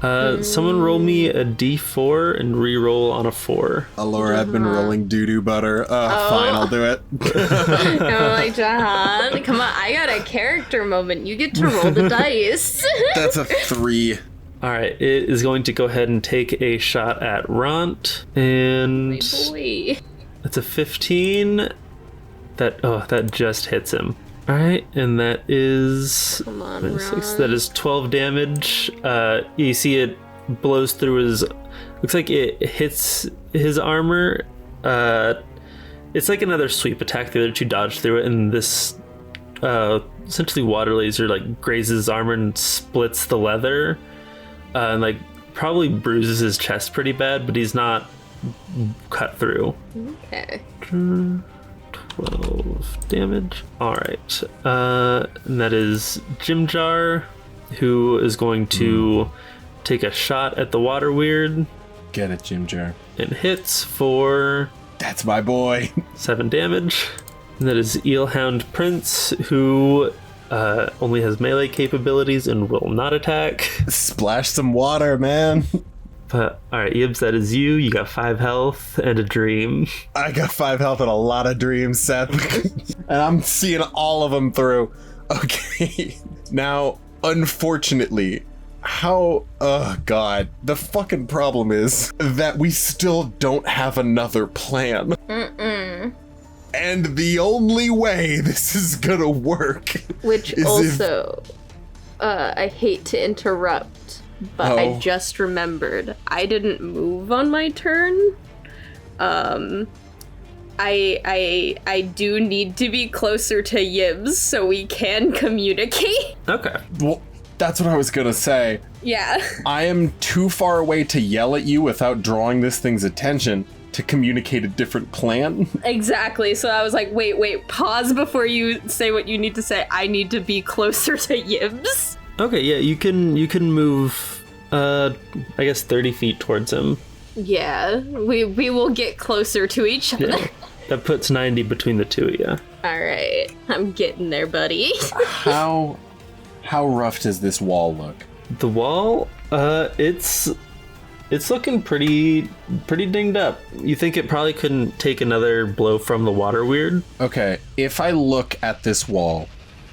Someone roll me a d4 and re-roll on a 4. Alor, I've been rolling doo-doo butter. Fine, I'll do it. I'm like, Jahan, come on, I got a character moment. You get to roll the dice. That's a 3. All right, it is going to go ahead and take a shot at Ront, and Boy. it's a 15. That just hits him. All right, and that is Come on, 6. Ron. That is 12 damage. You see it blows through his. Looks like it hits his armor. It's like another sweep attack. The other two dodge through it, and this essentially water laser like grazes his armor and splits the leather, and like probably bruises his chest pretty bad, but he's not cut through. Okay. 12 damage. Alright. And that is Jimjar, who is going to take a shot at the Water Weird Get it, Jimjar. and hits for That's my boy. 7 damage. And that is Eelhound Prince, who only has melee capabilities and will not attack. Splash some water, man. But alright, Yibs, that is you. You got 5 health and a dream. I got 5 health and a lot of dreams, Seth. And I'm seeing all of them through. Okay. Now, unfortunately, oh God, the fucking problem is that we still don't have another plan. And the only way this is gonna work Which is also, I hate to interrupt, but I just remembered I didn't move on my turn. I do need to be closer to Yibs so we can communicate. Okay. Well, that's what I was gonna say. Yeah. I am too far away to yell at you without drawing this thing's attention to communicate a different plan. Exactly. So I was like, wait, pause before you say what you need to say. I need to be closer to Yibs. Okay, yeah, you can move, I guess 30 feet towards him. Yeah, we will get closer to each other. Yeah. That puts 90 between the two of you. All right, I'm getting there, buddy. How rough does this wall look? The wall, it's looking pretty dinged up. You think it probably couldn't take another blow from the Water Weird? Okay, if I look at this wall,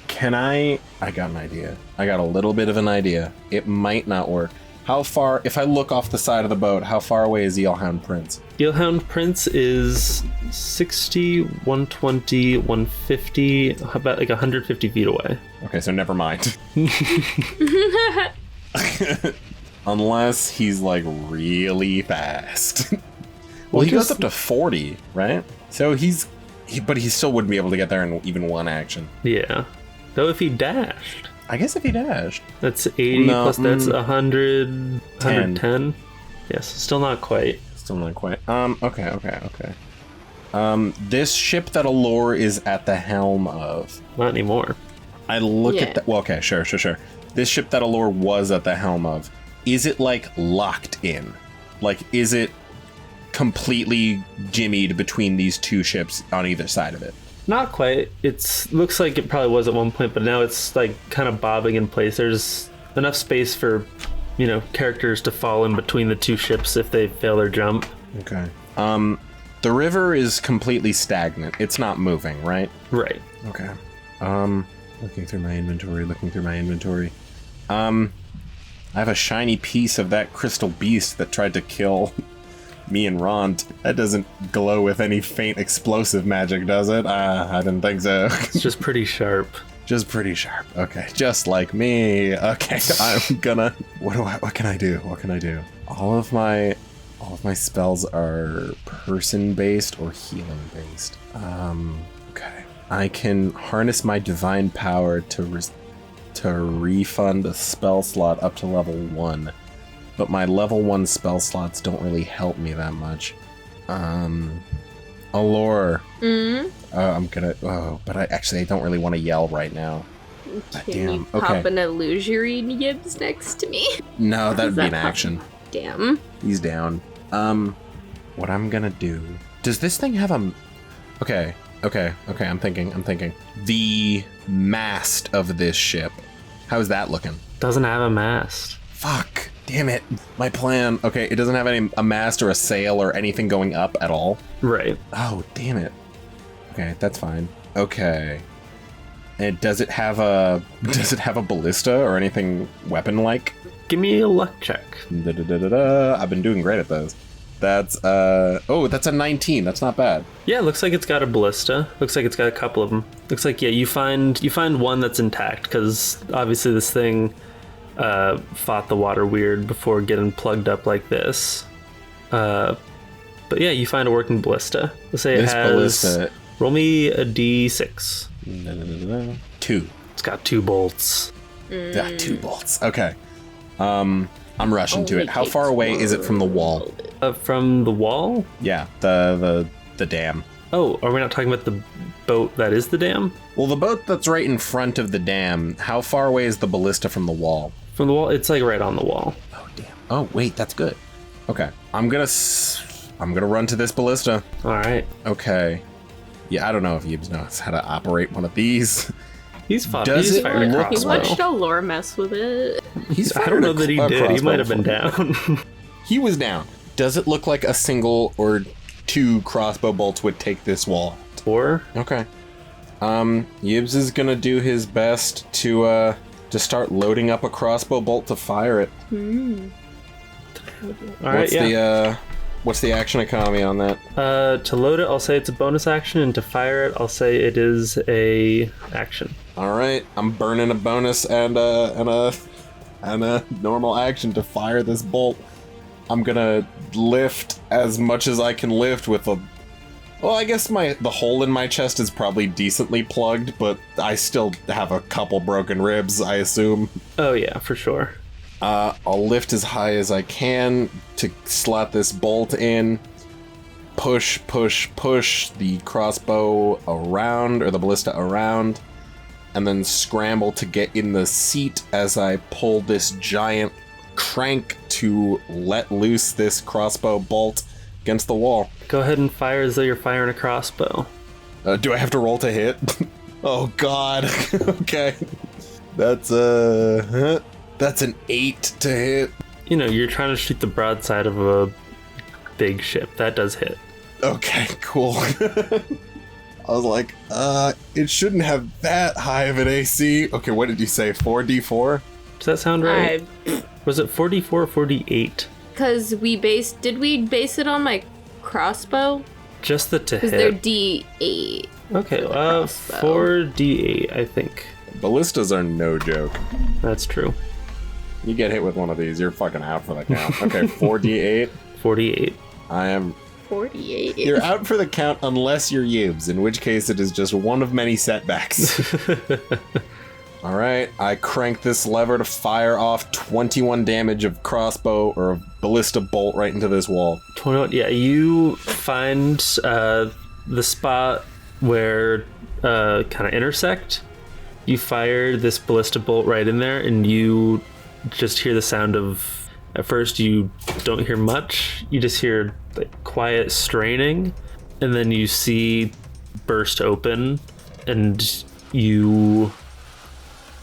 can I got an idea. I got a little bit of an idea. It might not work. How far, if I look off the side of the boat, how far away is Eelhound Prince? Eelhound Prince is 60, 120, 150, about like 150 feet away. Okay, so never mind. Unless he's like really fast. Well, he goes up to 40, right? So but he still wouldn't be able to get there in even one action. Yeah. Though if he dashed, I guess if he dashed. that's 80 No, plus that's 100, 110. Yes, still not quite. Still not quite. Okay. This ship that Alor is at the helm of. Not anymore. I look Yeah. at that. Well, okay, sure. This ship that Alor was at the helm of, is it like locked in? Like, is it completely jimmied between these two ships on either side of it. Not quite. Looks like it probably was at one point, but now it's like kind of bobbing in place. There's enough space for, characters to fall in between the two ships if they fail their jump. Okay. The river is completely stagnant. It's not moving, right? Right. Okay. Looking through my inventory. I have a shiny piece of that crystal beast that tried to kill me and Rond. That doesn't glow with any faint explosive magic, does it? I didn't think so. It's just pretty sharp. Just pretty sharp. Okay. Just like me. Okay. I'm gonna... What can I do? All of my spells are person-based or healing-based. Okay. I can harness my divine power to refund a spell slot up to level 1. But my level 1 spell slots don't really help me that much. Alor. But I don't really want to yell right now. Can you pop an illusory Yibs next to me? No, that'd be an action. Damn. He's down. What I'm gonna do... Does this thing have a... Okay, I'm thinking. The mast of this ship. How's that looking? Doesn't have a mast. Fuck. Damn it. My plan. Okay, it doesn't have a mast or a sail or anything going up at all. Right. Oh, damn it. Okay, that's fine. Okay. And does it have a ballista or anything weapon-like? Give me a luck check. I've been doing great at those. That's that's a 19. That's not bad. Yeah, looks like it's got a ballista. Looks like it's got a couple of them. Looks like, yeah, you find one that's intact, because obviously this thing fought the water weird before getting plugged up like this. But yeah, you find a working ballista. Let's say this ballista. Roll me a d6. 2. It's got 2 bolts. Got 2 bolts. Okay. I'm rushing to it. How far away is it from the wall? From the wall? Yeah, the dam. Oh, are we not talking about the boat that is the dam? Well, the boat that's right in front of the dam, how far away is the ballista from the wall? From the wall? It's like right on the wall. Oh, damn. Oh, wait, that's good. Okay. I'm gonna run to this ballista. All right. Okay. Yeah, I don't know if Yibs knows how to operate one of these. He's fine. Does it firing a look He crossbow. watched Alor mess with it. I don't know that he did. He might have been down. He was down. Does it look like a single or 2 crossbow bolts would take this wall? 4? Okay. Yibs is gonna do his best to start loading up a crossbow bolt to fire it. All right, yeah. What's the action economy on that? To load it, I'll say it's a bonus action, and to fire it, I'll say it is a action. All right, I'm burning a bonus and a normal action to fire this bolt. I'm gonna lift as much as I can lift with a... Well, I guess the hole in my chest is probably decently plugged, but I still have a couple broken ribs, I assume. Oh yeah, for sure. I'll lift as high as I can to slot this bolt in. Push the crossbow around, or the ballista around, and then scramble to get in the seat as I pull this giant crank to let loose this crossbow bolt against the wall. Go ahead and fire as though you're firing a crossbow. Do I have to roll to hit? Oh god. Okay. That's an 8 to hit. You know, you're trying to shoot the broadside of a big ship. That does hit. Okay, cool. I was like, it shouldn't have that high of an AC. Okay, what did you say? 4d4? Does that sound right? Was it 4d4 or 4d8? Because did we base it on my crossbow? Just the to hit. Because they're D8. Okay, 4d8, I think. Ballistas are no joke. That's true. You get hit with one of these, you're fucking out for the count. Okay, 4d8. 48. I am... 48. You're out for the count unless you're Yibs, in which case it is just one of many setbacks. Alright, I crank this lever to fire off 21 damage of crossbow or ballista bolt right into this wall. 21, yeah, you find the spot where kind of intersect. You fire this ballista bolt right in there, and you just hear the sound of At first, you don't hear much. You just hear like quiet straining, and then you see burst open, and you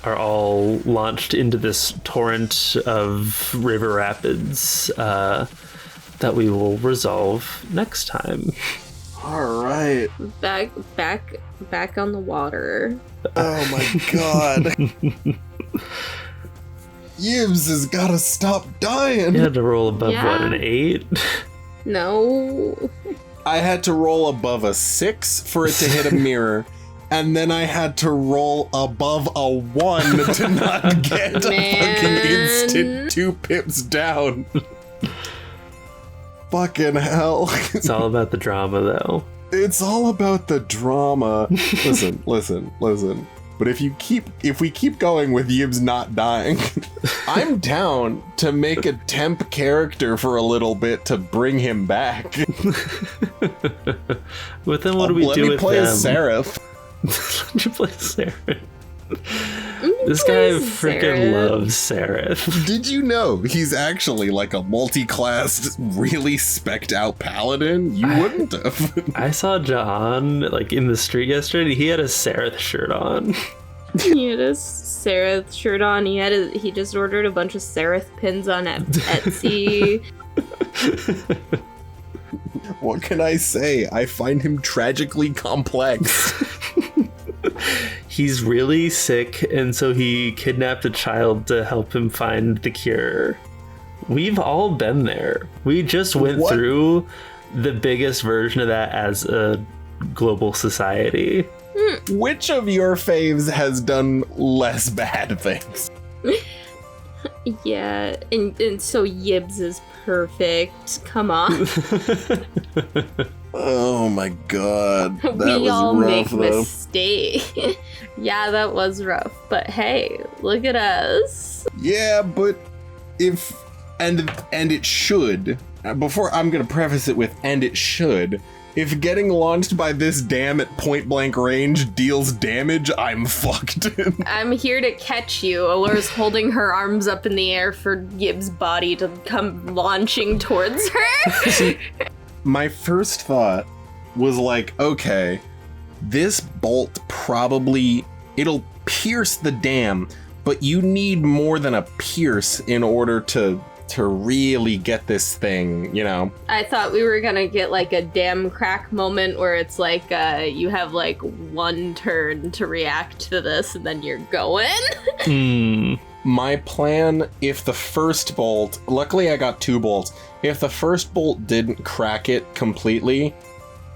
are all launched into this torrent of river rapids that we will resolve next time. All right. Back on the water. Oh my god. Yibs has gotta stop dying. You had to roll above, what, an 8? No. I had to roll above a 6 for it to hit a mirror, and then I had to roll above a 1 to not get a fucking instant 2 pips down. Fucking hell. It's all about the drama, though. It's all about the drama. Listen. But if we keep going with Yibs not dying, I'm down to make a temp character for a little bit to bring him back. But then what do we do with them? Let me play as Seraph. Let you play Seraph. This guy freaking loves Seraph. Did you know he's actually like a multi-classed, really specced out paladin? You wouldn't have. I saw Jahan like in the street yesterday. He had a Seraph shirt on. He had a Seraph shirt on. He just ordered a bunch of Seraph pins on Etsy. What can I say? I find him tragically complex. He's really sick, and so he kidnapped a child to help him find the cure. We've all been there. We just went through the biggest version of that as a global society. Which of your faves has done less bad things? Yeah, and so Yibs is perfect. Come on. Oh my god. That we was all rough, make though. mistakes. Yeah, that was rough. But hey, look at us. Yeah, but if and it should. Before I'm gonna preface it with and it should. If getting launched by this dam at point blank range deals damage, I'm fucked. I'm here to catch you. Alor's holding her arms up in the air for Yib's body to come launching towards her. My first thought was like, okay, this bolt it'll pierce the dam, but you need more than a pierce in order to really get this thing, you know? I thought we were gonna get like a dam crack moment where it's like you have like one turn to react to this and then you're going. My plan, if the first bolt, luckily I got 2 bolts, if the first bolt didn't crack it completely,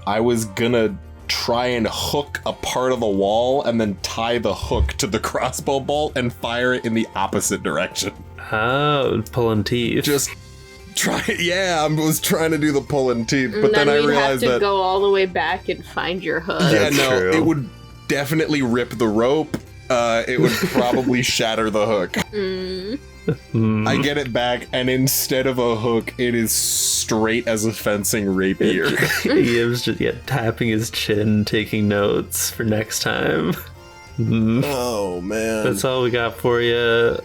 I was gonna try and hook a part of the wall and then tie the hook to the crossbow bolt and fire it in the opposite direction. Oh, pulling teeth. Just try. Yeah, I was trying to do the pulling teeth, but then I realized have to that go all the way back and find your hook. yeah, That's no, true. it would definitely rip the rope. It would probably shatter the hook. I get it back, and instead of a hook, it is straight as a fencing rapier. Yib's just tapping his chin, taking notes for next time. Oh man, That's all we got for you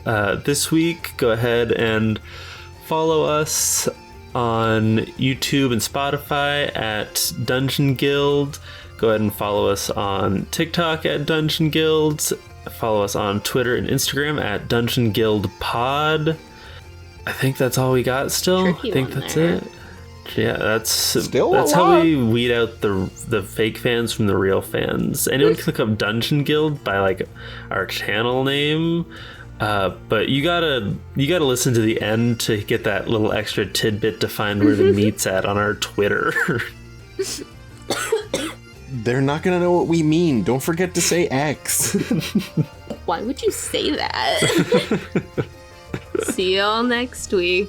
this week. Go ahead and follow us on YouTube and Spotify at Dungeon Guild. Go ahead and follow us on TikTok at Dungeon Guild. Follow us on Twitter and Instagram at Dungeon Guild Pod. I think that's all we got still. Tricky I think one that's there. it. Yeah, that's Still a that's how lot. we weed out the fake fans from the real fans. Anyone can look up Dungeon Guild by like our channel name, but you gotta listen to the end to get that little extra tidbit to find where the meat's at on our Twitter. they're not gonna know what we mean. Don't forget to say X. Why would you say that? See y'all next week.